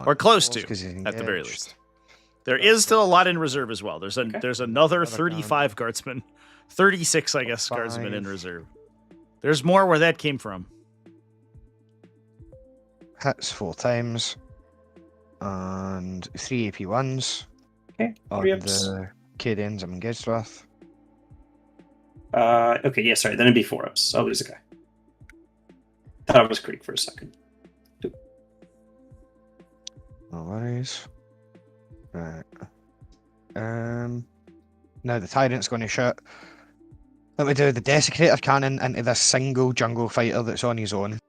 Or close to, at the very least. There is still a lot in reserve as well. There's another 35 guardsmen. 36, I guess, guardsmen in reserve. There's more where that came from. Hits 4 times. And 3 AP1s. Okay, on the Cadians I'm engaged with. Okay, yeah, sorry. Then it'd be 4 ups. I'll lose a guy. Thought it was Creek for a second. No worries. Right. Now the Tyrant's going to shoot. Let me do the Desecrator Cannon into this single jungle fighter that's on his own.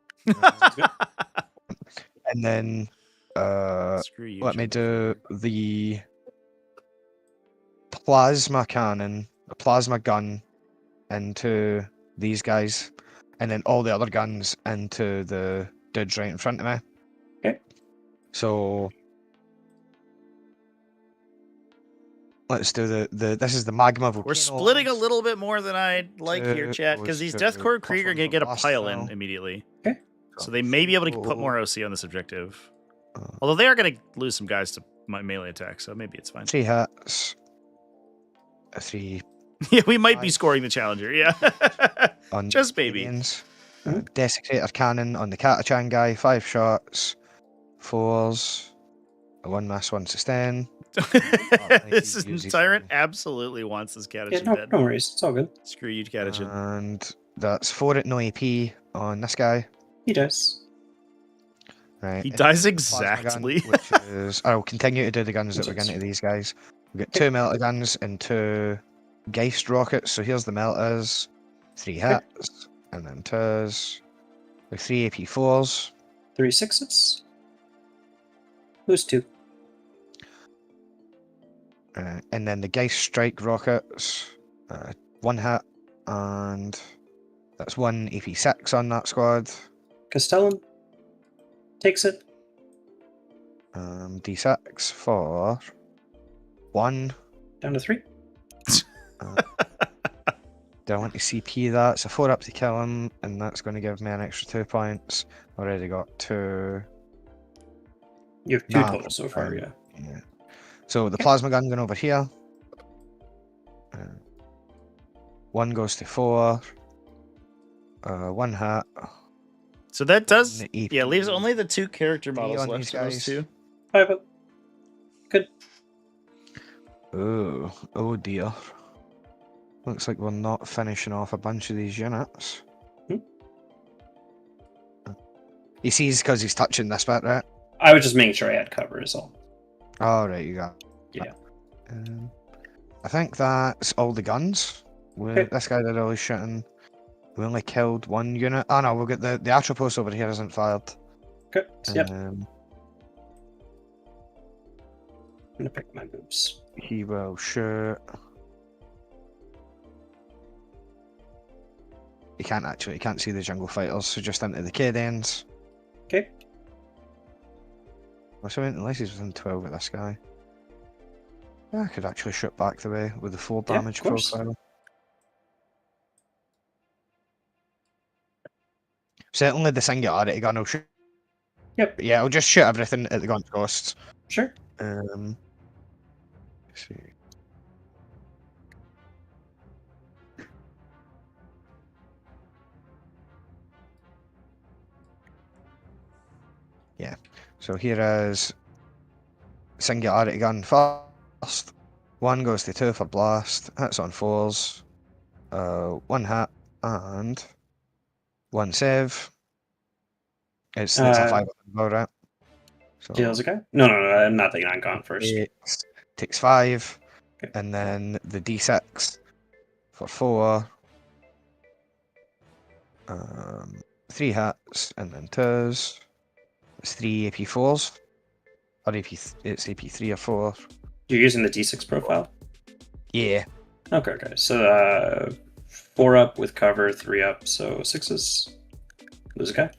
And then let me do the Plasma Cannon, the Plasma Gun into these guys. And then all the other guns into the dudes right in front of me. Okay. So let's do this is the magma volcano. We're splitting a little bit more than I'd like here, chat, because these Deathcore Krieg are going to get a pile in immediately. Okay. So they may be able to put more OC on this objective. Although they are going to lose some guys to my melee attack, so maybe it's fine. 3 hits. 3. Yeah, we might be scoring the challenger, yeah. Just maybe. Desecrator Cannon on the Katachan guy, 5 shots. 4s. A 1 mass, 1 sustain. This Tyrant absolutely wants this Katachan dead. No worries, it's all good. Screw you, Katachan. And that's 4 at no AP on this guy. He does. Right. He dies exactly. Gun, which is, I'll continue to do the guns that we're going to these guys. We've got 2 melter guns and 2 Geist rockets. So here's the melters. 3 hits. And then 2s. With 3 AP4s. 3 6s. Who's 2? And then the Geist strike rockets. 1 hit. And that's 1 AP6 on that squad. Castellan takes it. D6 for 1. Down to 3. Do I want to CP that? It's a 4 up to kill him, and that's going to give me an extra 2 points. Already got 2. You have 2 total so far, yeah. So the plasma gun going over here. 1 goes to 4. 1 hit. So that does, yeah, leaves only the 2 character models left. Those 2. 5 up. Good. Oh dear. Looks like we're not finishing off a bunch of these units. He sees because he's touching this bit, right? I was just making sure I had cover is all. Oh, right, you got it. Yeah. I think that's all the guns. This guy did all his shooting. We only killed 1 unit. Oh no, we'll get the Atropos over here isn't fired. Okay, yep. I'm gonna pick my moves. He will shoot. He can't see the jungle fighters, so just into the Cadians. Okay. Unless he's within 12 of this guy. Yeah, I could actually shoot back the way with the 4 damage profile. Certainly the Singularity gun will shoot. Yep. Yeah, I'll just shoot everything at the gun costs. Sure. Let's see. Yeah. So here is Singularity Gun first. 1 goes to 2 for blast. Hits on 4s. 1 hit and 1 save. It's a 5 about it. So Jail's okay? No, I'm not thinking I'm gone first. Takes 5. Okay. And then the D6 for 4. 3 hits and then 2s. It's 3 AP4s. Or it's AP3 or 4. You're using the D6 profile? Yeah. Okay. So 4 up with cover, 3 up, so 6s. Lose a guy.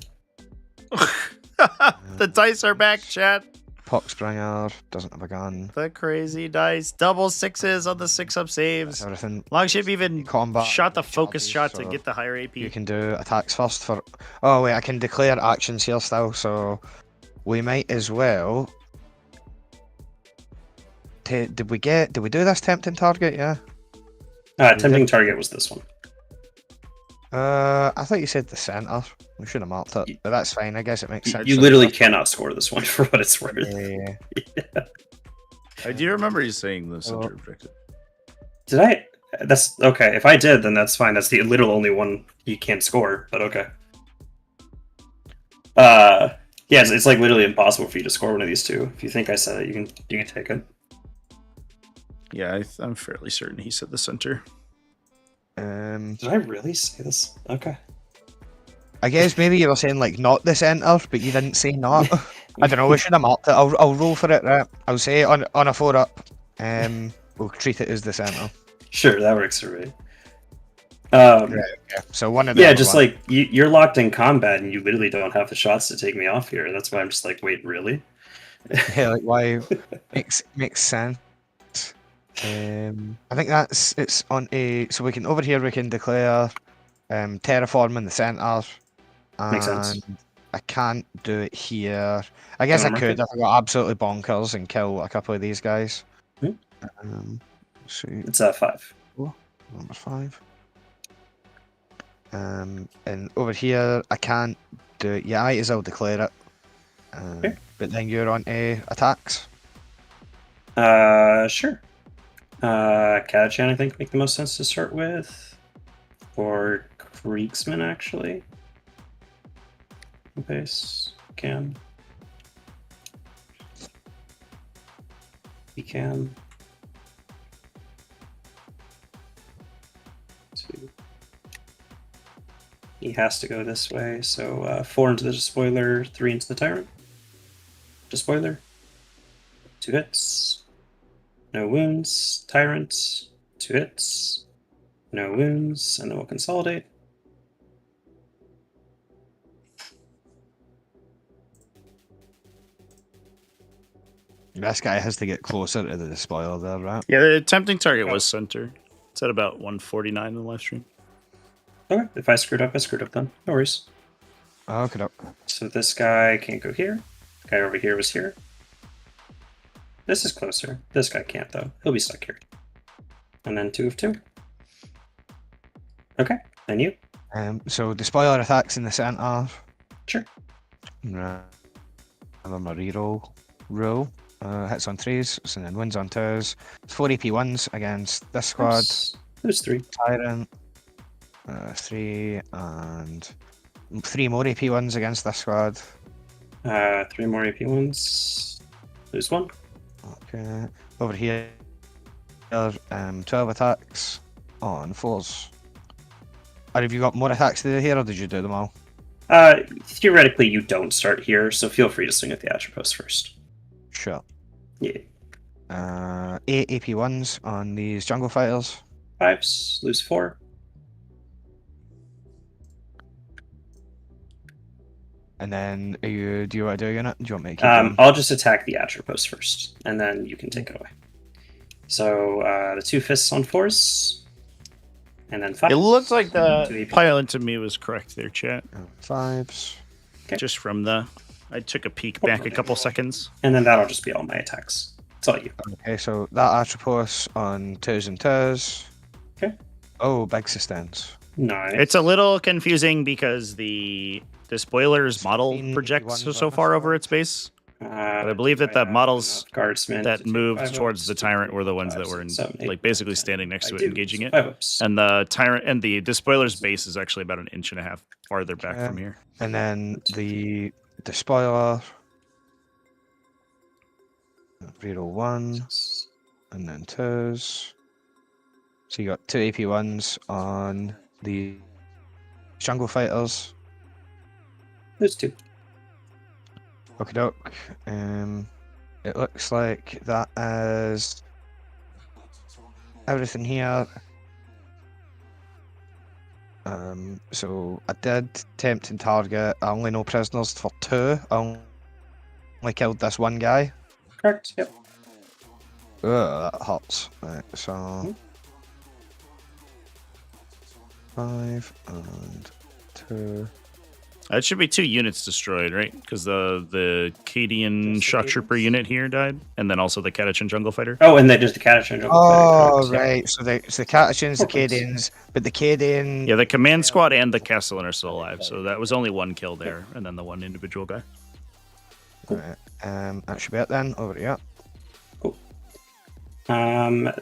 The dice are back, chat. Poxbringer doesn't have a gun. The crazy dice. Double 6s on the 6-up saves. Everything. Longship even Combat shot the focus shot so to get the higher AP. You can do attacks first for. Oh wait, I can declare actions here still, so we might as well. Did we do this tempting target? Yeah. Tempting target was this one. I thought you said the center. We should have marked it, but that's fine. I guess it makes sense. You literally cannot score this one for what it's worth. Yeah. I do remember you saying the center objective. Did I? That's okay. If I did, then that's fine. That's the literal only one you can't score. But okay. Yeah, it's like literally impossible for you to score one of these two. If you think I said it, you can take it. Yeah, I'm fairly certain he said the center. Did I really say this? Okay. I guess maybe you were saying like not the center, but you didn't say not. I don't know. We should have marked it. I'll roll for it. Right? I'll say on a 4-up. We'll treat it as the center. Sure, that works for me. Right, okay. So one of them. Yeah, just like you're locked in combat and you literally don't have the shots to take me off here. That's why I'm just like, wait, really? Yeah, like why? makes sense. I think it's on a. So we can over here we can declare terraform in the center. Makes sense. I can't do it here. I guess I could if I got absolutely bonkers and kill a couple of these guys. It's a 5. Oh, number 5. And over here I can't do it. Yeah, I might as well declare it. Okay. But then you're on attacks. Sure. Catachan, I think, make the most sense to start with. Or Kriegsman, actually. Base. Can. We can. 2. He has to go this way, so 4 into the Despoiler, 3 into the Tyrant. Despoiler. 2 hits. No wounds. Tyrant. 2 hits. No wounds. And then we'll consolidate. This guy has to get closer to the Despoiler there, right? Yeah, the tempting target was center. It's at about 149 in the live stream. Okay, if I screwed up, I screwed up then. No worries. Oh, okay. So this guy can't go here. The guy over here was here. This is closer. This guy can't, though. He'll be stuck here. And then 2 of 2. Okay, then you. So Despoiler attacks in the center. Sure. Right. And then a reroll. Roll. Hits on 3s, and then wins on 2s. It's 4 AP 1s against this squad. There's 3. Tyrant. 3 and 3 more AP 1s against this squad. 3 more AP 1s. There's 1. Okay. Over here, 12 attacks on 4s. Or have you got more attacks to do here, or did you do them all? Theoretically, you don't start here, so feel free to swing at the Atropos first. Sure. Yeah. 8 AP 1s on these jungle fighters. 5s, lose 4. And then, do you want to do a unit? Do you want me to keep going? I'll just attack the Atropos first, and then you can take it away. So, the 2 fists on 4s, and then 5. It looked like the pilot to me was correct there, chat. 5s. Okay. Just from I took a peek back a couple seconds. And then that'll just be all my attacks. It's all you. Okay, so that Atropos on 2s and 2s. Okay. Oh, big sustains. Nice. It's a little confusing because the spoiler's model projects so far over its base. But I believe that the models that moved towards the tyrant were the ones that were like basically standing next to it, engaging it. And the tyrant and the spoiler's base is actually about 1.5 inches farther back from here. And then the spoiler, reroll 1, and then 2s. So you got 2 AP1s on the jungle fighters. There's 2. Okie doke. It looks like that is everything here. So I did tempt and target. I only know prisoners for 2. I only killed this one guy. Correct. Yep. Ugh, that hurts. Right, so 5 and 2. That should be 2 units destroyed, right? Because the Cadian shock trooper unit here died, and then also the Catachin jungle fighter. Oh, and then just the Catachin jungle fighter. Oh, right. So the Catachins, the Cadians, but the Cadian. Yeah, the command squad and the Castellan are still alive. So that was only 1 kill there, and then the 1 individual guy. Right. That should be it then. Over here. Cool. Then.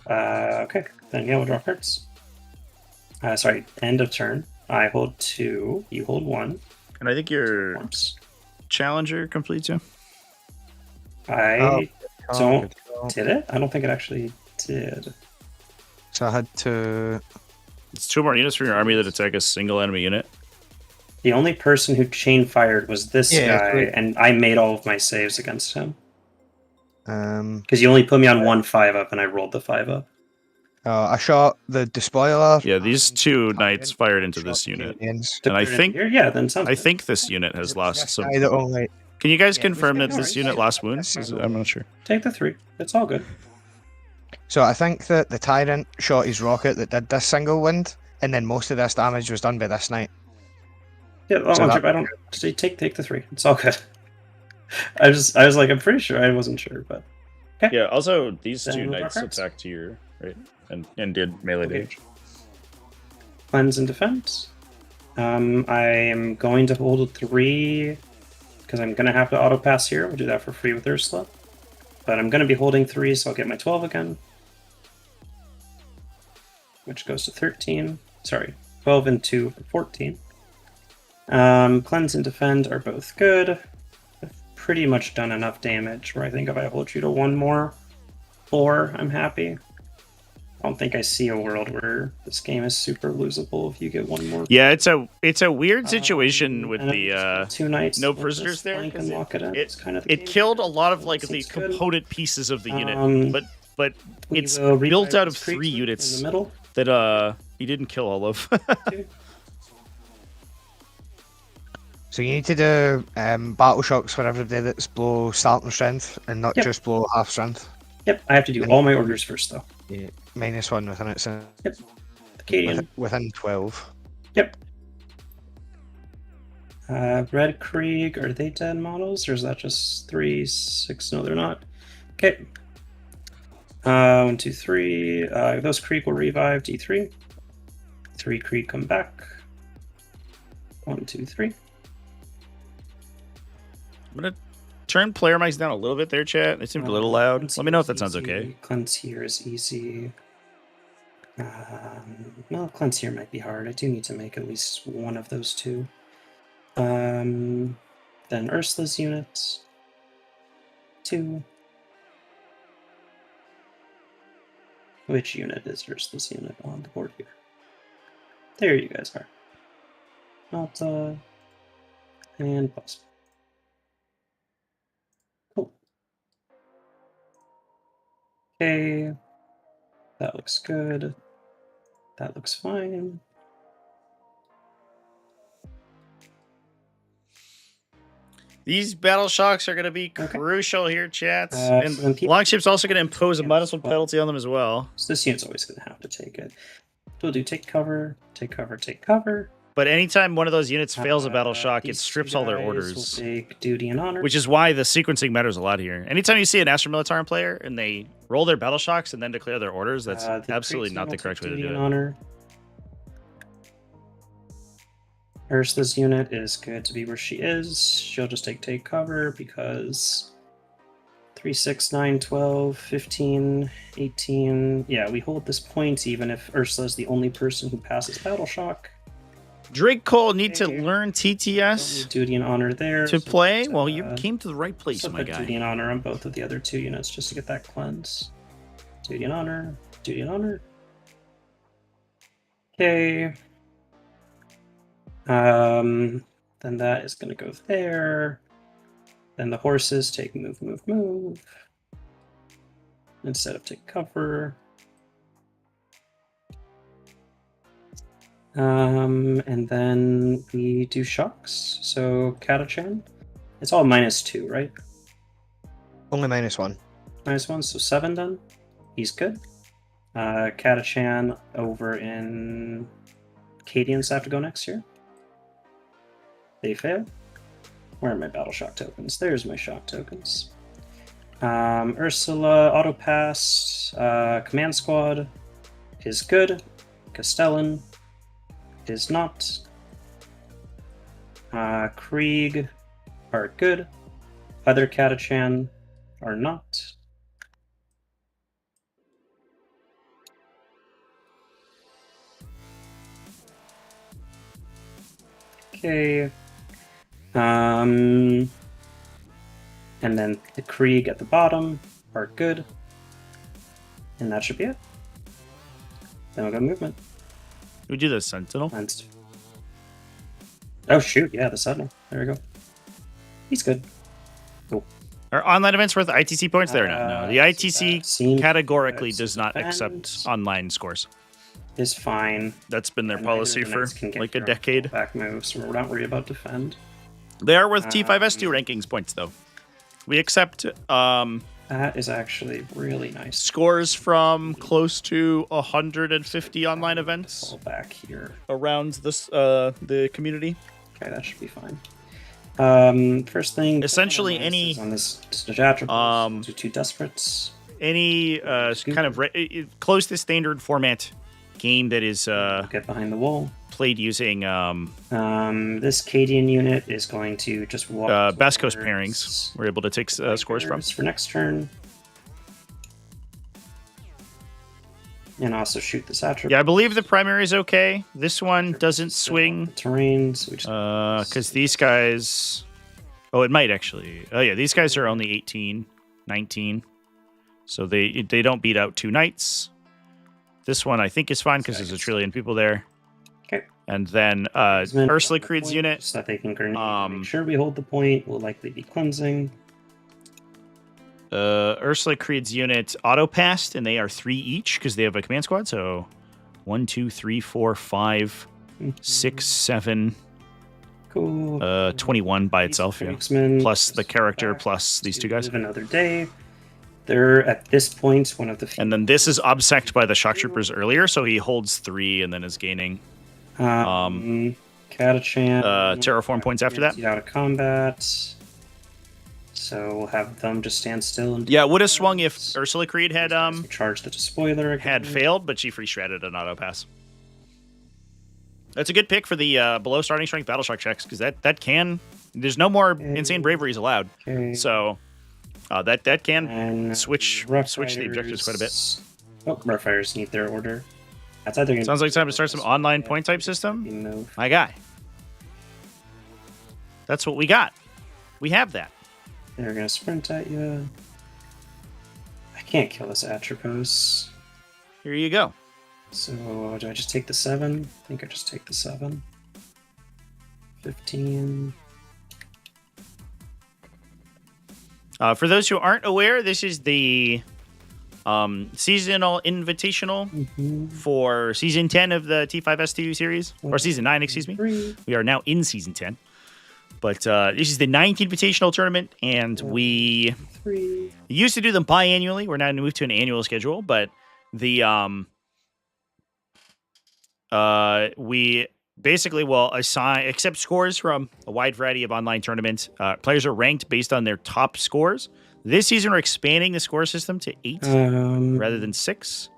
Okay. Then yeah, we'll draw cards. Sorry, end of turn. I hold 2, you hold 1. And I think your challenger completes you. Did it? I don't think it actually did. So I had to... It's 2 more units for your army that attack a single enemy unit. The only person who chain fired was this guy, and I made all of my saves against him. Because you only put me on 1 5-up, and I rolled the 5-up. I shot the despoiler. Yeah, these 2 knights fired into this unit, and I think think this unit has lost some. Can you guys confirm that this unit lost wounds? I'm not sure. Take the 3. It's all good. So I think that the tyrant shot his rocket that did this single wound, and then most of this damage was done by this knight. Yeah, so I don't take the 3. It's all good. I was like, I'm pretty sure. I wasn't sure, but okay. Yeah. Also, these 2 knights attacked to your right. And did melee damage. Cleanse and defense. I am going to hold 3 because I'm going to have to auto pass here. We'll do that for free with Ursula. But I'm going to be holding 3, so I'll get my 12 again. Which goes to 13. Sorry, 12 and 2 for 14. Cleanse and defend are both good. I've pretty much done enough damage where I think if I hold you to 1 more, 4, I'm happy. I don't think I see a world where this game is super losable if you get 1 more. Yeah, it's a weird situation with the 2 knights. No prisoners there. It killed a lot of like the component pieces of the unit, but it's built out of 3 units in the middle that you didn't kill all of. So you need to do battle shocks for everybody that's below starting strength and not just below half strength. Yep, I have to do all my orders first though. Yeah. -1 within it, so yep. Acadian. Within 12. Yep. Red Krieg, are they dead models, or is that just 3, 6? No, they're not. Okay. 1, 2, 3. Those Krieg will revive. D3. 3 Krieg come back. 1, 2, 3. I'm gonna turn player mics down a little bit there, chat. It seemed a little loud. Let me know if that sounds okay. Cleanse here is easy. Well, cleanse here might be hard. I do need to make at least 1 of those 2. Then Ursula's units. 2. Which unit is Ursula's unit on the board here? There you guys are. Malta and Boston. Cool. Okay. That looks good. That looks fine. These battle shocks are going to be crucial here, chats. And Longship's also going to impose a -1 penalty on them as well. So this unit's always going to have to take it. We'll do take cover, take cover, take cover. But anytime one of those units fails a battle shock, it strips all their orders. Take duty and honor. Which is why the sequencing matters a lot here. Anytime you see an Astra Militarum player and they roll their battle shocks and then declare their orders. That's absolutely not the correct way to do it. Honor. Ursula's unit is good to be where she is. She'll just take cover because 3, 6, 9, 12, 15, 18. Yeah, we hold this point even if Ursula is the only person who passes battle shock. Drake Cole need to learn TTS duty and honor there to play. Well, you came to the right place, my guy. Duty and honor on both of the other 2 units just to get that cleanse. Duty and honor. Duty and honor. Okay. Then that is going to go there. Then the horses take move instead of take cover. And then we do shocks. So Katachan, it's all -2, right? Only -1. -1, so 7 done. He's good. Katachan over in Cadians have to go next here. They fail. Where are my battle shock tokens? There's my shock tokens. Ursula, auto pass, command squad is good. Castellan is not. Krieg are good. Other Katachan are not. Okay. And then the Krieg at the bottom are good. And that should be it. Then we'll go movement. We do the Sentinel. Oh shoot, yeah, the Sentinel. There we go. He's good. Cool. Are online events worth ITC points? There or not? No. The ITC categorically does not accept online scores. Is fine. That's been their policy for like a decade. Back moves, so we're not worried about defend. They are worth T5S2 rankings points, though. We accept that is actually really nice. Scores from close to 150 online events. Fall back here around this the community. Okay, that should be fine. First thing, essentially any on this to 2 desperates. Any kind of close to standard format game that is get behind the wall. Played using this Cadian unit is going to just walk Best Coast pairings. We're able to take scores from for next turn, and also shoot this attribute. Yeah, I believe the primary is okay. This one doesn't swing terrain, so because these guys. Oh, it might actually. Oh yeah, these guys are only 18, 19, so they don't beat out 2 knights. This one I think is fine because there's a trillion people there. Okay. And then Ursula Creed's unit. So that they can make sure we hold the point. Will likely be cleansing. Ursula Creed's unit auto passed, and they are 3 each because they have a command squad. So 1, 2, 3, 4, 5, 6, 7. Cool. 21 by itself, yeah. Plus the character, plus these 2 guys. Another day. They're at this point one of the. And then this is obsected by the shock troopers earlier, so he holds 3 and then is gaining. Katachan. Terraform points after that. Out of combat. So we'll have them just stand still. And yeah, would have swung if Ursula Creed had charged the spoiler again. Had failed, but she free stratted an auto pass. That's a good pick for the below starting strength battle shock checks because that can. There's no more insane braveries allowed, so. That can switch the objectives quite a bit. Oh, Roughriders need their order. That's either sounds like time to start some online point type system. My guy. That's what we got. We have that. They're gonna sprint at you. I can't kill this Atropos. Here you go. So do I just take the 7? I think I just take the 7. 15. For those who aren't aware, this is the seasonal invitational for Season 10 of the T5S2 series. Or Season 9, excuse me. We are now in Season 10. But this is the 9th invitational tournament, and we used to do them biannually. We're now going to move to an annual schedule, but the we basically will accept scores from a wide variety of online tournaments. Players are ranked based on their top scores. This season, we're expanding the score system to 8 rather than 6.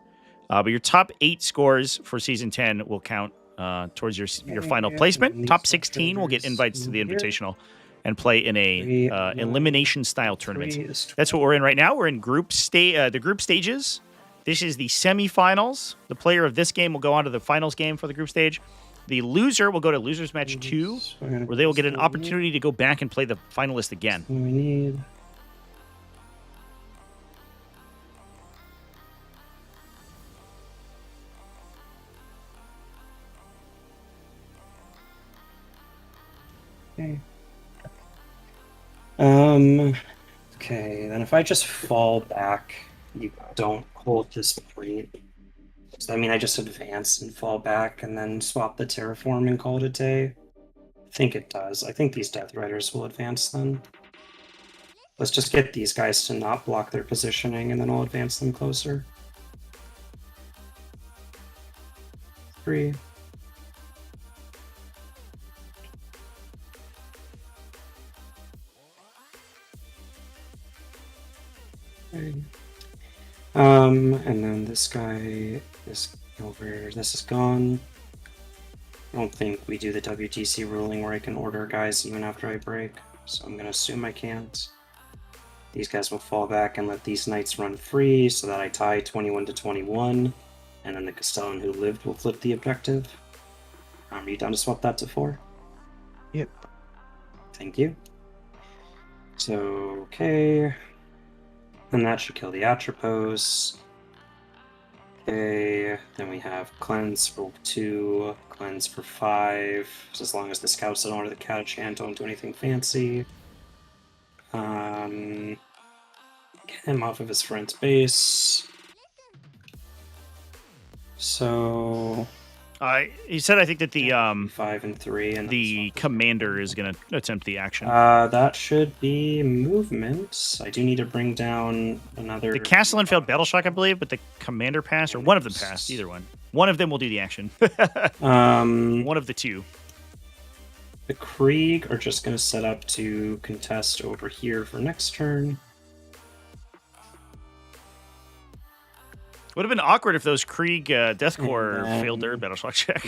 But your top 8 scores for Season 10 will count towards your final placement. Top 16 will get invites to the Invitational and play in a elimination-style tournament. That's what we're in right now. We're in the group stages. This is the semifinals. The player of this game will go on to the finals game for the group stage. The loser will go to Losers Match 2, where they will get an opportunity to go back and play the finalist again. We need... Okay. Okay, then if I just fall back, you don't hold this point. So I mean, I just advance and fall back and then swap the terraform and call it a day. I think it does. I think these Death Riders will advance then. Let's just get these guys to not block their positioning and then I'll advance them closer. 3. And then this guy is over. This is gone. I don't think we do the WTC ruling where I can order guys even after I break, so I'm gonna assume I can't. These guys will fall back and let these knights run free so that I tie 21 to 21, and then the Castellan who lived will flip the objective. Are you down to swap that to 4? Yep. Thank you. So, okay. And that should kill the Atropos. Okay, then we have Cleanse for 2, Cleanse for 5. So as long as the Scouts don't order the Catachan, don't do anything fancy. Get him off of his friend's base. So... he said, I think that the 5 and 3, and the commander is going to attempt the action. That should be movement. I do need to bring down another. The Castellan failed battle shock, I believe, but the commander passed, or one of them passed. Either one. One of them will do the action. One of the two. The Krieg are just going to set up to contest over here for next turn. Would have been awkward if those Krieg Death Corps failed their battle shock check.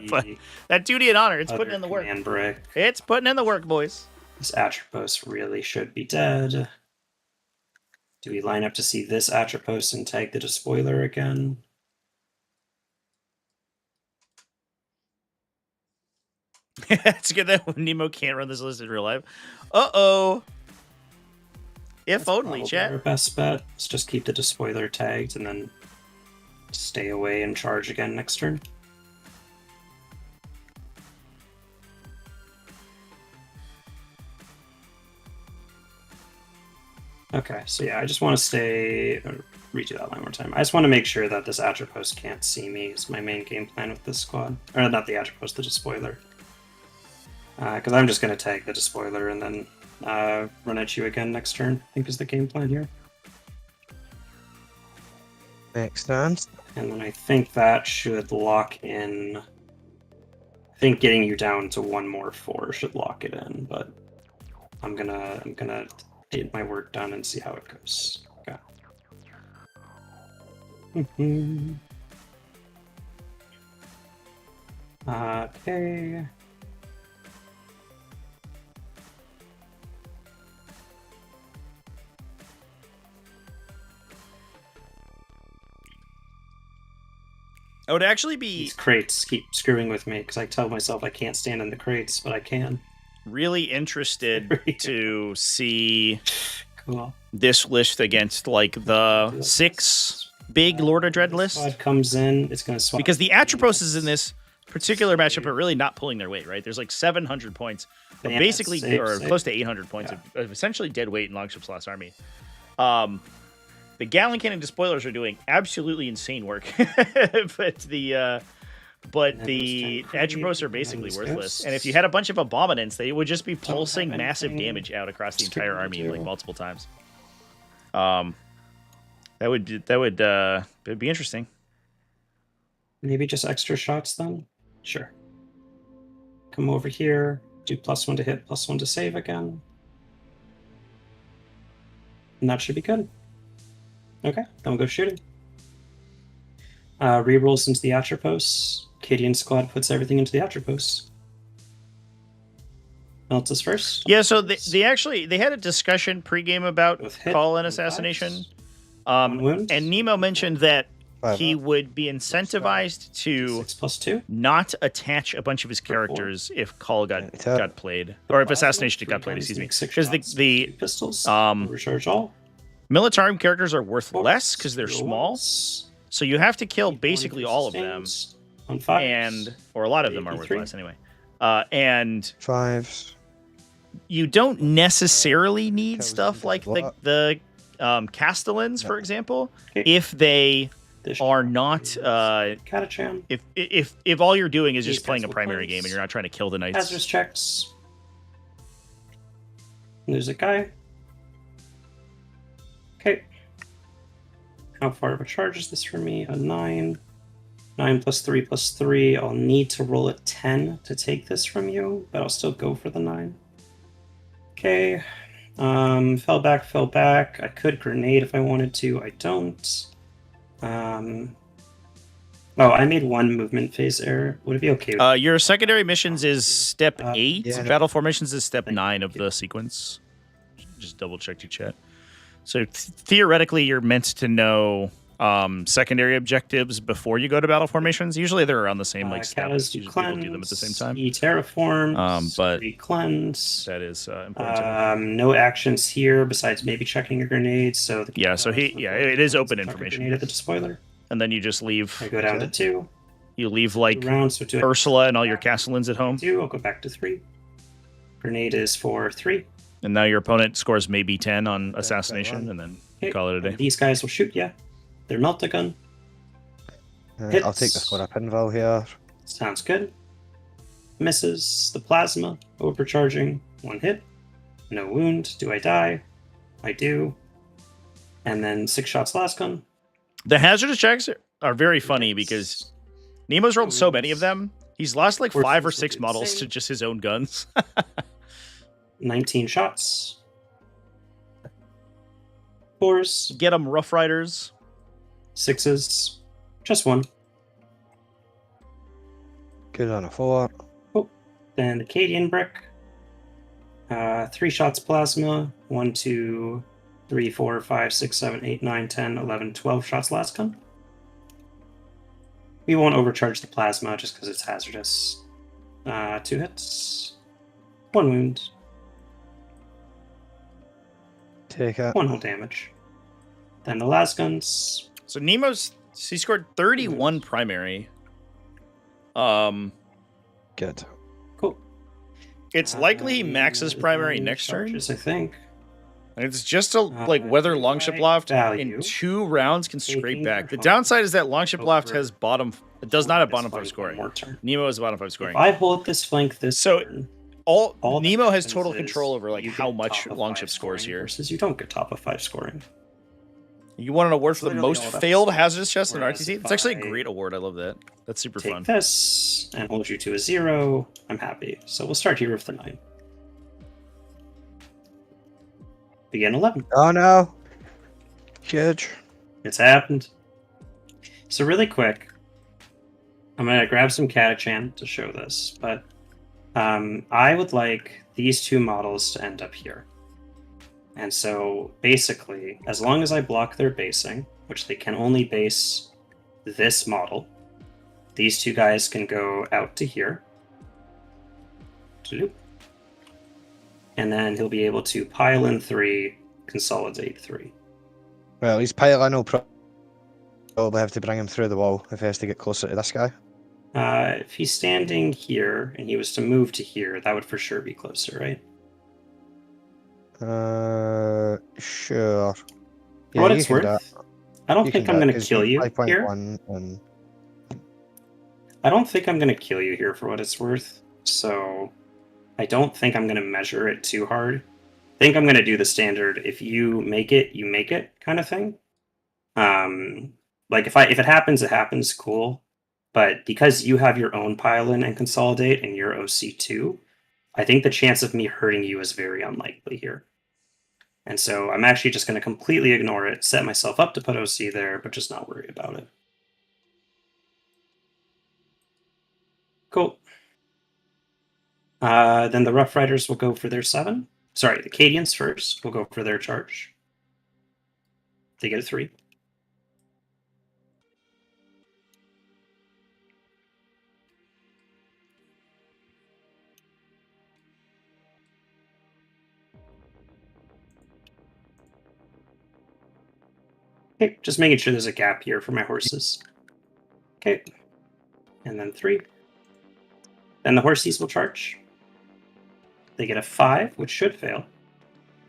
But that duty and honor, it's putting in the work. Brick. It's putting in the work, boys. This Atropos really should be dead. Do we line up to see this Atropos and tag the Despoiler again? It's good that Nemo can't run this list in real life. Uh-oh. If That's only, chat. Our best bet. Let's just keep the Despoiler tagged and then stay away and charge again next turn. Okay, so yeah, I just want to stay... redo that line more time. I just want to make sure that this Atropos can't see me is my main game plan with this squad. Or not the Atropos, the Despoiler. Because I'm just going to tag the Despoiler and then run at you again next turn, I think is the game plan here. Next turn. And then I think that should lock in... I think getting you down to 1 more 4 should lock it in, but I'm gonna get my work done and see how it goes. Okay. Okay. I would actually be... These crates keep screwing with me because I tell myself I can't stand in the crates, but I can. Really interested to see cool. This list against like the 6 big Lord of Dread list. Squad comes in, it's going to swap. Because the Atropos in this particular matchup are really not pulling their weight, right? There's like 700 points, but basically, or close to 800 points of essentially dead weight in Longship's Lost Army. The Gallon Cannon Despoilers are doing absolutely insane work, but the Atropos are basically worthless. And if you had a bunch of Abominants, they would just be pulsing massive damage out across the entire army like multiple times. That would be interesting. Maybe just extra shots then? Sure. Come over here, do +1 to hit, +1 to save again. And that should be good. Okay, then we'll go shooting. Rerolls into the Atropos. Cadian squad puts everything into the Atropos. Meltus first. Yeah, so they had a discussion pregame about call and assassination. And Nemo mentioned that he would be incentivized to 6+2. not attach a bunch of his characters if call got played, or if assassination got played. Excuse me, because the pistols. Recharge all. Militarum characters are worth less because they're small, so you have to kill basically all of them, or a lot of them are worth less anyway. And 5s. You don't necessarily need stuff like the Castellans, for example, if they are not if all you're doing is just playing a primary game and you're not trying to kill the knights. Hazardous checks. There's a guy. Okay. How far of a charge is this for me? A 9. 9 plus 3 plus 3. I'll need to roll a 10 to take this from you, but I'll still go for the 9. Okay. Fell back. I could grenade if I wanted to. I don't. Oh, I made one movement phase error. Would it be okay with your secondary missions is step 8. Yeah. Battle formations is step 9 of the sequence. Just double check your chat. So theoretically, you're meant to know secondary objectives before you go to battle formations. Usually they're around the same step. People do them at the same time. Terraform, but cleanse. That is important. No actions here besides maybe checking your grenades. So it is open information. Grenade at the despoiler. And then you just leave. I go down to 2. You leave like Ursula and all your Castellans at home. 2. I'll go back to 3. Grenade is for 3. And now your opponent scores maybe 10 on assassination, and then you call it a day. These guys will shoot you. They're melt a gun. I'll take the squad up pinval here. Sounds good. Misses the plasma. Overcharging. 1 hit. No wound. Do I die? I do. And then 6 shots last gun. The hazardous checks are very funny because Nemo's rolled so many of them. He's lost like 5 or 6 models to just his own guns. 19 shots. 4s. Get them, Rough Riders. 6s. Just 1. Good on a 4. Oh, then the Cadian brick. 3 shots plasma. 1, 2, 3, 4, 5, 6, 7, 8, 9, 10, 11, 12 shots last gun. We won't overcharge the plasma just because it's hazardous. 2 hits. 1 wound. Take it. 1 hull damage. Then the last guns. So he scored 31 primary. Good. Cool. It's likely he maxes primary next turn. I think. It's just whether longshiploft in 2 rounds can scrape back. The downside is that longshiploft has it does not have bottom 5 scoring. Nemo has bottom 5 scoring. If I hold this flank this turn, all Nemo has total control over how much longship scores here. Versus you don't get top of 5 scoring. You want an award for the most failed hazardous chest in RTC? It's actually a great award. I love that. That's super fun. Take this and hold you to a 0. I'm happy. So we'll start here with the 9. Begin 11. Oh no. Huge. It's happened. So really quick, I'm going to grab some Catachan to show this, but I would like these 2 models to end up here. And so basically, as long as I block their basing, which they can only base this model, these 2 guys can go out to here. And then he'll be able to pile in 3, consolidate 3. Well, he's piling will probably have to bring him through the wall if he has to get closer to this guy. If he's standing here and he was to move to here, that would for sure be closer, right? Sure. For what it's worth, I don't think I'm going to kill you here. And... I don't think I'm going to kill you here for what it's worth, so I don't think I'm going to measure it too hard. I think I'm going to do the standard, if you make it kind of thing. Like if it happens, it happens, cool. But because you have your own pile-in and consolidate and you're OC2, I think the chance of me hurting you is very unlikely here. And so I'm actually just going to completely ignore it, set myself up to put OC there, but just not worry about it. Cool. Then the Rough Riders will go for their 7. Sorry, the Cadians first will go for their charge. They get a 3. Okay, just making sure there's a gap here for my horses. Okay, and then 3. Then the horsies will charge. They get a 5, which should fail.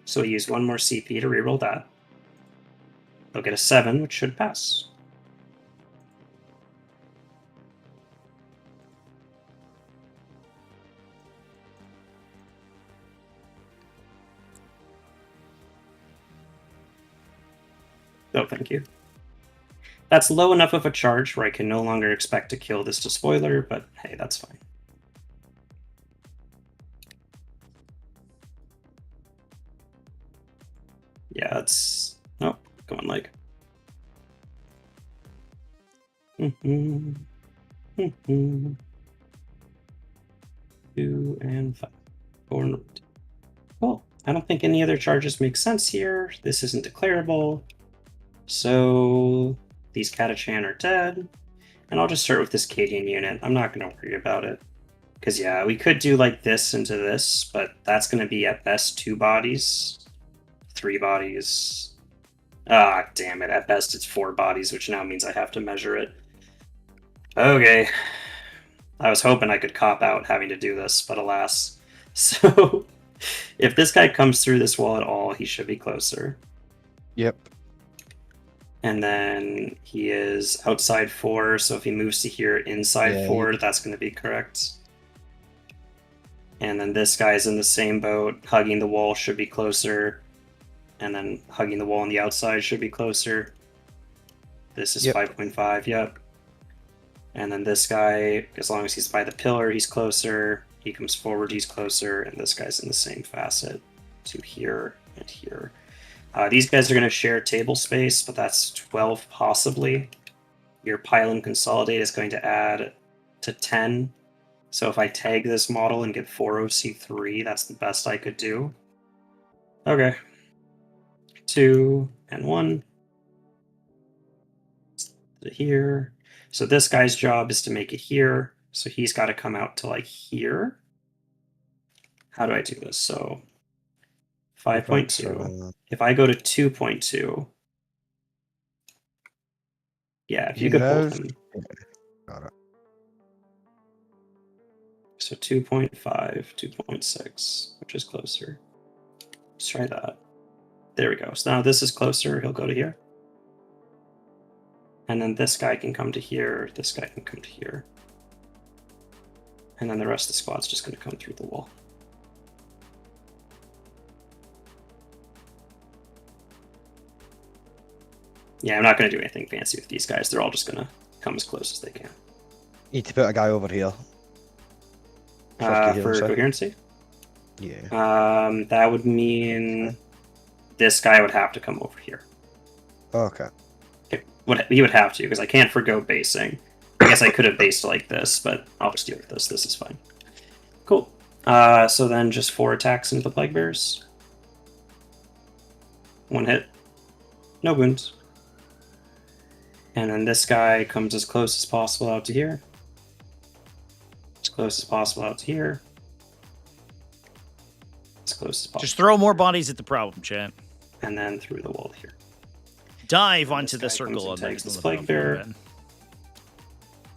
So we use 1 more CP to reroll that. They'll get a 7, which should pass. Oh, thank you. That's low enough of a charge where I can no longer expect to kill this despoiler, but hey, that's fine. Yeah, it's... Oh, going like... 2 and 5. 4 and 8. Cool. I don't think any other charges make sense here. This isn't declarable. So these Catachan are dead. And I'll just start with this Cadian unit. I'm not going to worry about it. Because, yeah, we could do like this into this, but that's going to be at best 2 bodies. 3 bodies. Ah, damn it. At best it's 4 bodies, which now means I have to measure it. Okay. I was hoping I could cop out having to do this, but alas. So, if this guy comes through this wall at all, he should be closer. Yep. And then he is outside 4, so if he moves to here inside 4, that's going to be correct. And then this guy's in the same boat. Hugging the wall should be closer. And then hugging the wall on the outside should be closer. This is 5.5, yep. And then this guy, as long as he's by the pillar, he's closer. He comes forward, he's closer. And this guy's in the same facet to here and here. These guys are going to share table space, but that's 12 possibly. Your pile and consolidate is going to add to 10. So if I tag this model and get 4 OC3, that's the best I could do. Okay. 2 and 1. Here. So this guy's job is to make it here. So he's got to come out to like here. How do I do this? So 5.2. If I go to 2.2. Yeah, if you could hold him. Got it. So 2.5, 2.6, which is closer. Let's try that. There we go. So now this is closer. He'll go to here. And then this guy can come to here. This guy can come to here. And then the rest of the squad's just going to come through the wall. Yeah, I'm not going to do anything fancy with these guys. They're all just going to come as close as they can. Need to put a guy over here. For coherency? Yeah. That would mean this guy would have to come over here. Okay. He would have to, because I can't forgo basing. I guess I could have based like this, but I'll just deal with this. This is fine. Cool. So then just 4 attacks into the Plague Bears. 1 hit. No wounds. And then this guy comes as close as possible out to here. As close as possible out to here. As close as possible. Just throw more bodies at the problem, chat. And then through the wall here. Dive onto the circle of this Plague Bear.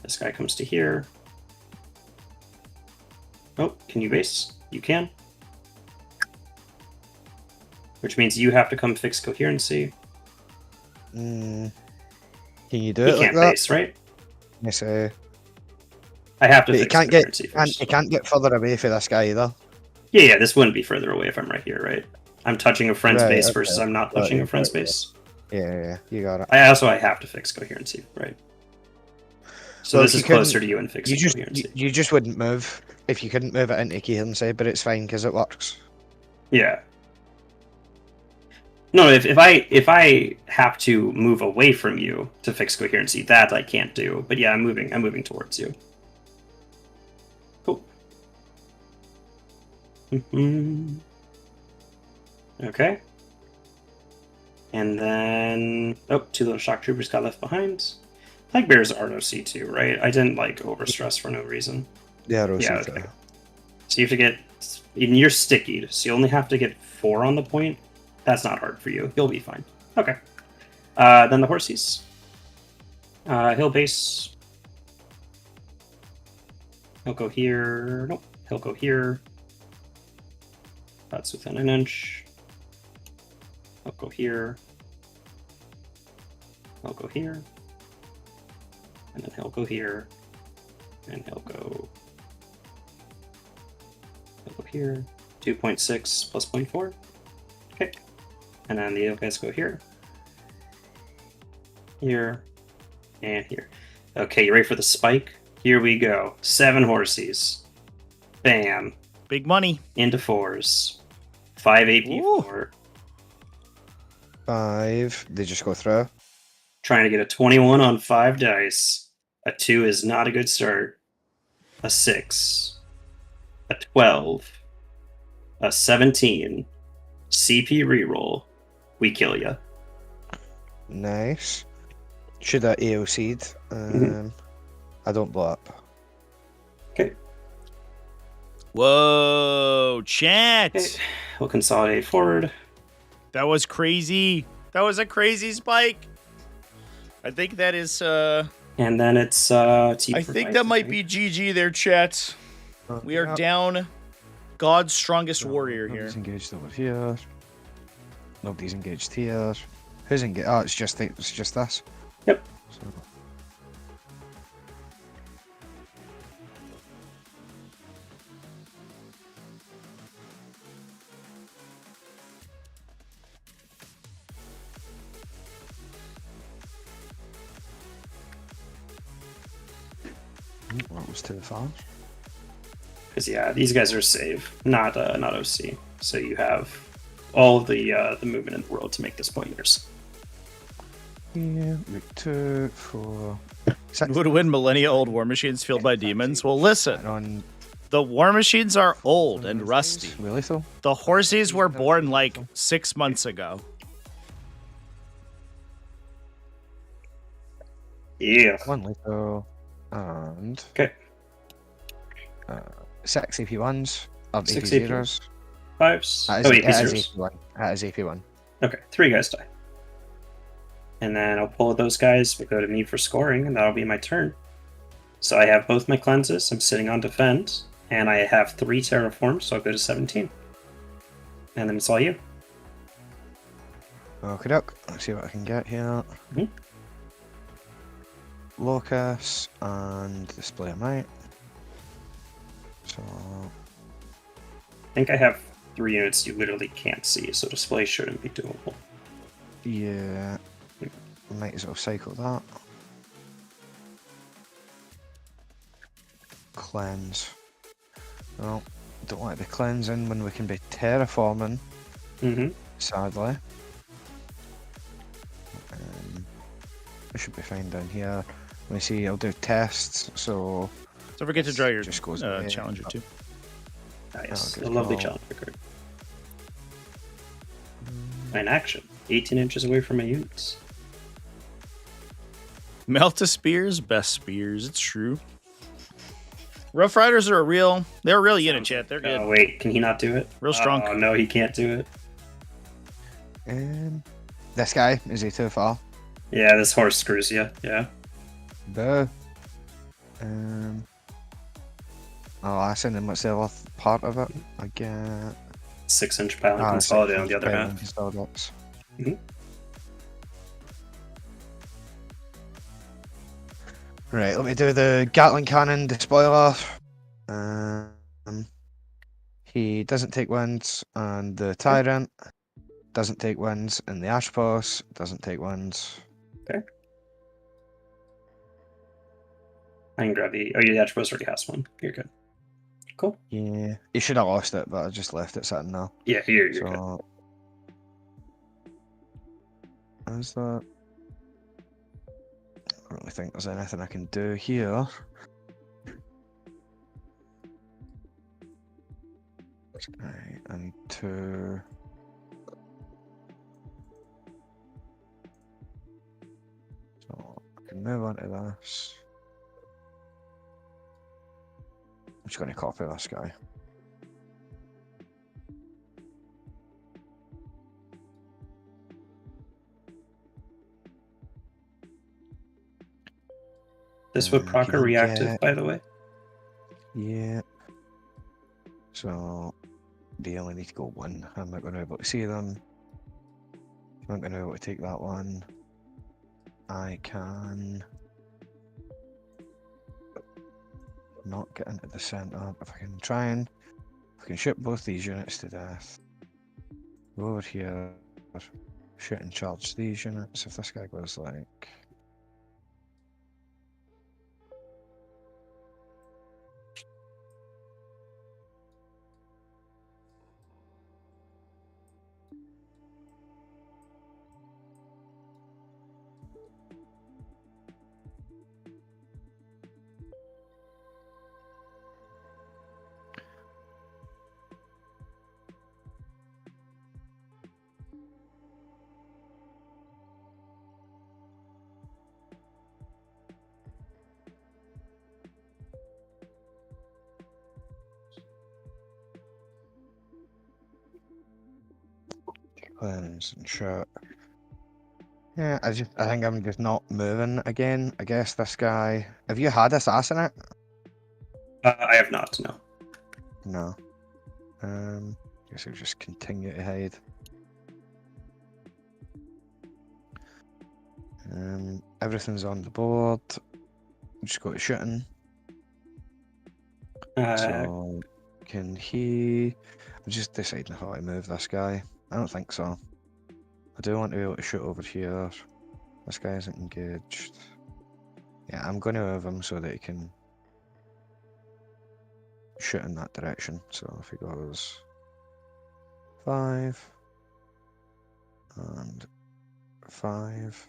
This guy comes to here. Oh, can you base? You can. Which means you have to come fix coherency. Can you do it? He can't like base, right? Yes, I have to. But fix coherency first. He can't get further away for this guy either. Yeah, this wouldn't be further away if I'm right here, right? I'm touching a friend's base versus I'm not touching a friend's base. Yeah, you got it. I have to fix coherency, right? So this is closer to you and fixing coherency. You just wouldn't move if you couldn't move it into coherency, but it's fine because it works. Yeah. No, if I have to move away from you to fix coherency, that I can't do. But yeah, I'm moving towards you. Cool. Okay. And then, oh, 2 little shock troopers got left behind. Flag bearers are OC too, right? I didn't like overstress for no reason. Yeah, OC. Yeah, okay. So you have to get, even you're stickied, so you only have to get 4 on the point. That's not hard for you. You'll be fine. Okay. Then the horsies. Hill base. He'll go here. Nope. He'll go here. That's within an inch. He'll go here. He'll go here. And then he'll go here. And he'll go here. 2.6 plus 0.4. Okay. And then the other guys go here. Here. And here. Okay, you ready for the spike? Here we go. 7 horsies. Bam. Big money. Into 4s. 5 AP4. 5. They just go through. Trying to get a 21 on 5 dice. A 2 is not a good start. A 6. A 12. A 17. CP reroll. We kill ya. Nice. Should I AOC'd? I don't blow up. Okay. Whoa, chat. Okay. We'll consolidate forward. That was crazy. That was a crazy spike. I think that is and then it's I think that might be GG there, chat. We are down God's strongest warrior here. Nobody's engaged over here. Nobody's engaged here. Who's engaged? Oh, it's just us. Yep. So. What was to the far? Because yeah, these guys are safe, not OC. So you have all of the movement in the world to make this point yours. Yeah, 2, 4. Who would win millennia-old war machines fueled by demons? Well, listen. The war machines are old and rusty. Really so? The horsies were born like 6 months ago. Yeah. 1 lethal and okay. 6 AP1s of 6 AP0s. 5s. That is AP1. Okay, 3 guys die. And then I'll pull those guys, we go to me for scoring, and that'll be my turn. So I have both my cleanses, I'm sitting on defend, and I have 3 terraforms, so I'll go to 17. And then it's all you. Okie doke, let's see what I can get here. Locus and display a might. So I think I have 3 units you literally can't see, so display shouldn't be doable. Yeah, might as well cycle that. Cleanse. Well, don't like the cleansing when we can be terraforming. Sadly. We should be fine down here. Let me see, I'll do tests, so... Don't forget to draw your just goes challenger too. Nice, a lovely challenger card. In action, 18 inches away from my units. Melta spears, best spears, it's true. Rough Riders are they're a real unit, chat, they're good. Oh wait, can he not do it? Real strong. Oh no, he can't do it. This guy, is he too far? Yeah, this horse screws you, yeah. Boo. Oh, I send him what's the other part of it? I get 6-inch piling consolidate on the other half. Right, let me do the Gatling cannon despoiler. He doesn't take wins, and the tyrant doesn't take wins, and the Ashpos doesn't take wins. Okay. I can grab the. Oh, yeah, the Ashpos already has one. You're good. Cool. Yeah, he should have lost it, but I just left it sitting there. Yeah, you're good. is that? I don't really think there's anything I can do here. Okay, I need to... So, I can move on to this. I'm just going to copy this guy. This would proc a reactive, by the way. Yeah. So, they only need to go one. I'm not going to be able to see them. I'm not going to be able to take that one. I can not get into the center. If I can try and... If I can shoot both these units to death. Go over here. Shoot and charge these units. If this guy goes like... Cleanse and shot. Yeah, I think I'm just not moving again. I guess this guy... Have you had Assassinate? I have not, no. No. Guess I'll just continue to hide. Everything's on the board. Just go to shooting. So, can he... I'm just deciding how I move this guy. I don't think so. I do want to be able to shoot over here. This guy isn't engaged. Yeah, I'm going to move him so that he can shoot in that direction. So if he goes 5 and 5.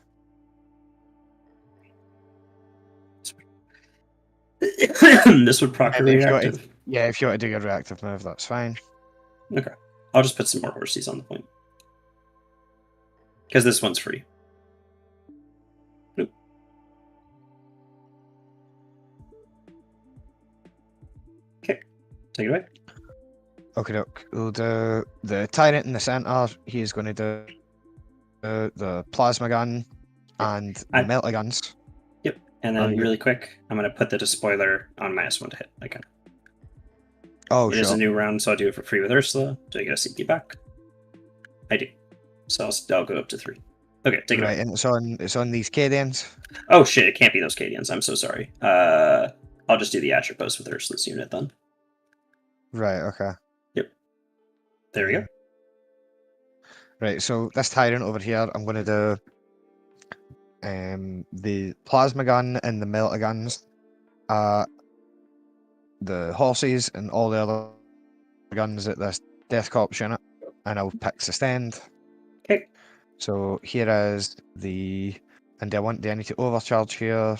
This would proc a reactive. Yeah, if you want to do your reactive move, that's fine. Okay. I'll just put some more horses on the point. Because this one's free. Nope. Okay. Take it away. Okay, look. We'll do the tyrant in the center. He's going to do the plasma gun and the melta guns. Yep. And then really quick, I'm going to put the despoiler on -1 to hit again. Oh, It is a new round, so I'll do it for free with Ursula. Do I get a CP back? I do. So I'll go up to 3. Okay, take it away. And it's on these Cadians. Oh shit, it can't be those Cadians. I'm so sorry. I'll just do the Atropos with Ursula's unit then. Right, okay. Yep. There we go. Right, so this tyrant over here, I'm going to do the plasma gun and the melta guns. The horses and all the other guns at this Death Corps unit, and I'll pick Sustained. Okay. So here is the... And do I need to overcharge here?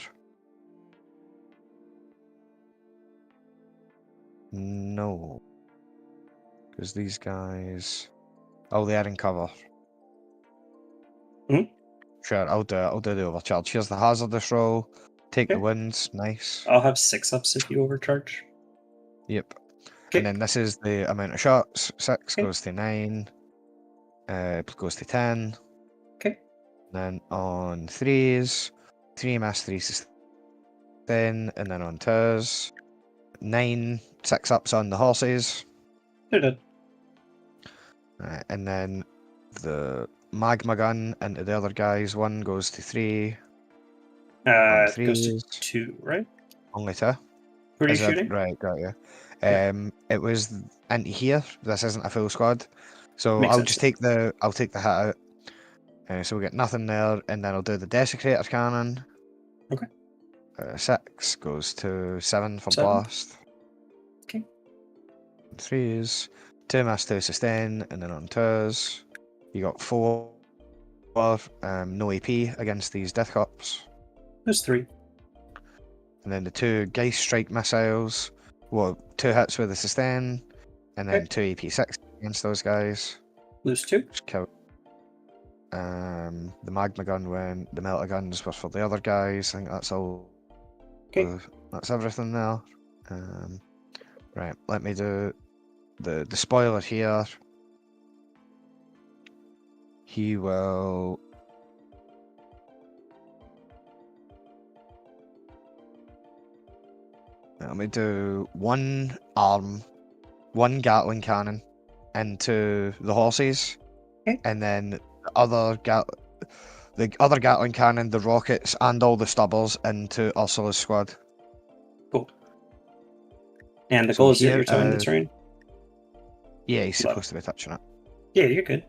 No. Because these guys... Oh, they are in cover. Sure, I'll do the overcharge. Here's the hazardous roll. Take the wins. Nice. I'll have 6 ups if you overcharge. Yep. And then this is the amount of shots. 6 goes to 9. Goes to 10. Okay. Then on 3s, 3 miss, 3 sustain, and then on 2s, 9 6 ups on the horses. They're dead. And then the magma gun into the other guys. 1 goes to 3. It goes to 2, right? Only 2. Who are you shooting? Right, got you. It was into here. This isn't a full squad, so Makes I'll sense. just take the hit out. So we get nothing there, and then I'll do the desecrator cannon. Okay. 6 goes to 7 for 7. blast. Okay. 3s, 2 miss, 2 sustain, and then on 2s, you got 4 no AP against these Death Cops. There's 3. And then the 2 Geist Strike missiles. Well, 2 hits with the sustain, and then 2 AP6 against those guys. Lose 2. Just kill. The magma gun went. The melta guns were for the other guys. I think that's all. Okay. That's everything there. Right, let me do the spoiler here. He will. Let me do 1 arm, 1 Gatling cannon into the horses, and then the other Gatling cannon, the rockets, and all the stubbers into Ursula's squad. Cool. And the goal is that you're towing the terrain? Yeah, he's supposed to be touching it. Yeah, you're good.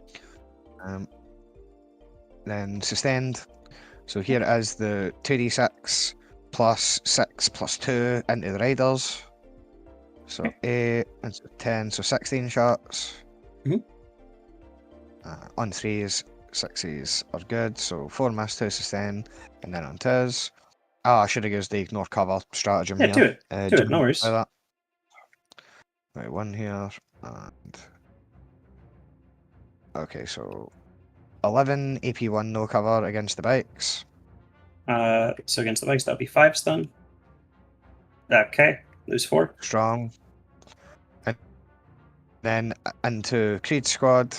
Then sustained. So here it is, the 2d6 plus 6 plus 2 into the riders. So 8 and 10, so 16 shots. On 3s, 6s are good, so 4 miss, 2 sustain, and then on 2s. Oh, I should have used the ignore cover stratagem here. Do it, no worries. That. Right, 1 here, and... Okay, so 11 AP1 no cover against the bikes. So against the bikes, that'll be 5 stun. Okay, lose 4. Strong. And then into Creed squad,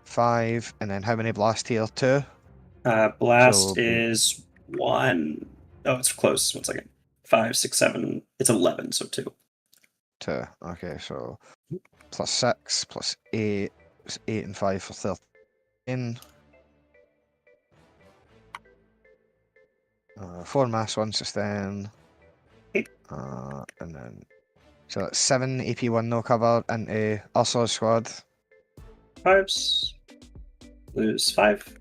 5, and then how many blast here? 2? Blast is 1. Oh, it's close. 1 second. 5, 6, 7. It's 11, so 2. 2. Okay, so plus 6, plus 8. It's 8 and 5 for 13. 4 mass, 1 sustain. And then... So that's 7 AP1 no cover into Ursula's squad. 5s. Lose 5.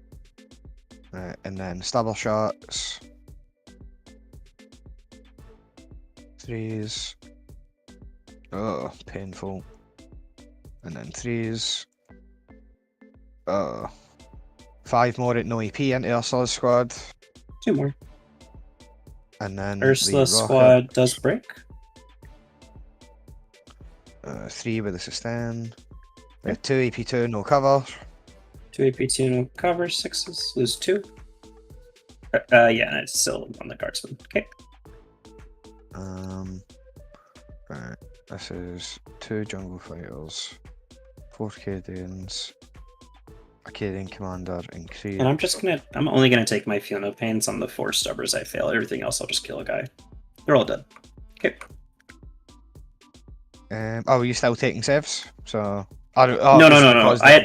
And then stubble shots. 3s. Oh, painful. And then 3s. Oh. 5 more at no EP into Ursula's squad. 2 more. And then Ursula's squad does break. 3 with a sustain. 2 AP2 no cover. 2 AP2 no cover. 6s. Lose 2. Yeah, and it's still on the guardsman. Okay. Right. This is 2 jungle fighters, 4 Cadians, a Cadian commander, and Creed. And I'm only gonna take my Feel No Pains on the 4 stubbers I fail. Everything else I'll just kill a guy. They're all dead. Okay. Oh, are you still taking saves? So. No. I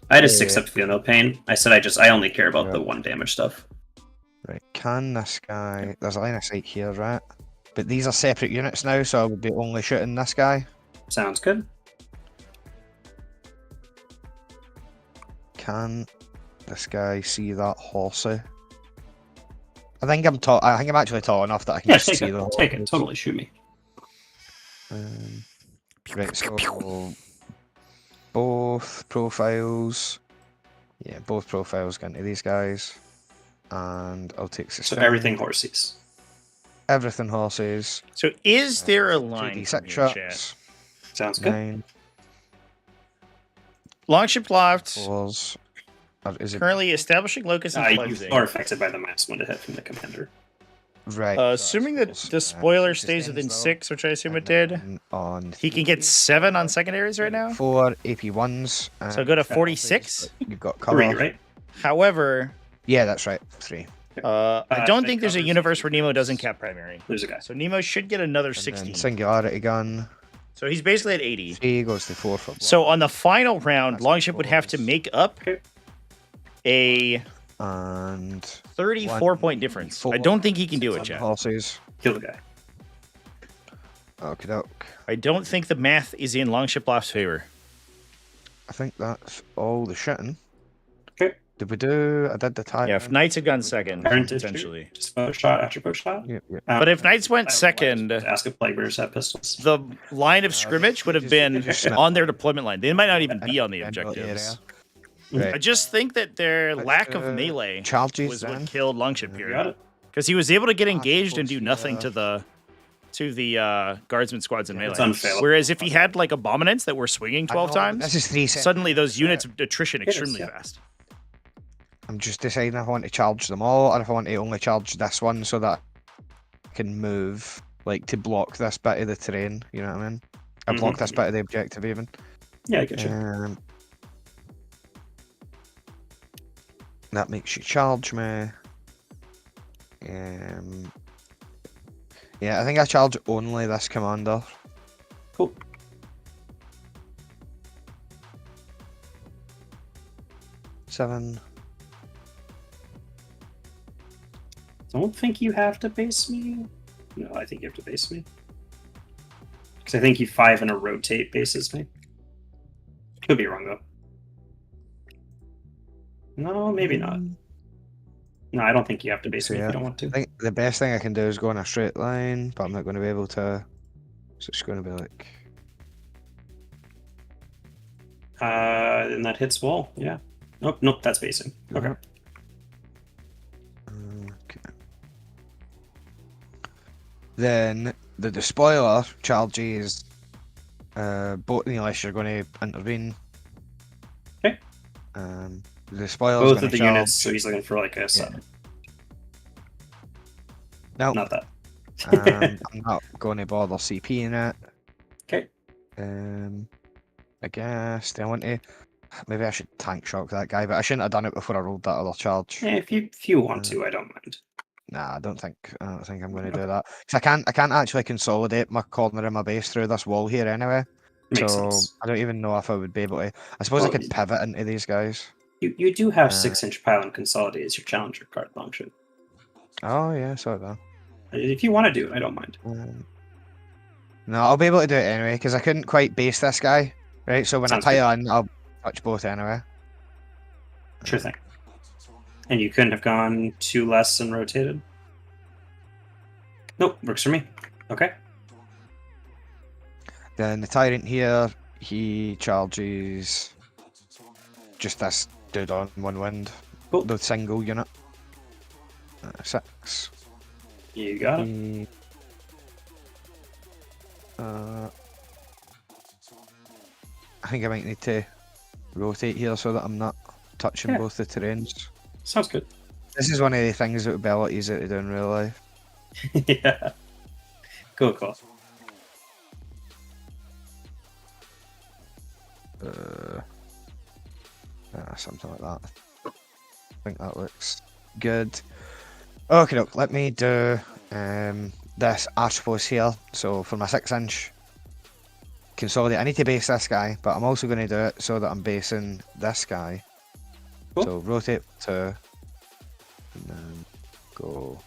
had a 6 up Feel No Pain. I said I only care about the 1 damage stuff. Right. Can this guy? There's a line of sight here, right? But these are separate units now, so I would be only shooting this guy. Sounds good. Can this guy see that horsey? I think I'm actually tall enough that I can just see the take it. Totally shoot me. Right, so both profiles. Yeah, both profiles go into these guys. And I'll take sustain. So everything horses. Everything horses. So is there a line from your chat? Sounds good. 9. Longshiploft is currently establishing locus and cleansing. You are affected by the -1 to hit from the commander. Right. Assuming that the spoiler stays within 6, which I assume it did, he can get 7 on secondaries right now. 4 AP1s. So go to 46. You've got cover. 3, right? However, yeah, that's right. 3. I don't think there's a universe where Nemo doesn't cap primary. There's a guy. So Nemo should get another 16. Singularity gun. So he's basically at 80. 3 goes to 4 for block. So on the final round, Longship would have to make up a 34-point difference. I don't think he can do it, Chad. Horses. Kill the guy. Okie doke. I don't think the math is in Longshiploft's favor. I think that's all the shitting. Okay. Did we do? I did the time. Yeah, if Knights had gone second, potentially. Just bow shot after bow shot. Yeah. But if Knights went second, ask if Plaguebearers have pistols. The line of scrimmage would have been on their deployment line. They might not even be on the objectives. Right. I just think that their lack of melee was what killed Longship here. Because he was able to get engaged and do nothing to the guardsman squads in melee. Whereas if he had like abominants that were swinging 12 times, suddenly those units attrition extremely fast. I'm just deciding if I want to charge them all or if I want to only charge this one so that I can move, like to block this bit of the terrain, you know what I mean? Or block this bit of the objective even. Yeah, I get you. That makes you charge me. Yeah, I think I charge only this commander. Cool. Seven. Don't think you have to base me. No, I think you have to base me. Because I think you 5 and a rotate bases me. Could be wrong though. No, maybe not. No, I don't think you have to base me if you don't want to. I think the best thing I can do is go in a straight line, but I'm not going to be able to. So it's going to be like. And that hits wall, yeah. Nope, that's basing. Okay. Okay. Then the despoiler charges both unless you're going to intervene. Okay. The despoiler both of the units, so he's looking for like a 7. No, not that. I'm not going to bother CP in it. Okay. I guess. Do I want to? Maybe I should tank shock that guy, but I shouldn't have done it before I rolled that other charge. Yeah, if you want to, I don't mind. Nah, I don't think I'm going to do that. Cause I can't actually consolidate my corner of my base through this wall here anyway. Makes sense. I don't even know if I would be able to. I suppose I could pivot into these guys. You do have 6-inch pylon consolidate as your challenger card function. Oh yeah, sorry that. If you want to do it, I don't mind. No, I'll be able to do it anyway because I couldn't quite base this guy, right? So when I pile in, I'll touch both anyway. Sure thing. And you couldn't have gone 2 less and rotated? Nope, works for me. Okay. Then the tyrant here, he charges just this dude on one wind. Cool. The single unit. 6. You got it. I think I might need to rotate here so that I'm not touching both the terrains. Sounds good. This is one of the things that would be a lot easier to do in real life. Yeah. Cool. Something like that. I think that looks good. Okay, look, let me do this archpost here. So for my 6-inch consolidate, I need to base this guy, but I'm also going to do it so that I'm basing this guy. Cool. So rotate 2, and then go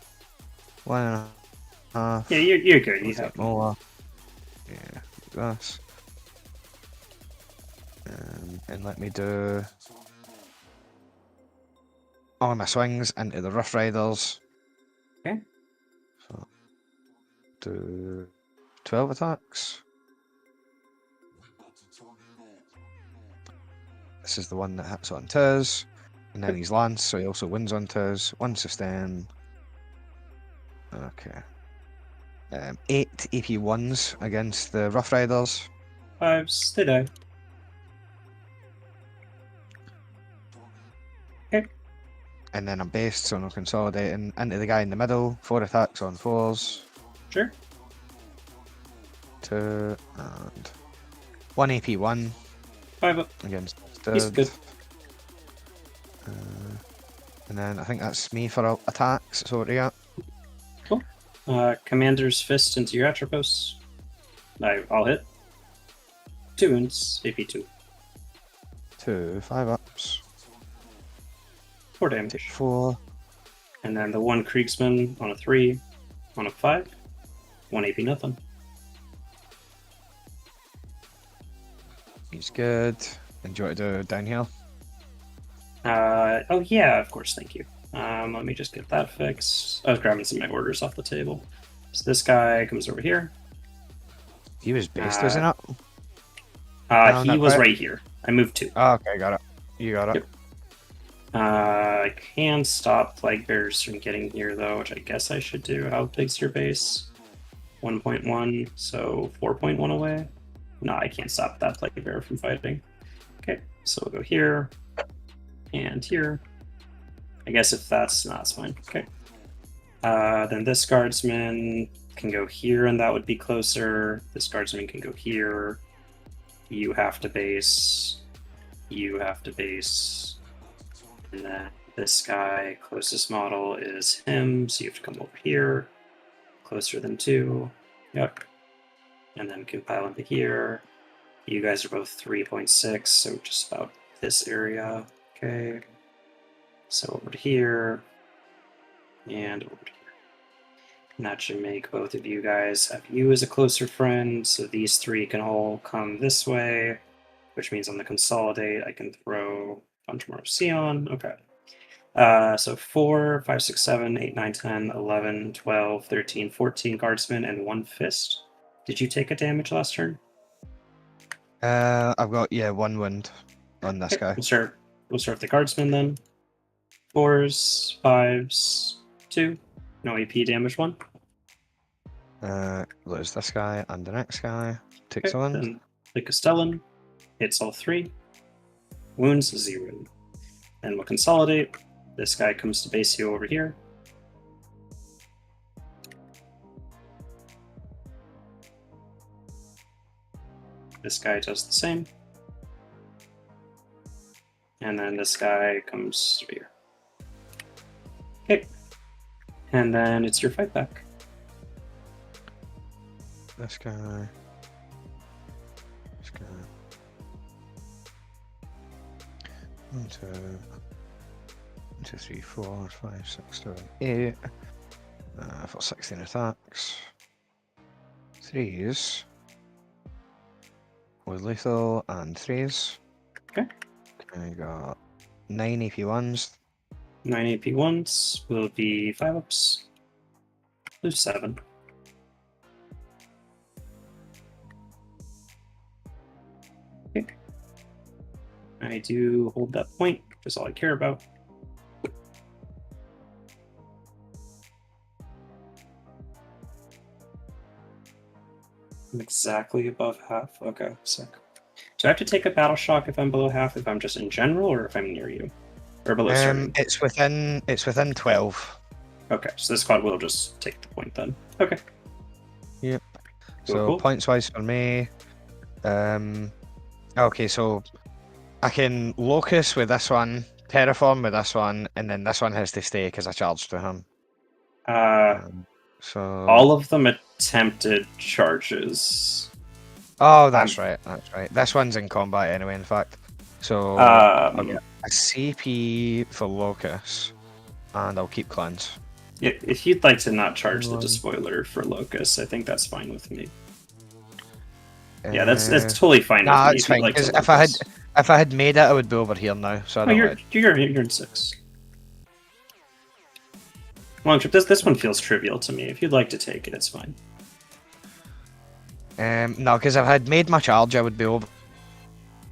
1.5. Yeah, you're good. You have more. Yeah, this. And let me do all my swings into the Rough Riders. Okay. So do 12 attacks. This is the one that hits on 2s, and then he's lance, so he also wins on 2s. 1 sustain. Okay. 8 AP1s against the Rough Riders. 5s, they die. Okay. And then I'm based, so I'm consolidating into the guy in the middle. 4 attacks on 4s. Sure. 2 and 1 AP1. 5 up. Against He's good. And then I think that's me for attacks. So what do you got? Cool. Commander's Fist into your Atropos. I'll hit. 2 wounds, AP2. 2 5-ups. 4 damage. 4. And then the 1 Kriegsman on a 3, on a 5. 1 AP nothing. He's good. And do you want to do downhill? Oh yeah, of course, thank you. Let me just get that fixed. I was grabbing some of my orders off the table. So this guy comes over here. He was based, wasn't it? He was right here. I moved 2. Oh, okay, got it. You got it. Yep. I can stop plague bears from getting here, though, which I guess I should do. How big's your base? 1.1, so 4.1 away. No, I can't stop that plague bear from fighting. Okay, so we'll go here and here. I guess if that's not, it's fine. Okay. Then this guardsman can go here, and that would be closer. This guardsman can go here. You have to base. You have to base. And then this guy, closest model is him, so you have to come over here. Closer than 2. Yep. And then compile into here. You guys are both 3.6, so just about this area. Okay. So over to here. And over to here. And that should make both of you guys have you as a closer friend, so these 3 can all come this way, which means on the consolidate, I can throw a bunch more C on. Okay. So 4, 5, 6, 7, 8, 9, 10, 11, 12, 13, 14 guardsmen and 1 fist. Did you take a damage last turn? I've got 1 wound on this guy. We'll start with the guardsmen then. 4s, 5s, 2. No AP damage 1. Lose this guy and the next guy. Takes on. Then the Castellan hits all 3. Wounds 0. And we'll consolidate. This guy comes to base you over here. This guy does the same. And then this guy comes over here. Okay. And then it's your fight back. This guy. This guy. 1, 2, 3, 4, 5, 6, 7, 8. For 16 attacks. 3s. With lethal and 3s. Okay. I got 9 AP1s. 9 AP1s will be 5 ups. Lose 7. Okay. I do hold that point, which is all I care about. I'm exactly above half. Okay, sick. Do I have to take a battle shock if I'm below half, if I'm just in general, or if I'm near you? Or below certain? It's within 12. Okay, so this squad will just take the point then. Okay. Yep. Cool, So cool. points wise for me. Okay, so I can locus with this one, terraform with this one, and then this one has to stay because I charged to him. So all of them attempted charges. Oh, that's right. That's right. This one's in combat anyway. In fact, so I'll get a CP for locus, and I'll keep cleanse. If you'd like to not charge the despoiler for locus, I think that's fine with me. Yeah, that's totally fine. Nah, with me it's fine. Like Because if I had made it, I would be over here now. So you're in 6. Longship, this one feels trivial to me. If you'd like to take it, it's fine. No, because if I had made my charge, I would be over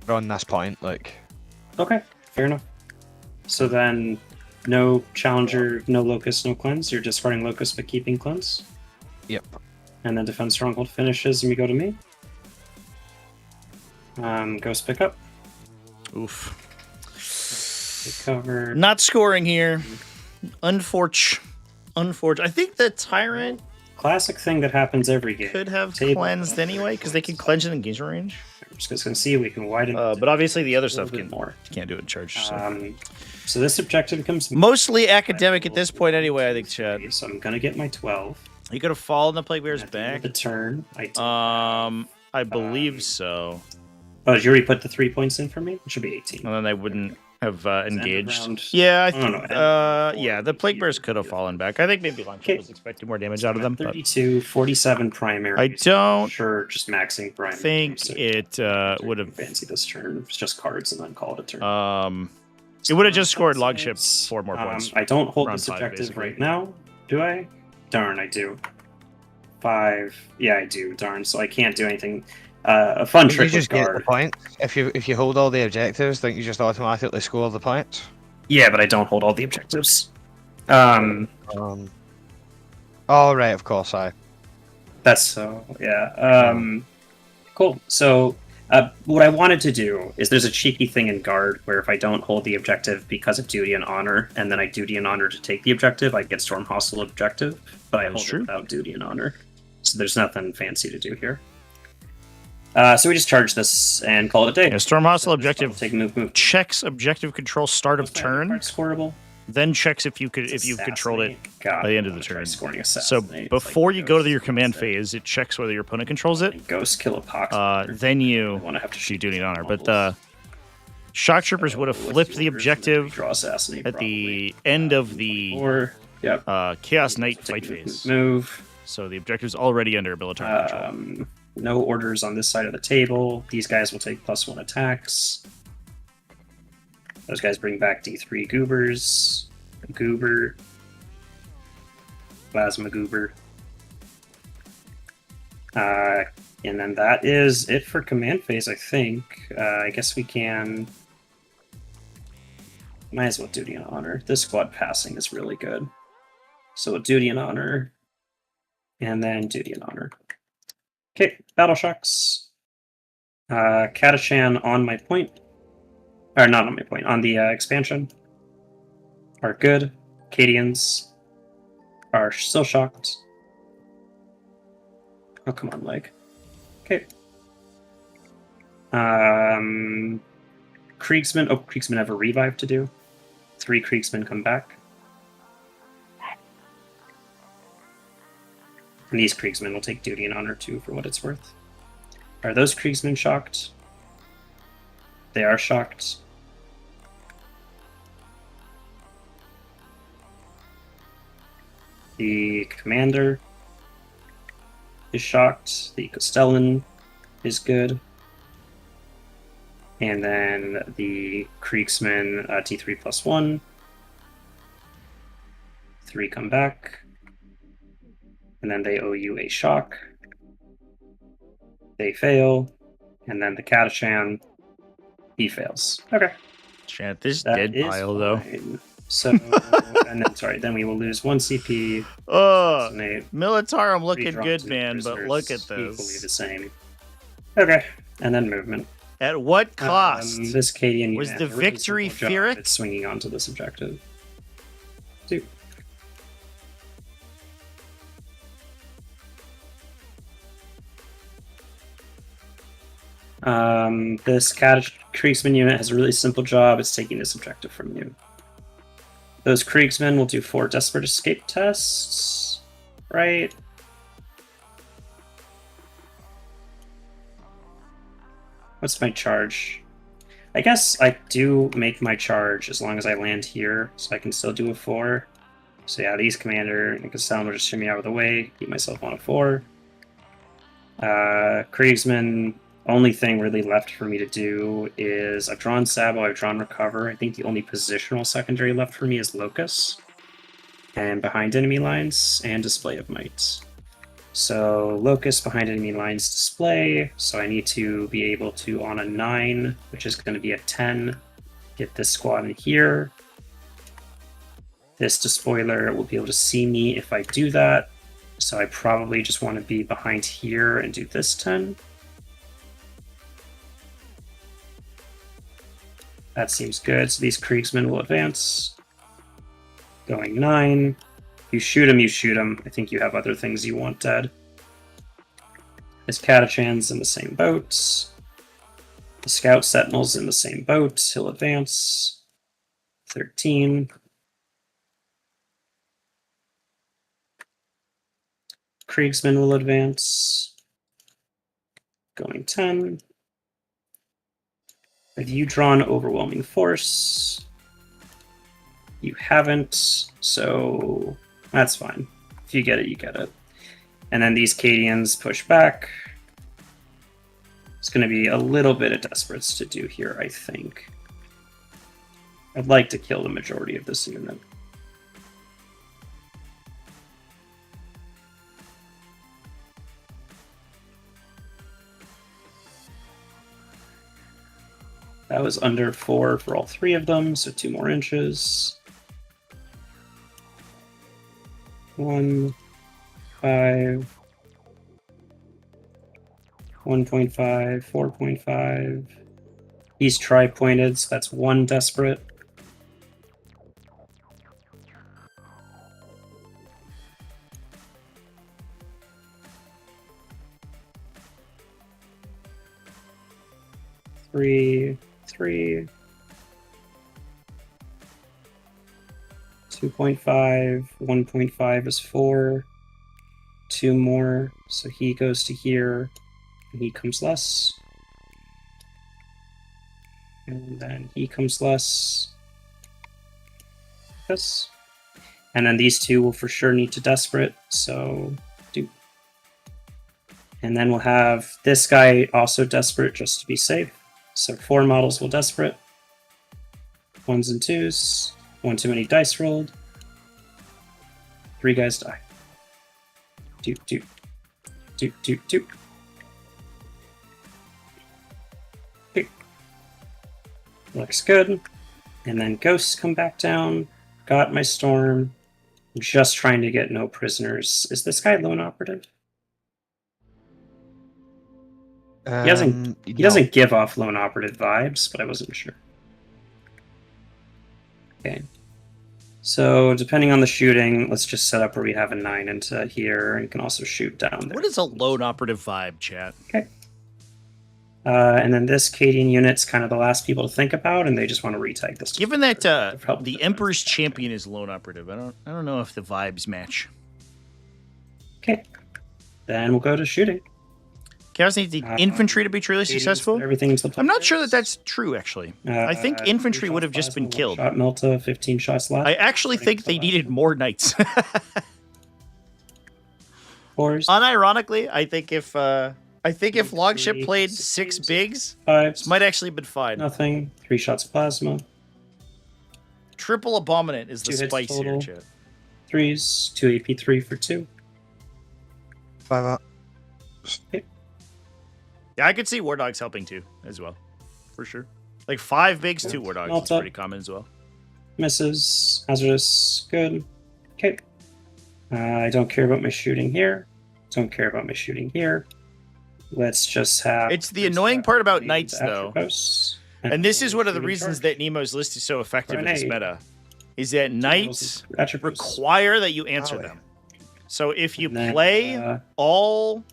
on this point. Like. Okay, fair enough. So then, no challenger, no locus, no cleanse. You're discarding locus but keeping cleanse. Yep. And then defense stronghold finishes, and we go to me. Ghost pick up. Oof. Recover. Not scoring here. Unfortunate. I think the Tyrant classic thing that happens every game. Could have cleansed anyway, because they can cleanse in engagement range. I'm just going to see if we can widen but obviously the other stuff can't do it in charge. So this objective becomes mostly academic at this point anyway, I think, Chad. So I'm going to get my 12. You could have fallen the Plague Bear's back. The turn. I believe so. Oh, did you already put the 3 points in for me? It should be 18. And then they wouldn't have engaged. Yeah, I think. Yeah, the Plague Bears could have fallen back. I think maybe Longship was expecting more damage out of them. 32, 47 primary. I don't. Sure, just maxing primary. Think it would have fancy this turn. It's just cards and then call it a turn. It would have just scored Longship 4 more points. I don't hold this objective right now, do I? Darn, I do. 5. Yeah, I do. Darn. So I can't do anything. A fun trick you just with get the points. If you hold all the objectives, don't you just automatically score the points? Yeah, but I don't hold all the objectives. Oh, right, of course, That's so, yeah. Cool. So, what I wanted to do is there's a cheeky thing in Guard where if I don't hold the objective because of duty and honor, and then I duty and honor to take the objective, I get Storm Hostile objective, but I hold it without duty and honor. So there's nothing fancy to do here. So we just charge this and call it a day. Yeah, Storm Hostile objective take move. Checks objective control start of turn. Scoreable. Then checks if you've controlled it by the end of the turn. So Assassinate. before you go to your command phase, it checks whether your opponent controls it. Ghost kill a pox. Then you shoot duty and honor. But the shock troopers would have flipped the objective at the end of the Chaos Knight fight phase. Move. So the objective's already under Militarum control. No orders on this side of the table. These guys will take +1 attacks. Those guys bring back D3 goobers. Goober. Plasma goober. And then that is it for command phase, I think. I guess we can... Might as well duty and honor. This squad passing is really good. So duty and honor. And then duty and honor. Okay, battle shocks. Katashan on my point. Or not on my point, on the expansion. Are good. Cadians are still shocked. Oh, come on, leg. Okay. Kriegsmen. Oh, Kriegsmen have a revive to do. 3 Kriegsmen come back. And these Kriegsmen will take duty and honor too, for what it's worth. Are those Kriegsmen shocked? They are shocked. The commander is shocked. The Castellan is good. And then the Kriegsmen, T3 +1. 3 come back. And then they owe you a shock. They fail. And then the Katashan, he fails. Okay. Chant this dead pile, though. So, and then, sorry, then we will lose 1 CP. Oh, Militarum looking good, man, but look at those. Equally the same. Okay, and then movement. At what cost? This Cadian was the victory Fearic? It's swinging onto this objective. 2. This Kriegsman unit has a really simple job. It's taking this objective from you. Those Kriegsmen will do 4 Desperate Escape tests, right? What's my charge? I guess I do make my charge as long as I land here, so I can still do a 4. So yeah, these commander and Castellan will just shimmy out of the way, keep myself on a 4. Kriegsmen, only thing really left for me to do is I've drawn Sabo, I've drawn Recover. I think the only positional secondary left for me is Locus. And behind enemy lines, and Display of Might. So Locus behind enemy lines display, so I need to be able to, on a 9, which is going to be a 10, get this squad in here. This despoiler will be able to see me if I do that, so I probably just want to be behind here and do this 10. That seems good. So these Kriegsmen will advance. Going 9. You shoot him, you shoot him. I think you have other things you want dead. This Katashan's in the same boat. The Scout Sentinel's in the same boat. He'll advance. 13. Kriegsmen will advance. Going 10. Have you drawn Overwhelming Force? You haven't, so that's fine. If you get it, you get it. And then these Cadians push back. It's going to be a little bit of Desperates to do here, I think. I'd like to kill the majority of this unit. That was under 4 for all 3 of them, so 2 more inches. 1, 5, 1.5, 4.5. He's tri-pointed, so that's 1 desperate. Three, 2.5, 1.5 is 4. 2 more, so he goes to here, and he comes less. And then he comes less. This. And then these 2 will for sure need to desperate, so do. And then we'll have this guy also desperate just to be safe. So 4 models will desperate. 1s and 2s. 1 too many dice rolled. 3 guys die. Do. Okay. Looks good. And then ghosts come back down. Got my storm. Just trying to get no prisoners. Is this guy lone operative? He doesn't give off lone operative vibes, but I wasn't sure. Okay. So depending on the shooting, let's just set up where we have a 9 into here, and you can also shoot down there. What is a lone operative vibe, chat? Okay. And then this Cadian unit's kind of the last people to think about, and they just want to retag this. Given that the Emperor's Champion is lone operative, I don't know if the vibes match. Okay. Then we'll go to shooting. Chaos needs the infantry to be truly successful. I'm not sure that that's true, actually. I think infantry would have just been killed. Shot Milta, 15 shots left. I actually think they needed more knights. Unironically, I think if Longship played 6 bigs, this might actually have been fine. Nothing. 3 shots of plasma. Triple Abominant is the spice here, chat. 3s, 2 AP, 3 for 2. 5 up. Okay. Yeah, I could see War Dogs helping too, as well. For sure. Like 5 bigs, 2 War Dogs is pretty common as well. Misses. Hazardous. Good. Okay. I don't care about my shooting here. Don't care about my shooting here. Let's just have... It's the annoying part about Knights, though. And this is one of the reasons that Nemo's list is so effective in this meta. Is that Knights require that you answer them. So if you play all...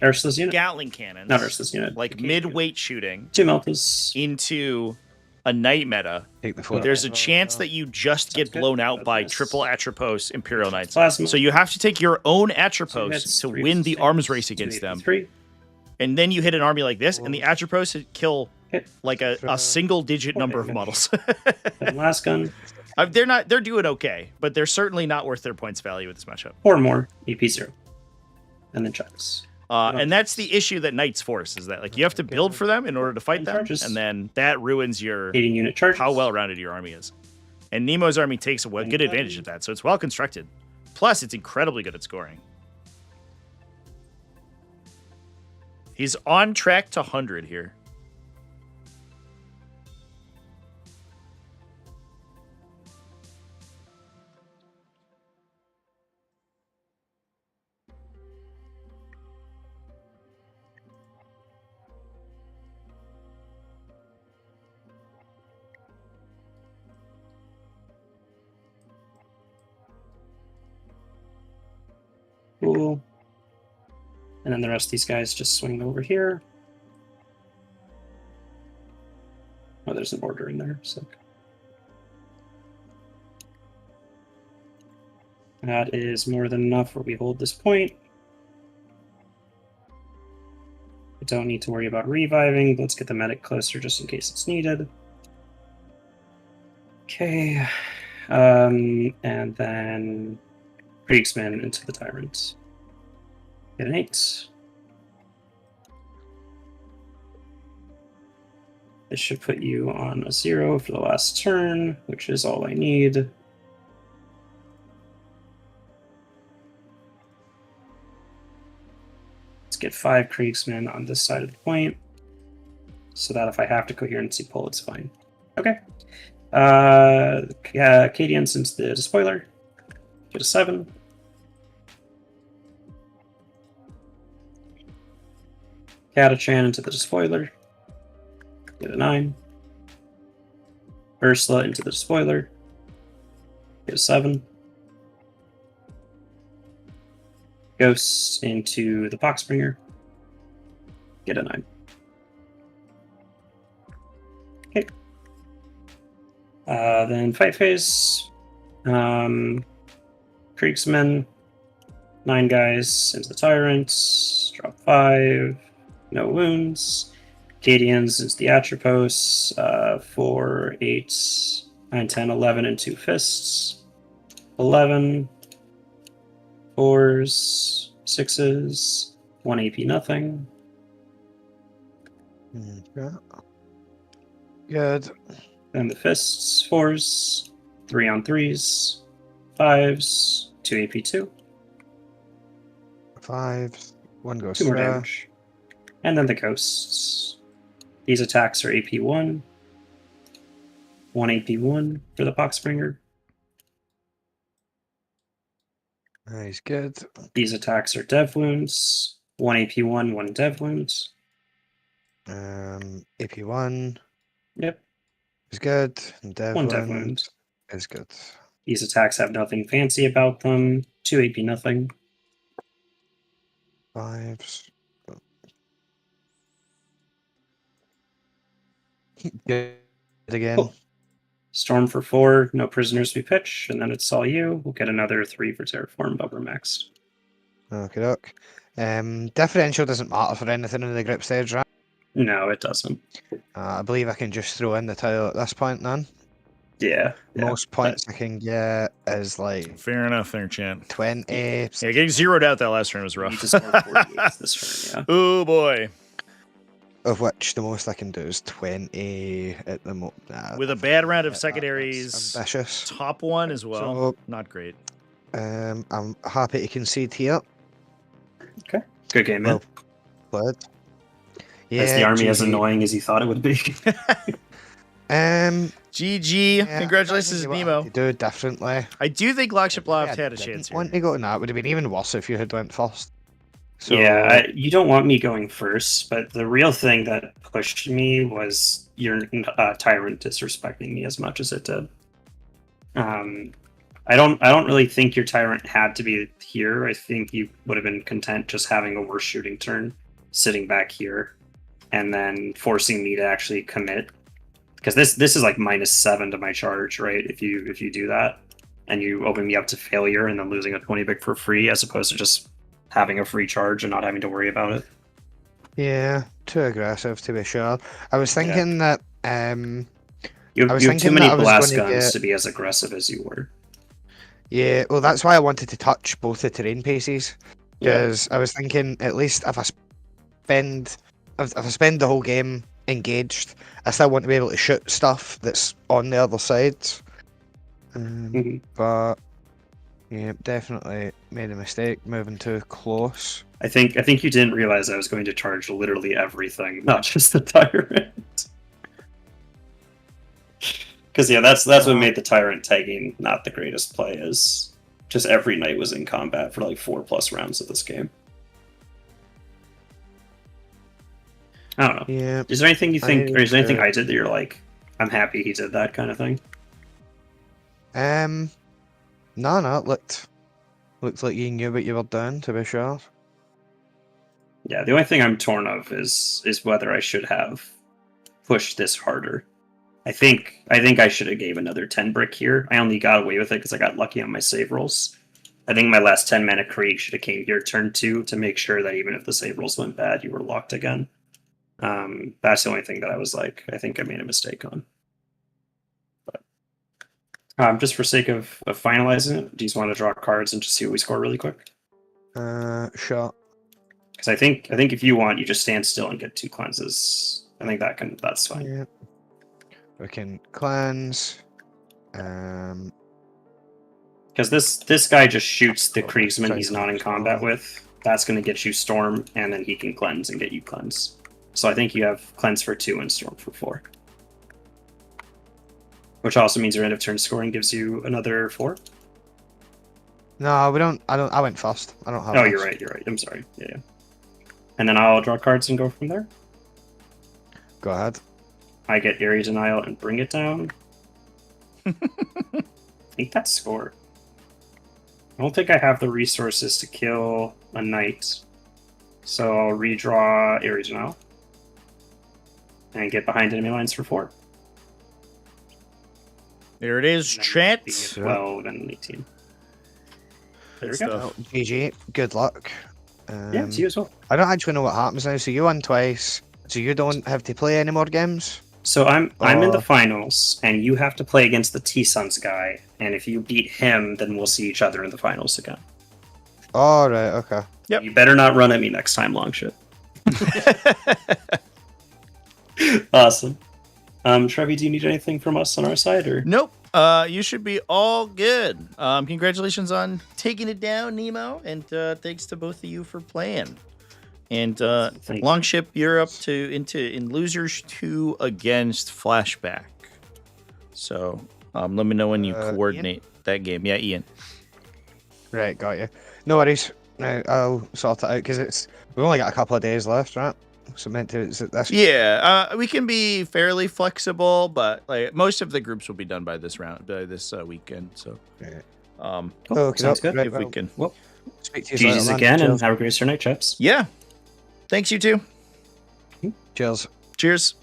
Ursula's unit. Gatling cannons. Not Ursula's unit. Like mid-weight shooting. 2 Meltas. Into a Knight meta. There's a chance that you just get blown out by triple Atropos Imperial Knights. Plasma. So you have to take your own Atropos to win the arms race against them. And then you hit an army like this, and the Atropos kill like a single-digit number of models. Last gun. They're doing okay, but they're certainly not worth their points value with this matchup. 4 more. EP 0. And then checks. And that's the issue that Knights force, is that like you have to build for them in order to fight them, and then that ruins your 18 unit charges. How well-rounded your army is. And Nemo's army takes a good advantage of that, so it's well-constructed. Plus, it's incredibly good at scoring. He's on track to 100 here. Cool. And then the rest of these guys just swing over here. Oh, there's an order in there. So that is more than enough where we hold this point. I don't need to worry about reviving. Let's get the medic closer just in case it's needed. Okay. And then Kriegsman into the Tyrant. Get an 8. This should put you on a 0 for the last turn, which is all I need. Let's get 5 Kriegsmen on this side of the point. so that if I have to coherency pull, it's fine. Okay. Acadians into the despoiler. Get a 7. Catachan into the despoiler. Get a 9. Ursula into the despoiler. Get a 7. Ghosts into the Boxbringer. Get a 9. Okay. Then fight phase. Kriegsmen. 9 guys into the Tyrants. Drop 5. No wounds. Acadians into the Atropos. 4, 8, 9, 10, 11, and 2 fists. 11. 4s. 6s. 1 AP nothing. Yeah. Good. Then the fists, 4s, 3 on 3s, 5s, 2 AP 2. 5s, 1 goes 2 more damage. And then the ghosts. These attacks are AP 1. 1 AP 1 for the Boxbringer. Nice, good. These attacks are dev wounds. 1 AP 1, 1 dev wounds. AP 1. Yep. Is good. And dev 1 dev wound wound. is good. These attacks have nothing fancy about them. 2 AP nothing. 5s. Good again. Cool. Storm for 4, no prisoners we pitch, and then it's all you. We'll get another 3 for Terraform, but we're maxed. Okay, doc. Differential doesn't matter for anything in the grip stage, right? No, it doesn't. I believe I can just throw in the tile at this point then. Yeah. Most points I can get is like... Fair enough there, Chan. 20. Yeah, getting zeroed out that last turn was rough. You just scored 48 this turn, yeah. Oh, boy. Of which the most I can do is 20 at the moment. With a bad round of secondaries. Ambitious. Top 1 as well. So, not great. I'm happy to concede here. Okay. Good game, man. Well played. Yeah, is the army GG. as annoying as you thought it would be? GG. Yeah, Congratulations, Nemo. Do differently. I do think longshiploft had a chance here. Want to go to that would have been even worse if you had went first. So, yeah, you don't want me going first, but the real thing that pushed me was your tyrant disrespecting me as much as it did. I don't really think your tyrant had to be here. I think you would have been content just having a worse shooting turn, sitting back here, and then forcing me to actually commit. Because this is like -7 to my charge, right? If you do that, and you open me up to failure and then losing a 20 big for free, as opposed to just having a free charge and not having to worry about it. Yeah, too aggressive to be sure. I was thinking that you have too many blast guns to be as aggressive as you were. Yeah, well, that's why I wanted to touch both the terrain pieces, because I was thinking at least if I spend the whole game engaged, I still want to be able to shoot stuff that's on the other side. But yeah, definitely made a mistake moving too close. I think you didn't realize I was going to charge literally everything, not just the tyrant. Because yeah, that's what made the tyrant tagging not the greatest play. Is just every knight was in combat for like 4+ rounds of this game. I don't know. Yeah. Is there anything you think, or is there anything I did that you're like, I'm happy he did that kind of thing? No, it looked like you knew what you were doing, to be sure. Yeah, the only thing I'm torn of is whether I should have pushed this harder. I think I should have gave another 10 brick here. I only got away with it because I got lucky on my save rolls. I think my last 10 mana Krieg should have came here turn 2 to make sure that even if the save rolls went bad, you were locked again. That's the only thing that I was like, I think I made a mistake on. But just for sake of finalizing it, do you just want to draw cards and just see what we score really quick? Sure. Because I think if you want, you just stand still and get 2 cleanses. I think that's fine. Yeah. We can cleanse. Because this guy just shoots the Kriegsman he's not in combat with. That's going to get you Storm, and then he can cleanse and get you cleanse. So I think you have Cleanse for 2 and Storm for 4. Which also means your end of turn scoring gives you another 4. No, we don't. I went first. I don't have. Oh, you're right. I'm sorry. Yeah. And then I'll draw cards and go from there. Go ahead. I get Area Denial and bring it down. I think that's score. I don't think I have the resources to kill a knight. So I'll redraw Area Denial. And get behind enemy lines for 4. There it is, chat. 12 and 18. There we go. GG. Good luck. Yeah, to you as well. I don't actually know what happens now. So you won twice. So you don't have to play any more games? So I'm in the finals, and you have to play against the T-Suns guy. And if you beat him, then we'll see each other in the finals again. All right. Okay. Yep. You better not run at me next time, Longship. Awesome. Trevi, do you need anything from us on our side, or nope? You should be all good. Congratulations on taking it down, Nemo, and thanks to both of you for playing. And Longship, you're up in losers 2 against Flashback. So let me know when you coordinate that game. Yeah, Ian. Right, got you. No worries. Now I'll sort it out because we've only got a couple of days left, right? So meant to this. Yeah, we can be fairly flexible, but like most of the groups will be done by this weekend. So, sounds good. If we can, speak to you Jesus again, and have a great night, chaps. Yeah, thanks you too. Cheers. Cheers.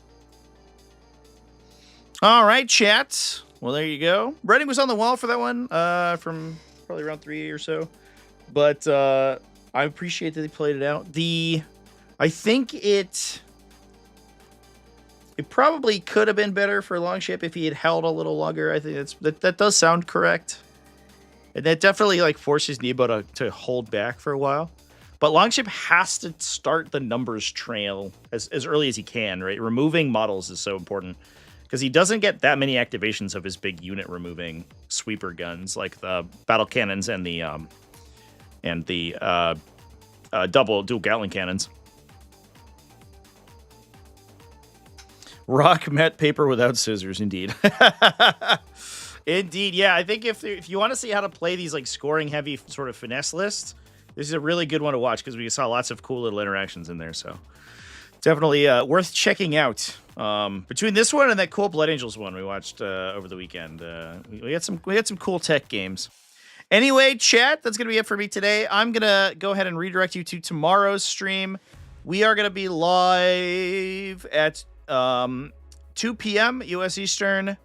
All right, chat. Well, there you go. Writing was on the wall for that one, from probably round 3 or so. But I appreciate that they played it out. I think it probably could have been better for Longship if he had held a little longer. I think that does sound correct. And that definitely like forces Nemo to hold back for a while. But Longship has to start the numbers trail as early as he can, right? Removing models is so important because he doesn't get that many activations of his big unit removing sweeper guns like the battle cannons and the dual Gatling cannons. Rock, met, paper without scissors, indeed. Indeed, yeah. I think if you want to see how to play these like scoring heavy sort of finesse lists, this is a really good one to watch because we saw lots of cool little interactions in there. So definitely worth checking out. Between this one and that cool Blood Angels one we watched over the weekend, we had some cool tech games. Anyway, chat, that's gonna be it for me today. I'm gonna go ahead and redirect you to tomorrow's stream. We are gonna be live at 2 p.m. US Eastern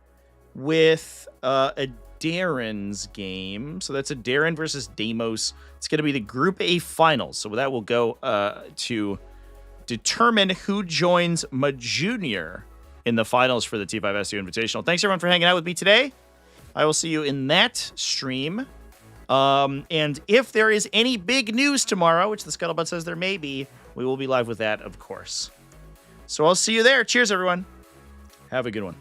with a Darren's game. So that's a Darren versus Deimos. It's going to be the Group A finals. So that will go to determine who joins Majunior in the finals for the T5S2 Invitational. Thanks, everyone, for hanging out with me today. I will see you in that stream. And if there is any big news tomorrow, which the Scuttlebutt says there may be, we will be live with that, of course. So I'll see you there. Cheers, everyone. Have a good one.